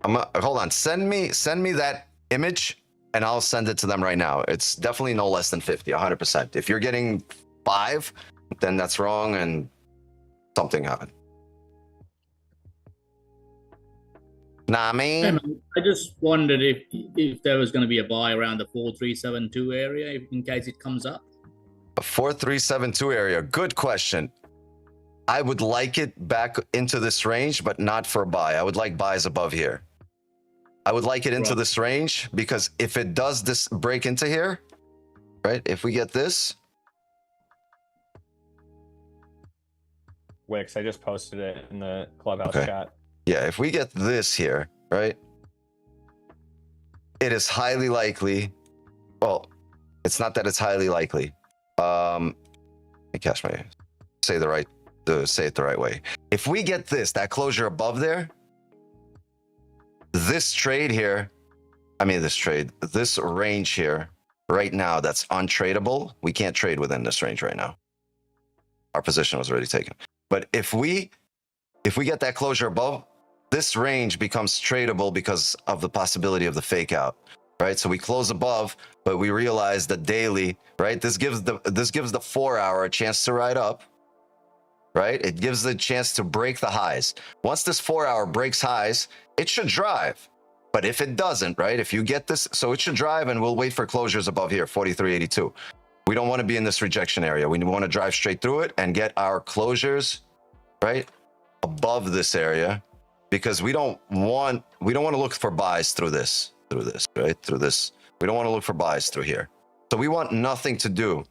Hold on. Send me that image, and I'll send it to them right now. It's definitely no less than 50, 100%. If you're getting 5, then that's wrong, and something happened. Nah, I mean, I just wondered if there was going to be a buy around the 4372 area in case it comes up. a 4372 area. Good question. I would like it back into this range, but not for a buy. I would like buys above here. I would like it into this range because if it does this break into here, right? If we get this, Wix, I just posted it in the clubhouse Okay. chat. yeah, if we get this here, right? It is highly likely. Well, it's not that it's highly likely. Let me catch my say it the right way. If we get this, that closure above there, this trade here, this range here, right now, that's untradeable. We can't trade within this range right now. Our position was already taken. But if we get that closure above, this range becomes tradable because of the possibility of the fake out, right? So we close above, but we realize that daily, right? This gives the 4 hour a chance to ride up, right? It gives the chance to break the highs. Once this 4 hour breaks highs, it should drive. But if it doesn't, right? If you get this, so it should drive, and we'll wait for closures above here, 4382. We don't want to be in this rejection area. We want to drive straight through it and get our closures, right, above this area, because we don't want to look for buys through this, right? Through this. We don't want to look for buys through here. So we want nothing to do.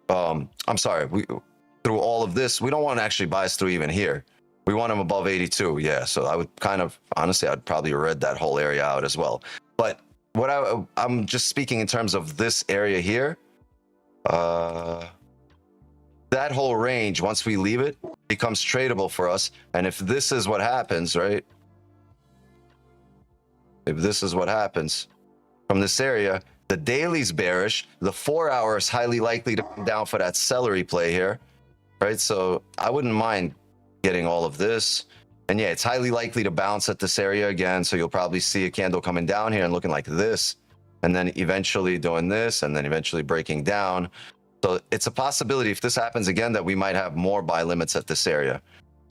Through all of this, we don't want to actually buys through even here. We want them above 82. Yeah. So I would honestly, I'd probably read that whole area out as well. But what I'm just speaking in terms of this area here. That whole range, once we leave it, becomes tradable for us. And if this is what happens, right? If this is what happens from this area, the daily's bearish. The 4 hour is highly likely to come down for that celery play here, right? So I wouldn't mind getting all of this. And yeah, it's highly likely to bounce at this area again. So you'll probably see a candle coming down here and looking like this, and then eventually doing this, and then eventually breaking down. So it's a possibility if this happens again that we might have more buy limits at this area.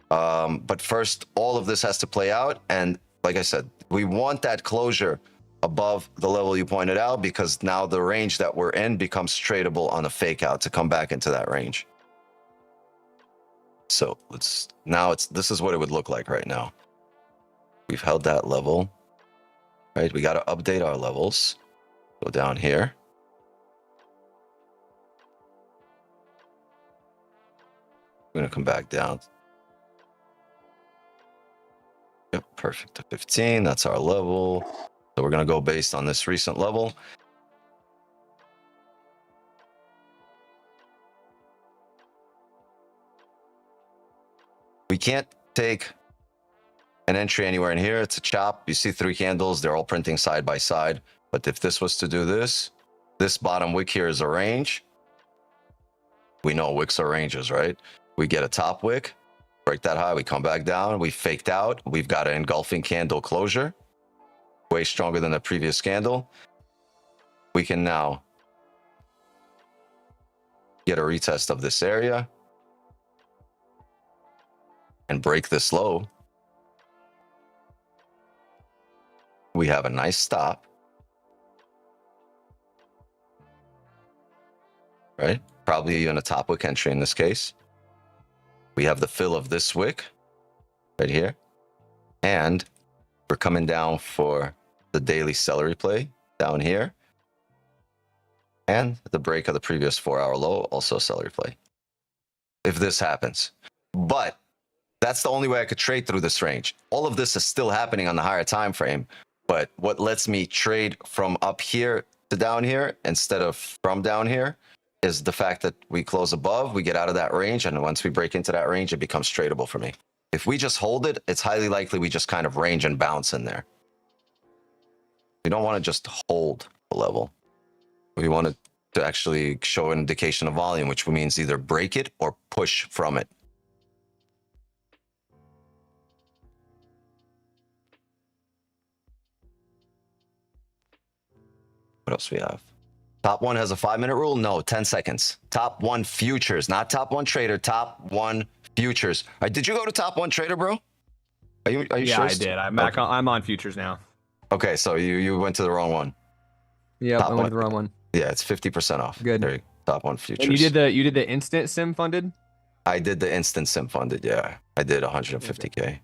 But first, all of this has to play out. And like I said, we want that closure above the level you pointed out, because now the range that we're in becomes tradable on a fake out to come back into that range. So this is what it would look like right now. We've held that level, right? We got to update our levels. Go down here. We're going to come back down. Yep, perfect. To 15, that's our level. So we're going to go based on this recent level. We can't take an entry anywhere in here. It's a chop. You see 3 candles. They're all printing side by side. But if this was to do this bottom wick here is a range. We know wicks are ranges, right? We get a top wick, break that high, we come back down, we faked out, we've got an engulfing candle closure, way stronger than the previous candle. We can now get a retest of this area and break this low. We have a nice stop, right? Probably even a top wick entry in this case. We have the fill of this wick right here. And we're coming down for the daily celery play down here. And the break of the previous 4-hour low, also sell replay. If this happens. But that's the only way I could trade through this range. All of this is still happening on the higher time frame. But what lets me trade from up here to down here instead of from down here is the fact that we close above, we get out of that range, and once we break into that range, it becomes tradable for me. If we just hold it, it's highly likely we just kind of range and bounce in there. We don't want to just hold the level. We want it to actually show an indication of volume, which means either break it or push from it. What else we have? Top one has a 5-minute rule? No, 10 seconds. Top one futures, not top one trader, top one futures. All right, did you go to top one trader, bro? Are you Yeah, sure? I did. I'm back on. I'm on futures now. Okay, so you went to the wrong one. Yeah, I went to the wrong one. Yeah, it's 50% off. Good. There you go. Top one futures. And you did the instant sim funded? I did the instant sim funded, yeah. I did 150K.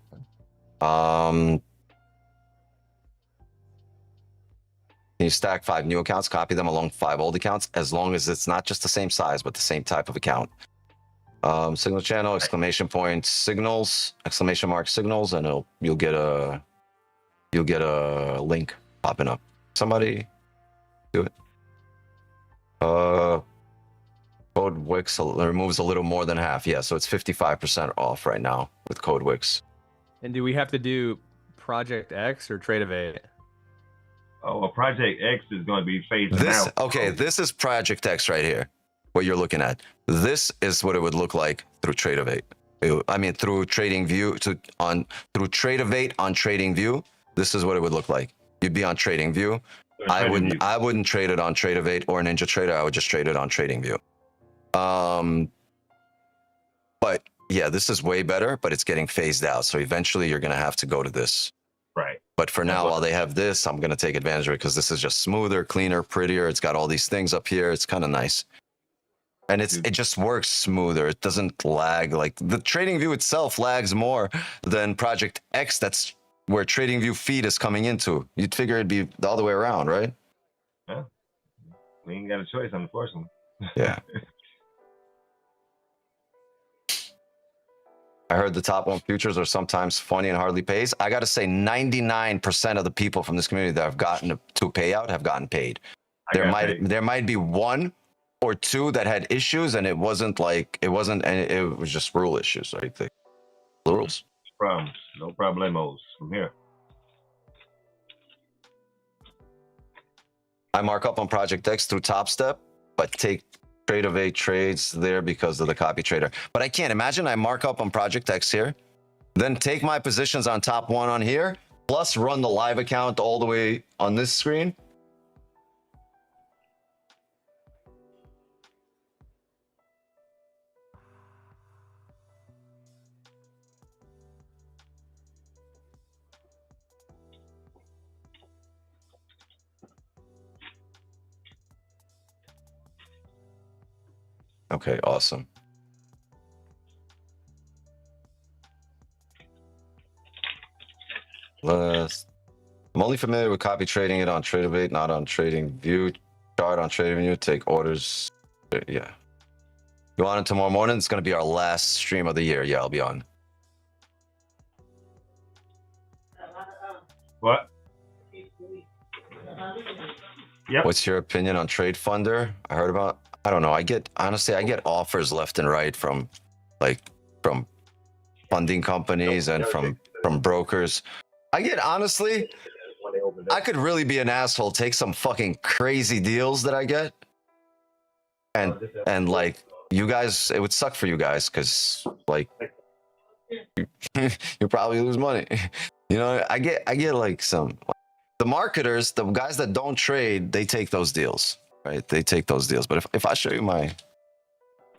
Can you stack 5 new accounts, copy them along 5 old accounts, as long as it's not just the same size, but the same type of account. Signal channel, exclamation point, signals, exclamation mark signals, and you'll get a link popping up. Somebody do it. Code Wix removes a little more than half. Yeah, so it's 55% off right now with Code Wix. And do we have to do Project X or Trade Evade? Oh, well, Project X is going to be phased out. Okay, this is Project X right here. What you're looking at. This is what it would look like through Trade Evade. I mean, through Trading View through Trade Evade on Trading View. This is what it would look like. You'd be on Trading View. I wouldn't trade it on Trade Evade or Ninja Trader. I would just trade it on Trading View. But yeah, this is way better, but it's getting phased out. So eventually you're going to have to go to this. Right. But for now, while they have this, I'm going to take advantage of it because this is just smoother, cleaner, prettier. It's got all these things up here. It's kind of nice. And it just works smoother. It doesn't lag. Like the Trading View itself lags more than Project X. That's where Trading View feed is coming into. You'd figure it'd be the other way around, right? Yeah. We ain't got a choice, unfortunately. Yeah. I heard the top one futures are sometimes funny and hardly pays. I got to say 99% of the people from this community that have gotten to payout have gotten paid. There might be 1 or 2 that had issues, and it was just rule issues, right? The rules. Problems, no problemos from here. I mark up on Project X through Top Step, but take Trade Evade trades there because of the copy trader. But I can't imagine I mark up on Project X here, then take my positions on top one on here, plus run the live account all the way on this screen. Okay, awesome. I'm only familiar with copy trading it on Trade Evade, not on Trading View. Chart on Trading View, take orders. Yeah. You on it tomorrow morning? It's going to be our last stream of the year. Yeah, I'll be on. What? Yep. What's your opinion on Trade Funder? I don't know. I get offers left and right from funding companies and from brokers. I could really be an asshole, take some fucking crazy deals that I get. And like you guys, it would suck for you guys because like you probably lose money. You know, I get like the marketers, the guys that don't trade, they take those deals. Right, they take those deals. But if I show you my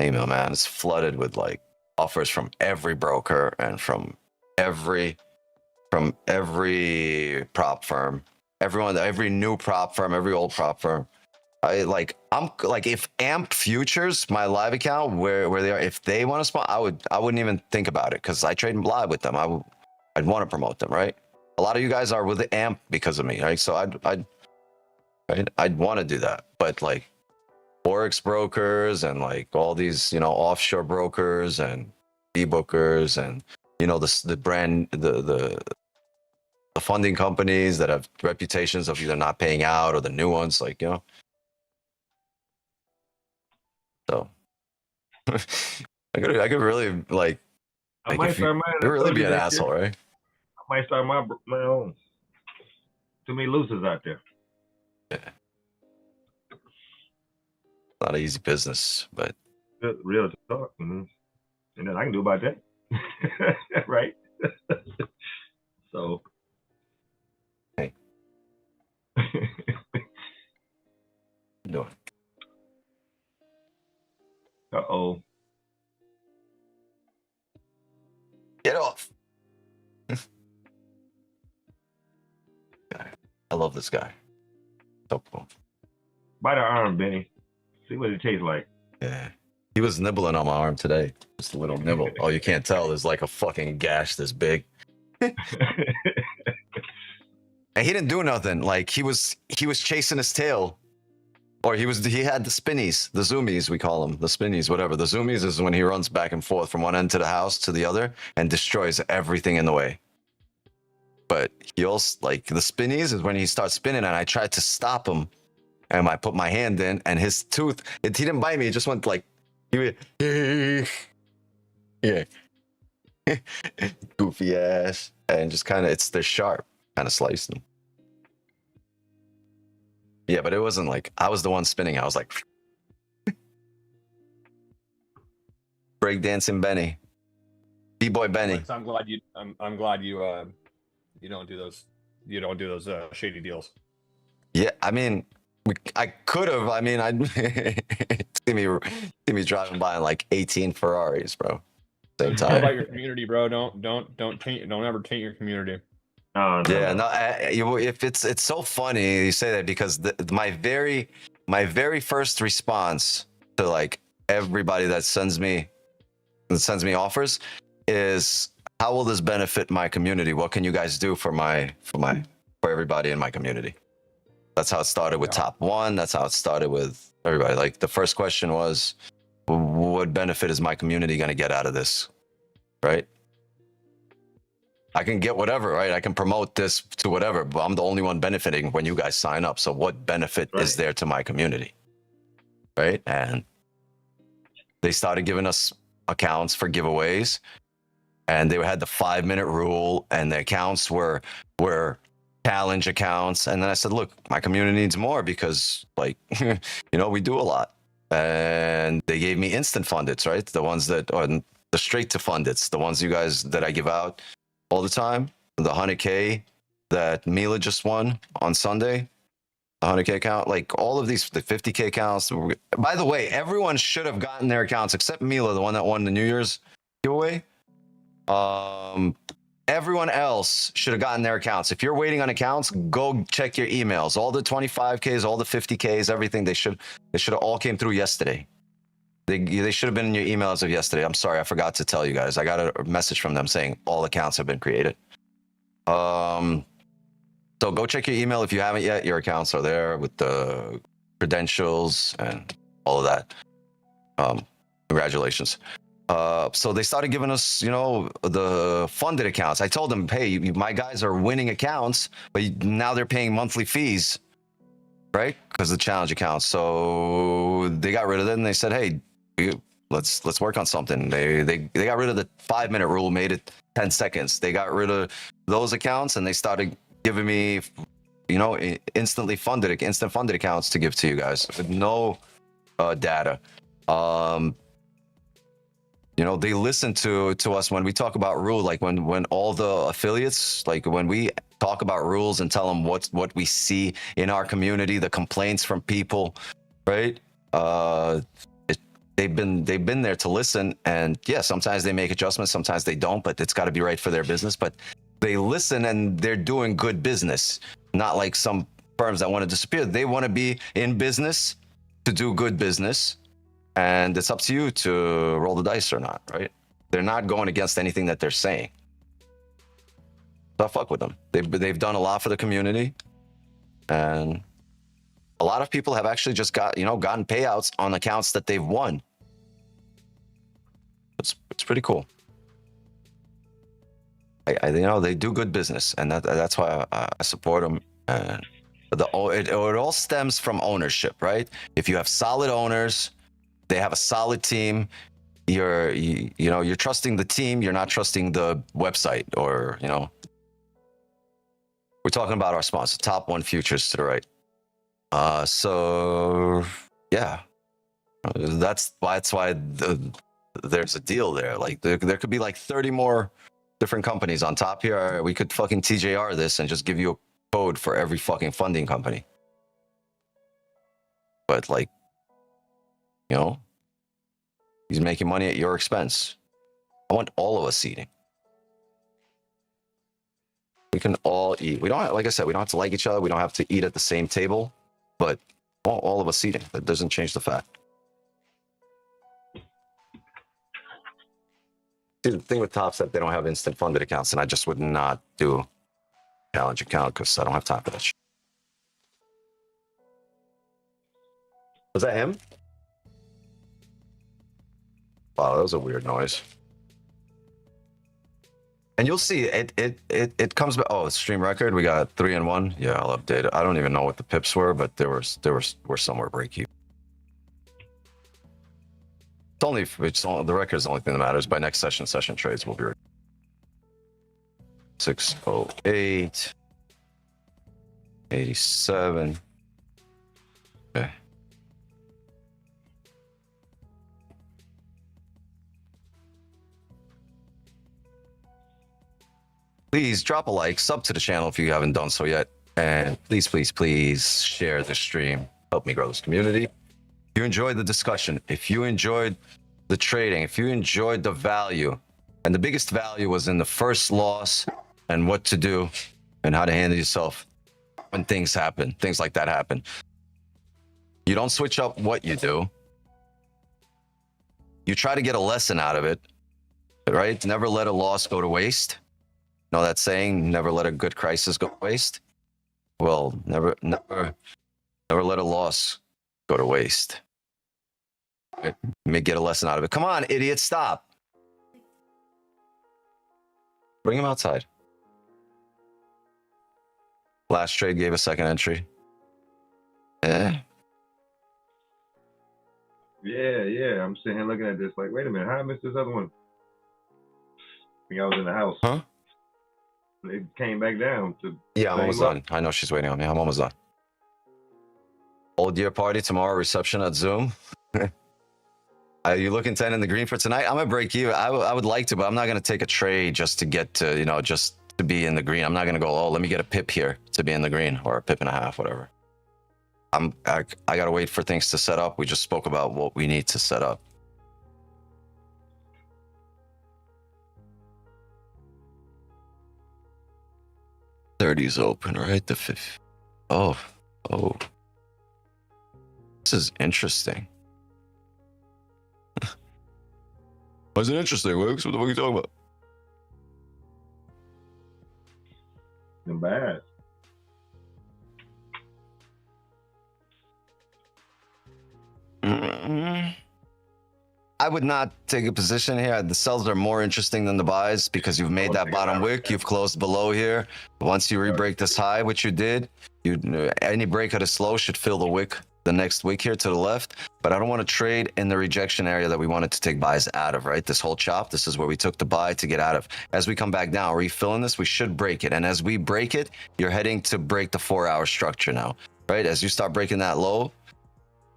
email, man, it's flooded with like offers from every broker and from every prop firm, every new prop firm, every old prop firm. I'm like if AMP Futures, my live account, where they are, if they want to spot, I wouldn't even think about it because I trade live with them. I'd want to promote them, right? A lot of you guys are with AMP because of me, right? So I'd want to do that, but like forex brokers and like all these, you know, offshore brokers and e-bookers and, you know, the funding companies that have reputations of either not paying out or the new ones, like, you know. So I could really like I might start mine. you really be an asshole, right? I might start my own. Too many losers out there. Yeah. Not an easy business, but Real talk. And then I can do about that. Right? So. Hey. Doing. Uh-oh. Get off. I love this guy. So cool. Bite the arm, Benny. See what it tastes like. Yeah. He was nibbling on my arm today. Just a little nibble. Oh, you can't tell. There's like a fucking gash this big. And he didn't do nothing. Like he was chasing his tail. Or he had the spinnies, the zoomies, we call them, the spinnies, whatever. The zoomies is when he runs back and forth from one end to the house to the other and destroys everything in the way. But he also, like, the spinnies is when he starts spinning, and I tried to stop him, and I put my hand in, and his tooth, he didn't bite me, it just went like, yeah. Goofy ass. And just kind of, they're sharp, kind of sliced him. Yeah, but it wasn't like I was the one spinning. I was like breakdancing Benny, B-boy Benny. I'm glad you. I'm glad you. You don't do those. You don't do those shady deals. Yeah, I mean, I could have. I mean, I'd see me driving by in like 18 Ferraris, bro. Same How time. about your community, bro? Don't ever taint your community. Oh, no. Yeah, no. If it's so funny you say that because my very first response to like everybody that sends me offers is, how will this benefit my community? What can you guys do for everybody in my community? That's how it started with Top One. That's how it started with everybody. Like the first question was, what benefit is my community going to get out of this? Right? I can get whatever, right? I can promote this to whatever, but I'm the only one benefiting when you guys sign up. So what benefit is there to my community? Right? And they started giving us accounts for giveaways, and they had the 5-minute rule, and the accounts were challenge accounts. And then I said, look, my community needs more because, like, you know, we do a lot. And they gave me instant fundits, right? The ones that are the straight to fundits, the ones you guys that I give out all the time, the 100K that Mila just won on Sunday, the 100K account, like all of these, the 50K accounts. By the way, everyone should have gotten their accounts except Mila, the one that won the New Year's giveaway. Everyone else should have gotten their accounts. If you're waiting on accounts, go check your emails. All the 25Ks, all the 50Ks, everything, they should have all came through yesterday. They should have been in your emails of yesterday. I'm sorry, I forgot to tell you guys. I got a message from them saying all accounts have been created. So go check your email if you haven't yet. Your accounts are there with the credentials and all of that. Congratulations. So they started giving us, you know, the funded accounts. I told them, hey, my guys are winning accounts, but now they're paying monthly fees, right? Because of the challenge accounts. So they got rid of it, and they said, hey, let's work on something. They got rid of the 5-minute rule, made it 10 seconds. They got rid of those accounts, and they started giving me, you know, instant funded accounts to give to you guys with no data. You know, they listen to us when we talk about rule, like when all the affiliates, like when we talk about rules and tell them what we see in our community, the complaints from people, right? They've been there to listen, and yeah, sometimes they make adjustments, sometimes they don't, but it's got to be right for their business. But they listen, and they're doing good business, not like some firms that want to disappear. They want to be in business to do good business, and it's up to you to roll the dice or not, right? They're not going against anything that they're saying. So I fuck with them. They've done a lot for the community, and a lot of people have actually just gotten payouts on accounts that they've won. It's pretty cool. They do good business, and that's why I support them. And it all stems from ownership, right? If you have solid owners, they have a solid team. You're trusting the team. You're not trusting the website, or We're talking about our sponsor, Top One Futures to the right. So yeah, that's why there's a deal there. Like there could be like 30 more different companies on top here. We could fucking TJR this and just give you a code for every fucking funding company. But like, he's making money at your expense. I want all of us eating. We can all eat. We don't, like I said, we don't have to like each other. We don't have to eat at the same table, but all of us eating. That doesn't change the fact. See, the thing with Top's that they don't have instant funded accounts, and I just would not do a challenge account because I don't have time for that shit. Was that him? Wow, that was a weird noise. And you'll see it comes back. Oh, stream record. We got 3 and 1. Yeah, I'll update it. I don't even know what the pips were, but we're somewhere break even. The record is the only thing that matters. By next session trades will be 608 87. Okay. Please drop a like, sub to the channel if you haven't done so yet, and please share the stream. Help me grow this community. If you enjoyed the discussion, if you enjoyed the trading, if you enjoyed the value, and the biggest value was in the first loss and what to do and how to handle yourself when things happen, things like that happen. You don't switch up what you do. You try to get a lesson out of it, right? Never let a loss go to waste. Know that saying, never let a good crisis go to waste? Well, never let a loss go to waste. Right? May get a lesson out of it. Come on, idiot, stop. Bring him outside. Last trade gave a second entry. Yeah. I'm sitting here looking at this like, wait a minute, how I missed this other one? I think I was in the house. Huh? It came back down to. Yeah, I'm almost done. I know she's waiting on me. I'm almost done. Old year party tomorrow, reception at Zoom. Are you looking 10 in the green for tonight? I'm gonna break even. I would like to, but I'm not gonna take a trade just to get to, just to be in the green. I'm not gonna go, let me get a pip here to be in the green, or a pip and a half, whatever. I gotta wait for things to set up. We just spoke about what we need to set up. '30's open, right? The 5th. Oh. This is interesting. Why is it interesting, Wiggs? What the fuck are you talking about? Bad. I would not take a position here. The sells are more interesting than the buys because you've made that bottom wick. You've closed below here. Once you re-break this high, which you did, any break at a slow should fill the wick, the next wick here to the left. But I don't want to trade in the rejection area that we wanted to take buys out of, right? This whole chop, this is where we took the buy to get out of. As we come back down, refilling this, we should break it. And as we break it, you're heading to break the 4-hour structure now, right? As you start breaking that low,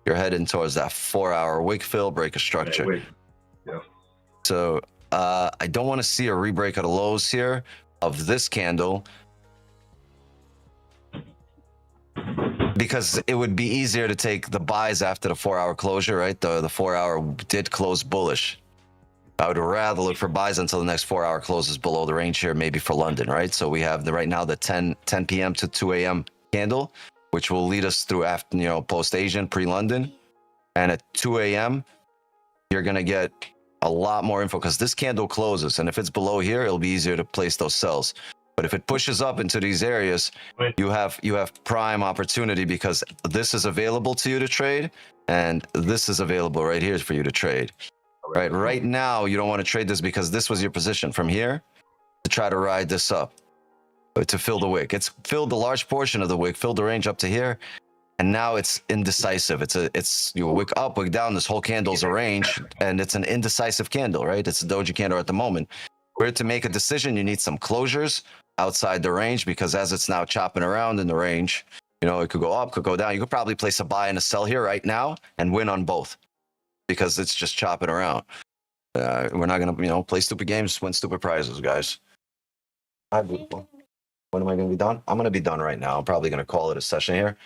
you're heading towards that 4-hour wick fill, break a structure. Yeah. So I don't want to see a re-break of the lows here of this candle, because it would be easier to take the buys after the 4-hour closure, right? The 4-hour did close bullish. I would rather look for buys until the next 4-hour closes below the range here, maybe for London, right? So we have right now the 10 p.m. to 2 a.m. candle, which will lead us through after, post-Asian, pre-London. And at 2 a.m., you're going to get a lot more info because this candle closes. And if it's below here, it'll be easier to place those sells. But if it pushes up into these areas, you have prime opportunity because this is available to you to trade, and this is available right here for you to trade. Right now, you don't want to trade this because this was your position from here to try to ride this up to fill the wick. It's filled a large portion of the wick, filled the range up to here, and now it's indecisive. It's you wick up, wick down. This whole candle's a range, and it's an indecisive candle, right? It's a doji candle at the moment. For it to make a decision, you need some closures outside the range because as it's now chopping around in the range, you know, it could go up, could go down. You could probably place a buy and a sell here right now and win on both because it's just chopping around. We're not going to, you know, play stupid games, win stupid prizes, guys. Hi, beautiful. When am I going to be done? I'm going to be done right now. I'm probably going to call it a session here.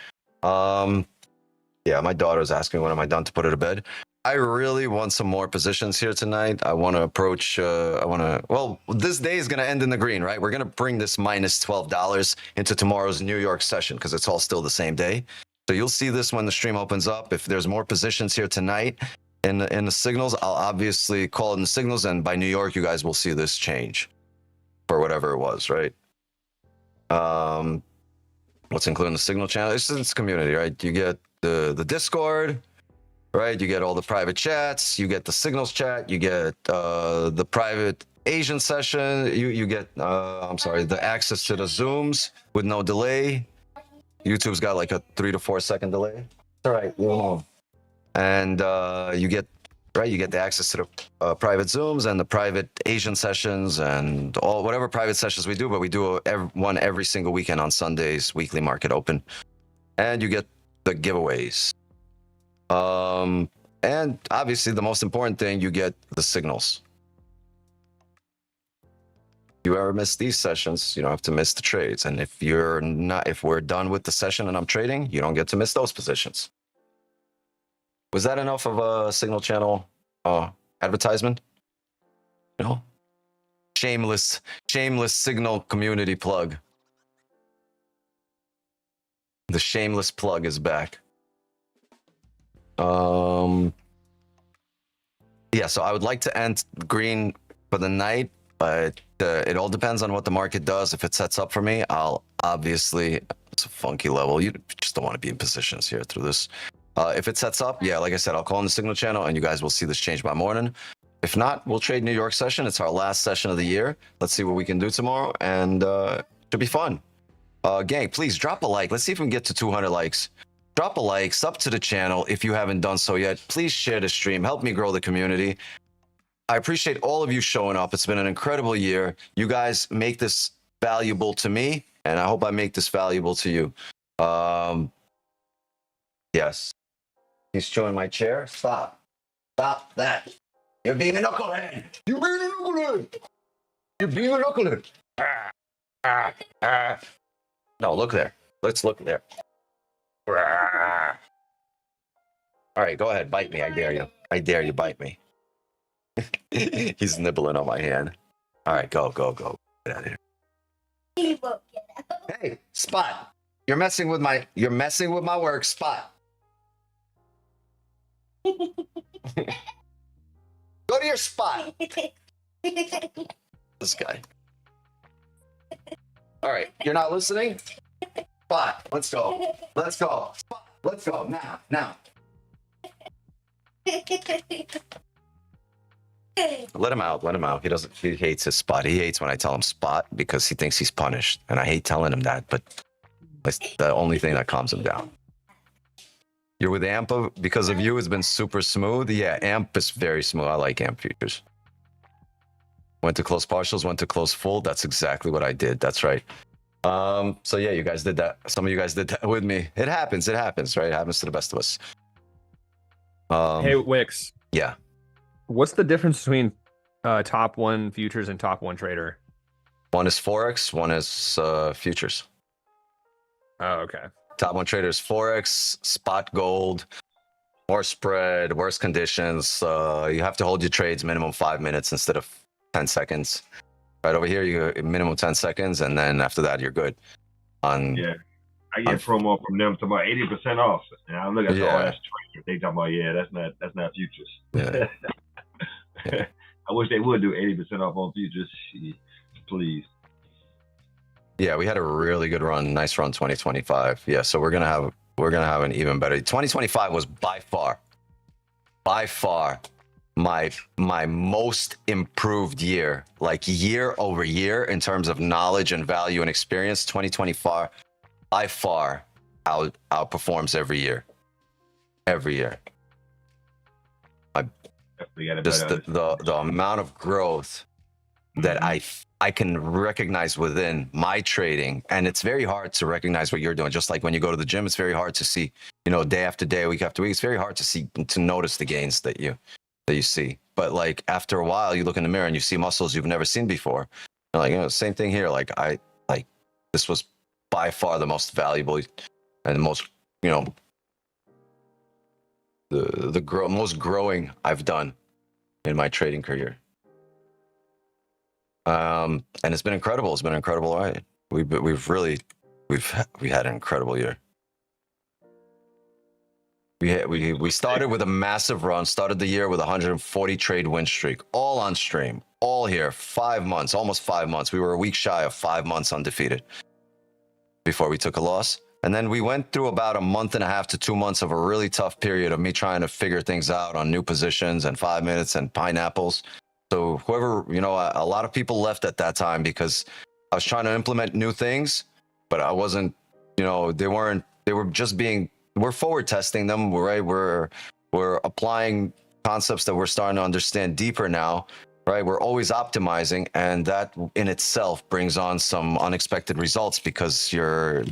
Yeah, my daughter's asking when am I done to put her to bed. I really want some more positions here tonight. I want to approach, well, this day is going to end in the green, right? We're going to bring this minus $12 into tomorrow's New York session because it's all still the same day. So you'll see this when the stream opens up. If there's more positions here tonight in the signals, I'll obviously call it in the signals. And by New York, you guys will see this change for whatever it was, right? What's included in the signal channel? It's community, right? You get the Discord, right? You get all the private chats, you get the signals chat, you get the private Asian session, you get I'm sorry, the access to the Zooms with no delay. YouTube's got like a 3 to 4 second delay. All right, you know. And you get the access to the private Zooms and the private Asian sessions and all whatever private sessions we do, but we do one every single weekend on Sundays, weekly market open. And you get the giveaways. And obviously the most important thing, you get the signals. You ever miss these sessions, you don't have to miss the trades. And if we're done with the session and I'm trading, you don't get to miss those positions. Was that enough of a signal channel advertisement? No? Shameless signal community plug. The shameless plug is back. Yeah, so I would like to end green for the night, but it all depends on what the market does. If it sets up for me, I'll obviously, it's a funky level. You just don't want to be in positions here through this. If it sets up, yeah, like I said, I'll call in the signal channel and you guys will see this change by morning. If not, we'll trade New York session. It's our last session of the year. Let's see what we can do tomorrow, and it should be fun. Gang, please drop a like. Let's see if we can get to 200 likes. Drop a like, sub to the channel if you haven't done so yet. Please share the stream. Help me grow the community. I appreciate all of you showing up. It's been an incredible year. You guys make this valuable to me, and I hope I make this valuable to you. Yes. He's chewing my chair. Stop. Stop that. You're being a knucklehead. You're being a knucklehead. You're being a knucklehead. No, look there. Let's look there. All right, go ahead. Bite me. I dare you. I dare you. Bite me. He's nibbling on my hand. All right, go. Get out of here. He won't get out. Hey, Spot. You're messing with my work, Spot. Go to your spot. This guy. All right, you're not listening? Spot, let's go. Let's go. Spot, let's go. Now. Let him out. He hates his spot. He hates when I tell him spot because he thinks he's punished. And I hate telling him that, but it's the only thing that calms him down. You're with AMP because of you. It's been super smooth. Yeah, AMP is very smooth. I like AMP futures. Went to close partials, went to close full. That's exactly what I did. That's right. So yeah, you guys did that. Some of you guys did that with me. It happens, right? It happens to the best of us. Hey, Wix. Yeah. What's the difference between top one futures and top one trader? One is Forex, one is futures. Oh, okay. Top one trader is Forex, spot gold, more spread, worse conditions. You have to hold your trades minimum 5 minutes instead of 10 seconds. Right over here, you go minimum 10 seconds, and then after that, you're good. Yeah, I get promo from them to about 80% off, and I look at all that's traders. They talking about that's not futures. Yeah. I wish they would do 80% off on futures, please. Yeah, we had a really good run. Nice run 2025. Yeah, so we're gonna have an even better. 2025 was by far my most improved year, like year over year in terms of knowledge and value and experience. 2025 by far outperforms every year. Every year. Definitely got a Just better the amount of growth that I can recognize within my trading, and it's very hard to recognize what you're doing. Just like when you go to the gym, it's very hard to see, you know, day after day, week after week. It's very hard to notice the gains that you see. But like after a while, you look in the mirror and you see muscles you've never seen before. You're like, you know, same thing here. Like this was by far the most valuable and the most, you know, most growing I've done in my trading career. And it's been incredible. It's been an incredible ride. We had an incredible year. We started with a massive run. Started the year with 140 trade win streak, all on stream, all here. 5 months, almost 5 months. We were a week shy of 5 months undefeated before we took a loss. And then we went through about a month and a half to 2 months of a really tough period of me trying to figure things out on new positions and 5 minutes and pineapples. So whoever, you know, a lot of people left at that time because I was trying to implement new things, but I wasn't, you know, they were just being, we're forward testing them, right? We're applying concepts that we're starting to understand deeper now, right? We're always optimizing, and that in itself brings on some unexpected results because you're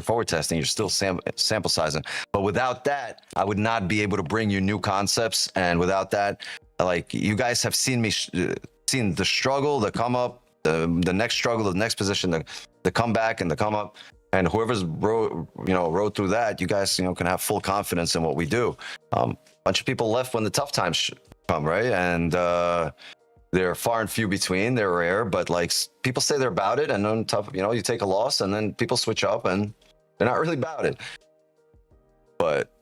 forward testing, you're still sample sizing. But without that, I would not be able to bring you new concepts, and without that, like you guys have seen me seen the struggle, the come up, the next struggle, the next position, the come back and the come up, and whoever's rode through that, you guys can have full confidence in what we do. Bunch of people left when the tough times come, right? And they're far and few between. They're rare, but like people say they're about it, and then tough, you take a loss, and then people switch up, and they're not really about it. But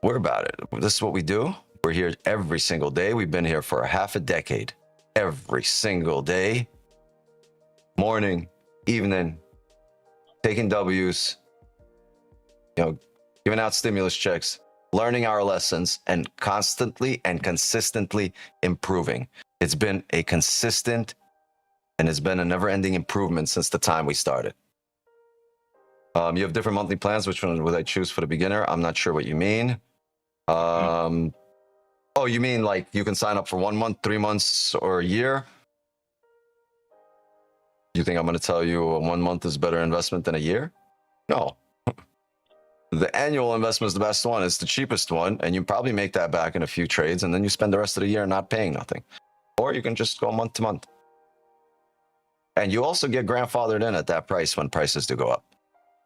we're about it. This is what we do. We're here every single day. We've been here for a half a decade. Every single day, morning, evening, taking W's, giving out stimulus checks, learning our lessons, and constantly and consistently improving. It's been a consistent and it's been a never-ending improvement since the time we started. You have different monthly plans. Which one would I choose for the beginner? I'm not sure what you mean. Oh, you mean like you can sign up for 1 month, 3 months, or a year? You think I'm going to tell you 1 month is a better investment than a year? No. The annual investment is the best one. It's the cheapest one, and you probably make that back in a few trades, and then you spend the rest of the year not paying nothing. Or you can just go month to month. And you also get grandfathered in at that price when prices do go up.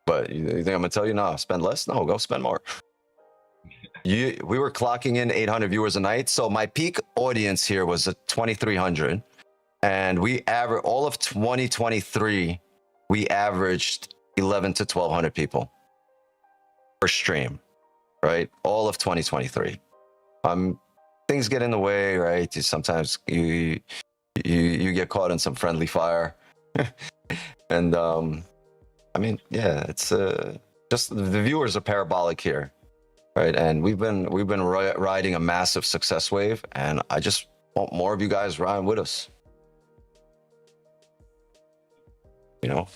But you think I'm going to tell you, no, spend less? No, go spend more. We were clocking in 800 viewers a night. So my peak audience here was at 2,300. And we averaged, all of 2023, we averaged 11 to 1,200 people per stream, right? All of 2023. Things get in the way, right? Sometimes you get caught in some friendly fire. And I mean, yeah, it's just the viewers are parabolic here. Right, and we've been riding a massive success wave, and I just want more of you guys riding with us. You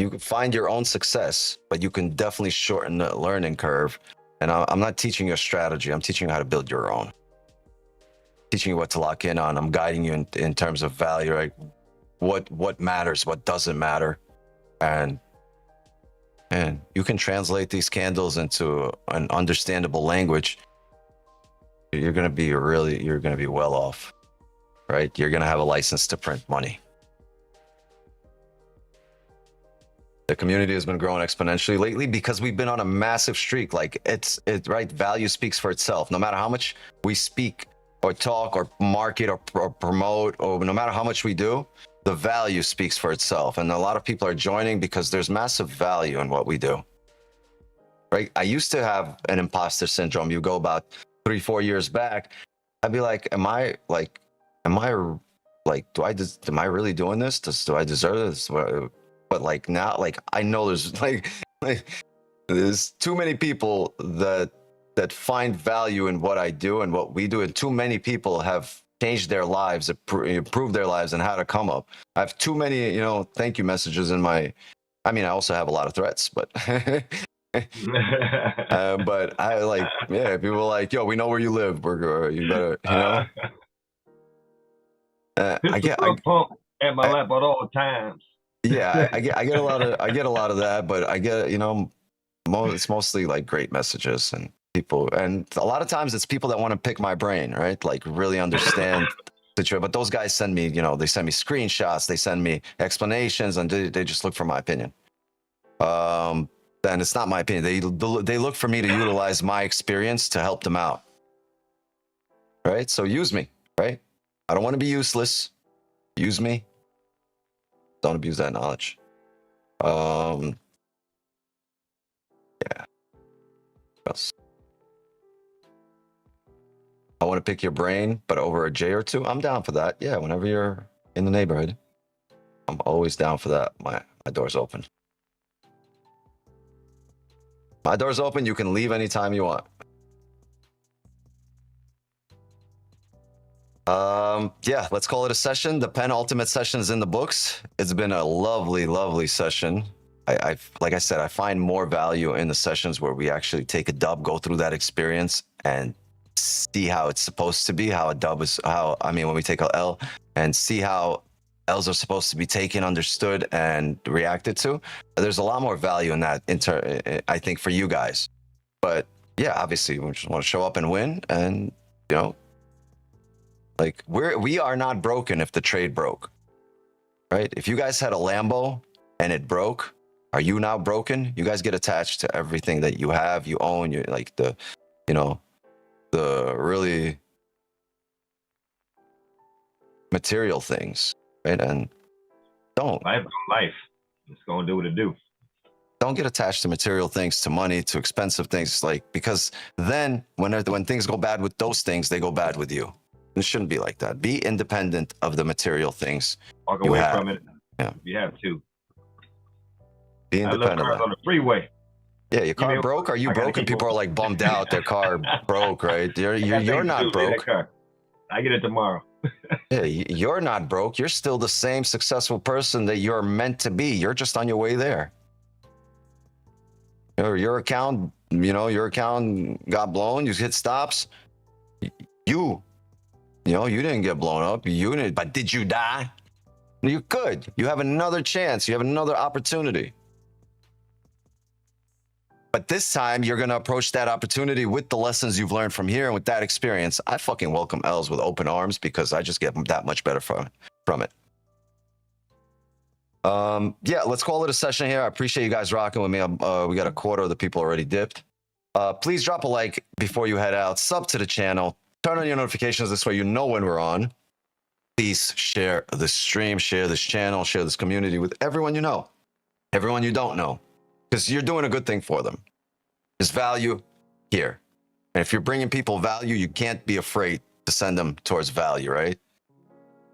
can find your own success, but you can definitely shorten the learning curve. And I'm not teaching you a strategy. I'm teaching you how to build your own. Teaching you what to lock in on. I'm guiding you in terms of value, right? What matters, what doesn't matter, and you can translate these candles into an understandable language. You're going to be well off, right? You're going to have a license to print money. The community has been growing exponentially lately because we've been on a massive streak. Like right? Value speaks for itself. No matter how much we speak or talk or market or promote, or no matter how much we do, the value speaks for itself. And a lot of people are joining because there's massive value in what we do, right? I used to have an imposter syndrome. You go about 3-4 years back, I'd be like, am I like, am I really doing this? Do I deserve this? But like now, like I know there's like there's too many people that find value in what I do and what we do, and too many people have changed their lives, improved their lives, and how to come up. I have too many, thank you messages in my. I mean, I also have a lot of threats, but but I like, yeah, people are like, yo, we know where you live. You better, I get pump at my lap at all times. Yeah, I get a lot of that, but I get, it's mostly like great messages and people, and a lot of times it's people that want to pick my brain, right? Like really understand the truth. But those guys send me, they send me screenshots, they send me explanations, and they just look for my opinion. And it's not my opinion. They look for me to utilize my experience to help them out, right? So use me, right? I don't want to be useless. Use me. Don't abuse that knowledge. Yeah. What else? I want to pick your brain, but over a J or two, I'm down for that. Yeah, whenever you're in the neighborhood, I'm always down for that. My door's open. My door's open. You can leave anytime you want. Yeah, let's call it a session. The penultimate session is in the books. It's been a lovely, lovely session. Like I said, I find more value in the sessions where we actually take a dub, go through that experience, and see how it's supposed to be, how a dub is, when we take a L, and see how L's are supposed to be taken, understood, and reacted to. There's a lot more value in that, I think, for you guys. But yeah, obviously, we just want to show up and win, and, like we are not broken if the trade broke, right? If you guys had a Lambo and it broke, are you now broken? You guys get attached to everything that you have, you own, you like the really material things, right? And don't life. It's gonna do what it do. Don't get attached to material things, to money, to expensive things, because then when things go bad with those things, they go bad with you. It shouldn't be like that. Be independent of the material things. Walk away from it. Yeah. You have to. Be independent. I love cars on the freeway. Yeah, your car broke. Are you broke? And people are like bummed out. Their car broke, right? You're not broke. I get it tomorrow. Yeah, you're not broke. You're still the same successful person that you're meant to be. You're just on your way there. Your account, your account got blown. You hit stops. You didn't get blown up. But did you die? You could. You have another chance. You have another opportunity. But this time, you're going to approach that opportunity with the lessons you've learned from here and with that experience. I fucking welcome L's with open arms because I just get that much better from it. Yeah, let's call it a session here. I appreciate you guys rocking with me. We got a quarter of the people already dipped. Please drop a like before you head out. Sub to the channel. Turn on your notifications. This way you know when we're on. Please share the stream, share this channel, share this community with everyone you know, everyone you don't know, because you're doing a good thing for them. There's value here. And if you're bringing people value, you can't be afraid to send them towards value, right?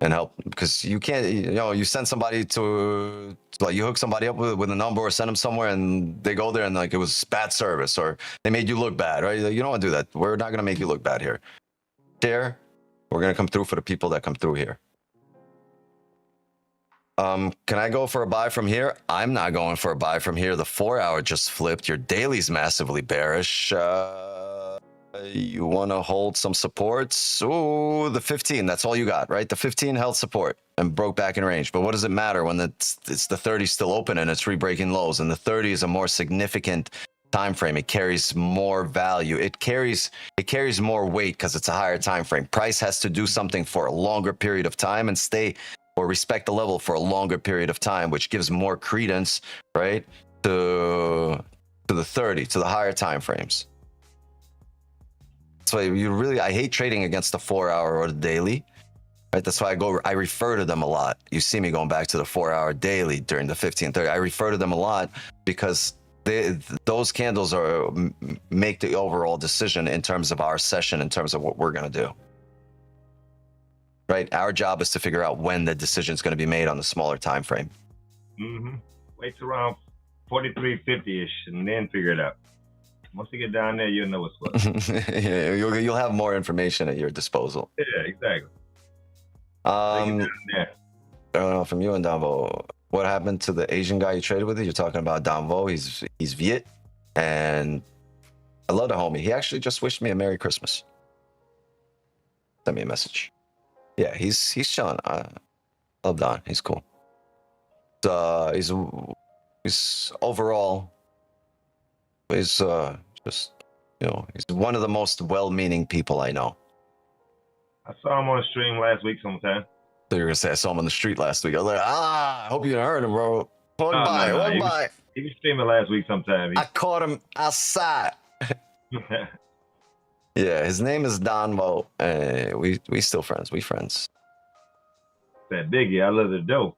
And help, because you can't, you send somebody to like, you hook somebody up with a number or send them somewhere and they go there and like it was bad service or they made you look bad, right? You don't want to do that. We're not going to make you look bad here. Share. We're going to come through for the people that come through here. Can I go for a buy from here? I'm not going for a buy from here. The 4 hour just flipped. Your daily's massively bearish. You want to hold some supports? Ooh, the 15. That's all you got, right? The 15 held support and broke back in range. But what does it matter when it's the 30 still open and it's re-breaking lows? And the 30 is a more significant time frame. It carries more value. It carries more weight because it's a higher time frame. Price has to do something for a longer period of time and stay or respect the level for a longer period of time, which gives more credence, right, to the 30, to the higher time frames. So I hate trading against the 4 hour or the daily, right? That's why I refer to them a lot. You see me going back to the 4 hour daily during the 15:30. I refer to them a lot because those candles make the overall decision in terms of our session, in terms of what we're going to do. right? Our job is to figure out when the decision is going to be made on the smaller time frame. Mm-hmm. Wait till around 43.50ish, and then figure it out. Once you get down there, you'll know what's what. Yeah, you'll have more information at your disposal. Yeah, exactly. Yeah, Yeah. I don't know from you and Danvo, what happened to the Asian guy you traded with? You're talking about Danvo. He's Viet, and I love the homie. He actually just wished me a Merry Christmas. Send me a message. Yeah, he's chilling. I love Don. He's cool. He's overall. He's just, you know, he's one of the most well-meaning people I know. I saw him on a stream last week sometime. So you're gonna say I saw him on the street last week. I was like, I hope you didn't hurt him, bro. Walk No, by, no, walk he by. He was streaming last week sometime. I caught him outside. Yeah, his name is Donvo. We still friends. We friends. That Biggie, I love the dough.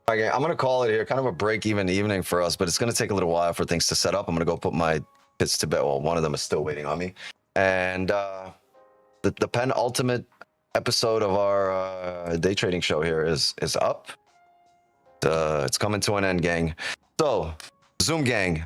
Okay, I'm gonna call it here. Kind of a break-even evening for us, but it's gonna take a little while for things to set up. I'm gonna go put my kids to bed. Well, one of them is still waiting on me, and the penultimate episode of our day trading show here is up. It's coming to an end, gang. So, Zoom gang,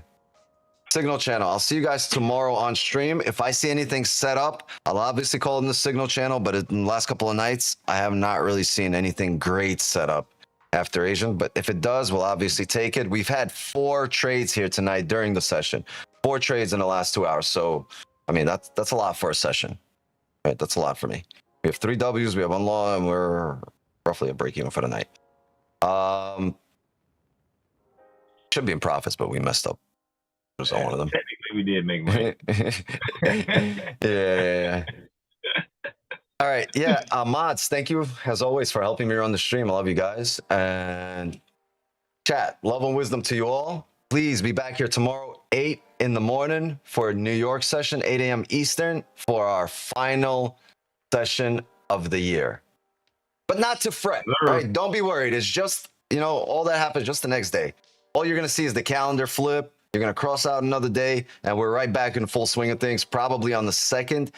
Signal channel. I'll see you guys tomorrow on stream. If I see anything set up, I'll obviously call it in the Signal channel. But in the last couple of nights, I have not really seen anything great set up after Asian. But if it does, we'll obviously take it. We've had 4 trades here tonight during the session. 4 trades in the last 2 hours. So, I mean, that's a lot for a session. Right? That's a lot for me. We have 3 W's, we have 1 law, and we're roughly a break even for the night. Should be in profits, but we messed up. There's one of them. Technically, we did make money. Yeah. All right. Yeah. Mods, thank you as always for helping me run the stream. I love you guys. And chat, love and wisdom to you all. Please be back here tomorrow, 8 in the morning for a New York session, 8 a.m. Eastern for our final session of the year. But not to fret. Sure. Right? Don't be worried. It's just, you know, all that happens just the next day. All you're going to see is the calendar flip. You're going to cross out another day, and we're right back in full swing of things, probably on the 2nd.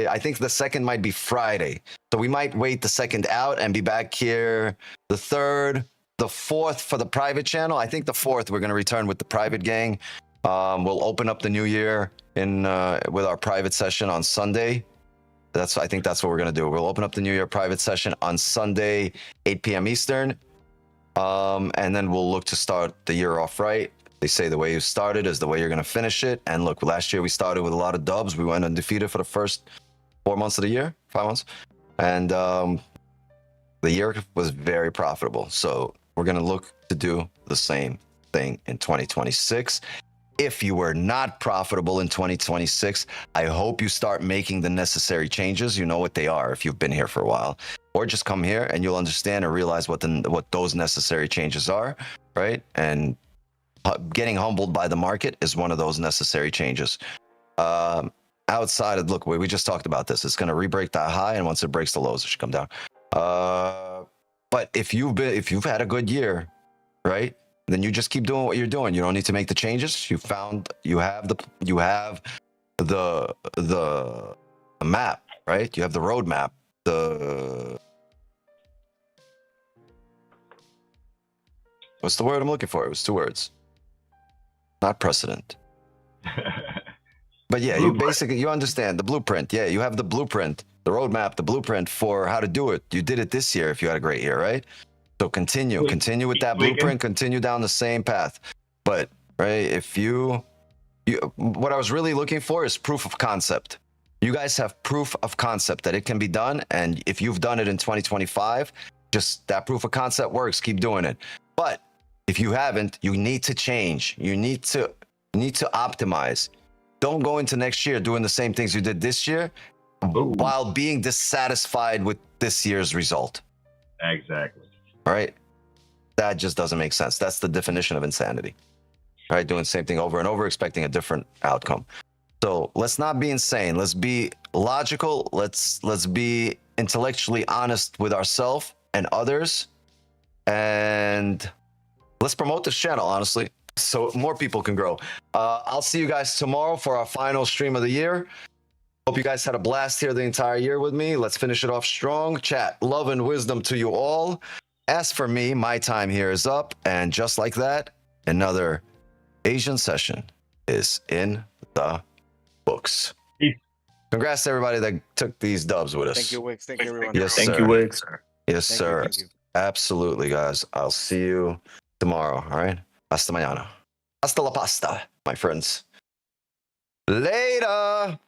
I think the 2nd might be Friday. So we might wait the 2nd out and be back here the 3rd, the 4th for the private channel. I think the 4th, we're going to return with the private gang. We'll open up the new year with our private session on Sunday. I think that's what we're going to do. We'll open up the new year private session on Sunday, 8 p.m. Eastern. And then we'll look to start the year off right. They say the way you started is the way you're going to finish it. And look, last year we started with a lot of dubs. We went undefeated for the first 4 months of the year, 5 months. And the year was very profitable. So we're going to look to do the same thing in 2026. If you were not profitable in 2026, I hope you start making the necessary changes. You know what they are if you've been here for a while. Or just come here and you'll understand and realize what those necessary changes are, right? And getting humbled by the market is one of those necessary changes. Outside of, look, we just talked about this. It's going to re-break that high, and once it breaks the lows, it should come down. But if you've had a good year, right? Then you just keep doing what you're doing. You don't need to make the changes. You have the map, right? You have the roadmap. What's the word I'm looking for? It was 2 words. Not precedent. But yeah, you understand the blueprint. Yeah, you have the blueprint, the roadmap, the blueprint for how to do it. You did it this year if you had a great year, right? So continue with that blueprint, continue down the same path. But right, if you what I was really looking for is proof of concept. You guys have proof of concept that it can be done, and if you've done it in 2025, just that proof of concept works, keep doing it. But if you haven't, you need to change. You need to optimize. Don't go into next year doing the same things you did this year while being dissatisfied with this year's result. Exactly. Right? That just doesn't make sense. That's the definition of insanity. Right? Doing the same thing over and over, expecting a different outcome. So let's not be insane. Let's be logical. Let's be intellectually honest with ourselves and others. And let's promote this channel, honestly, so more people can grow. I'll see you guys tomorrow for our final stream of the year. Hope you guys had a blast here the entire year with me. Let's finish it off strong. Chat, love and wisdom to you all. As for me, my time here is up. And just like that, another Asian session is in the books. Peace. Congrats to everybody that took these dubs with us. Thank you, Wix. Thank you, everyone. Yes, Thank sir. you, Wiggs. Yes, Thank you, sir. thank you. Absolutely, guys. I'll see you tomorrow. All right. Hasta mañana. Hasta la pasta, my friends. Later.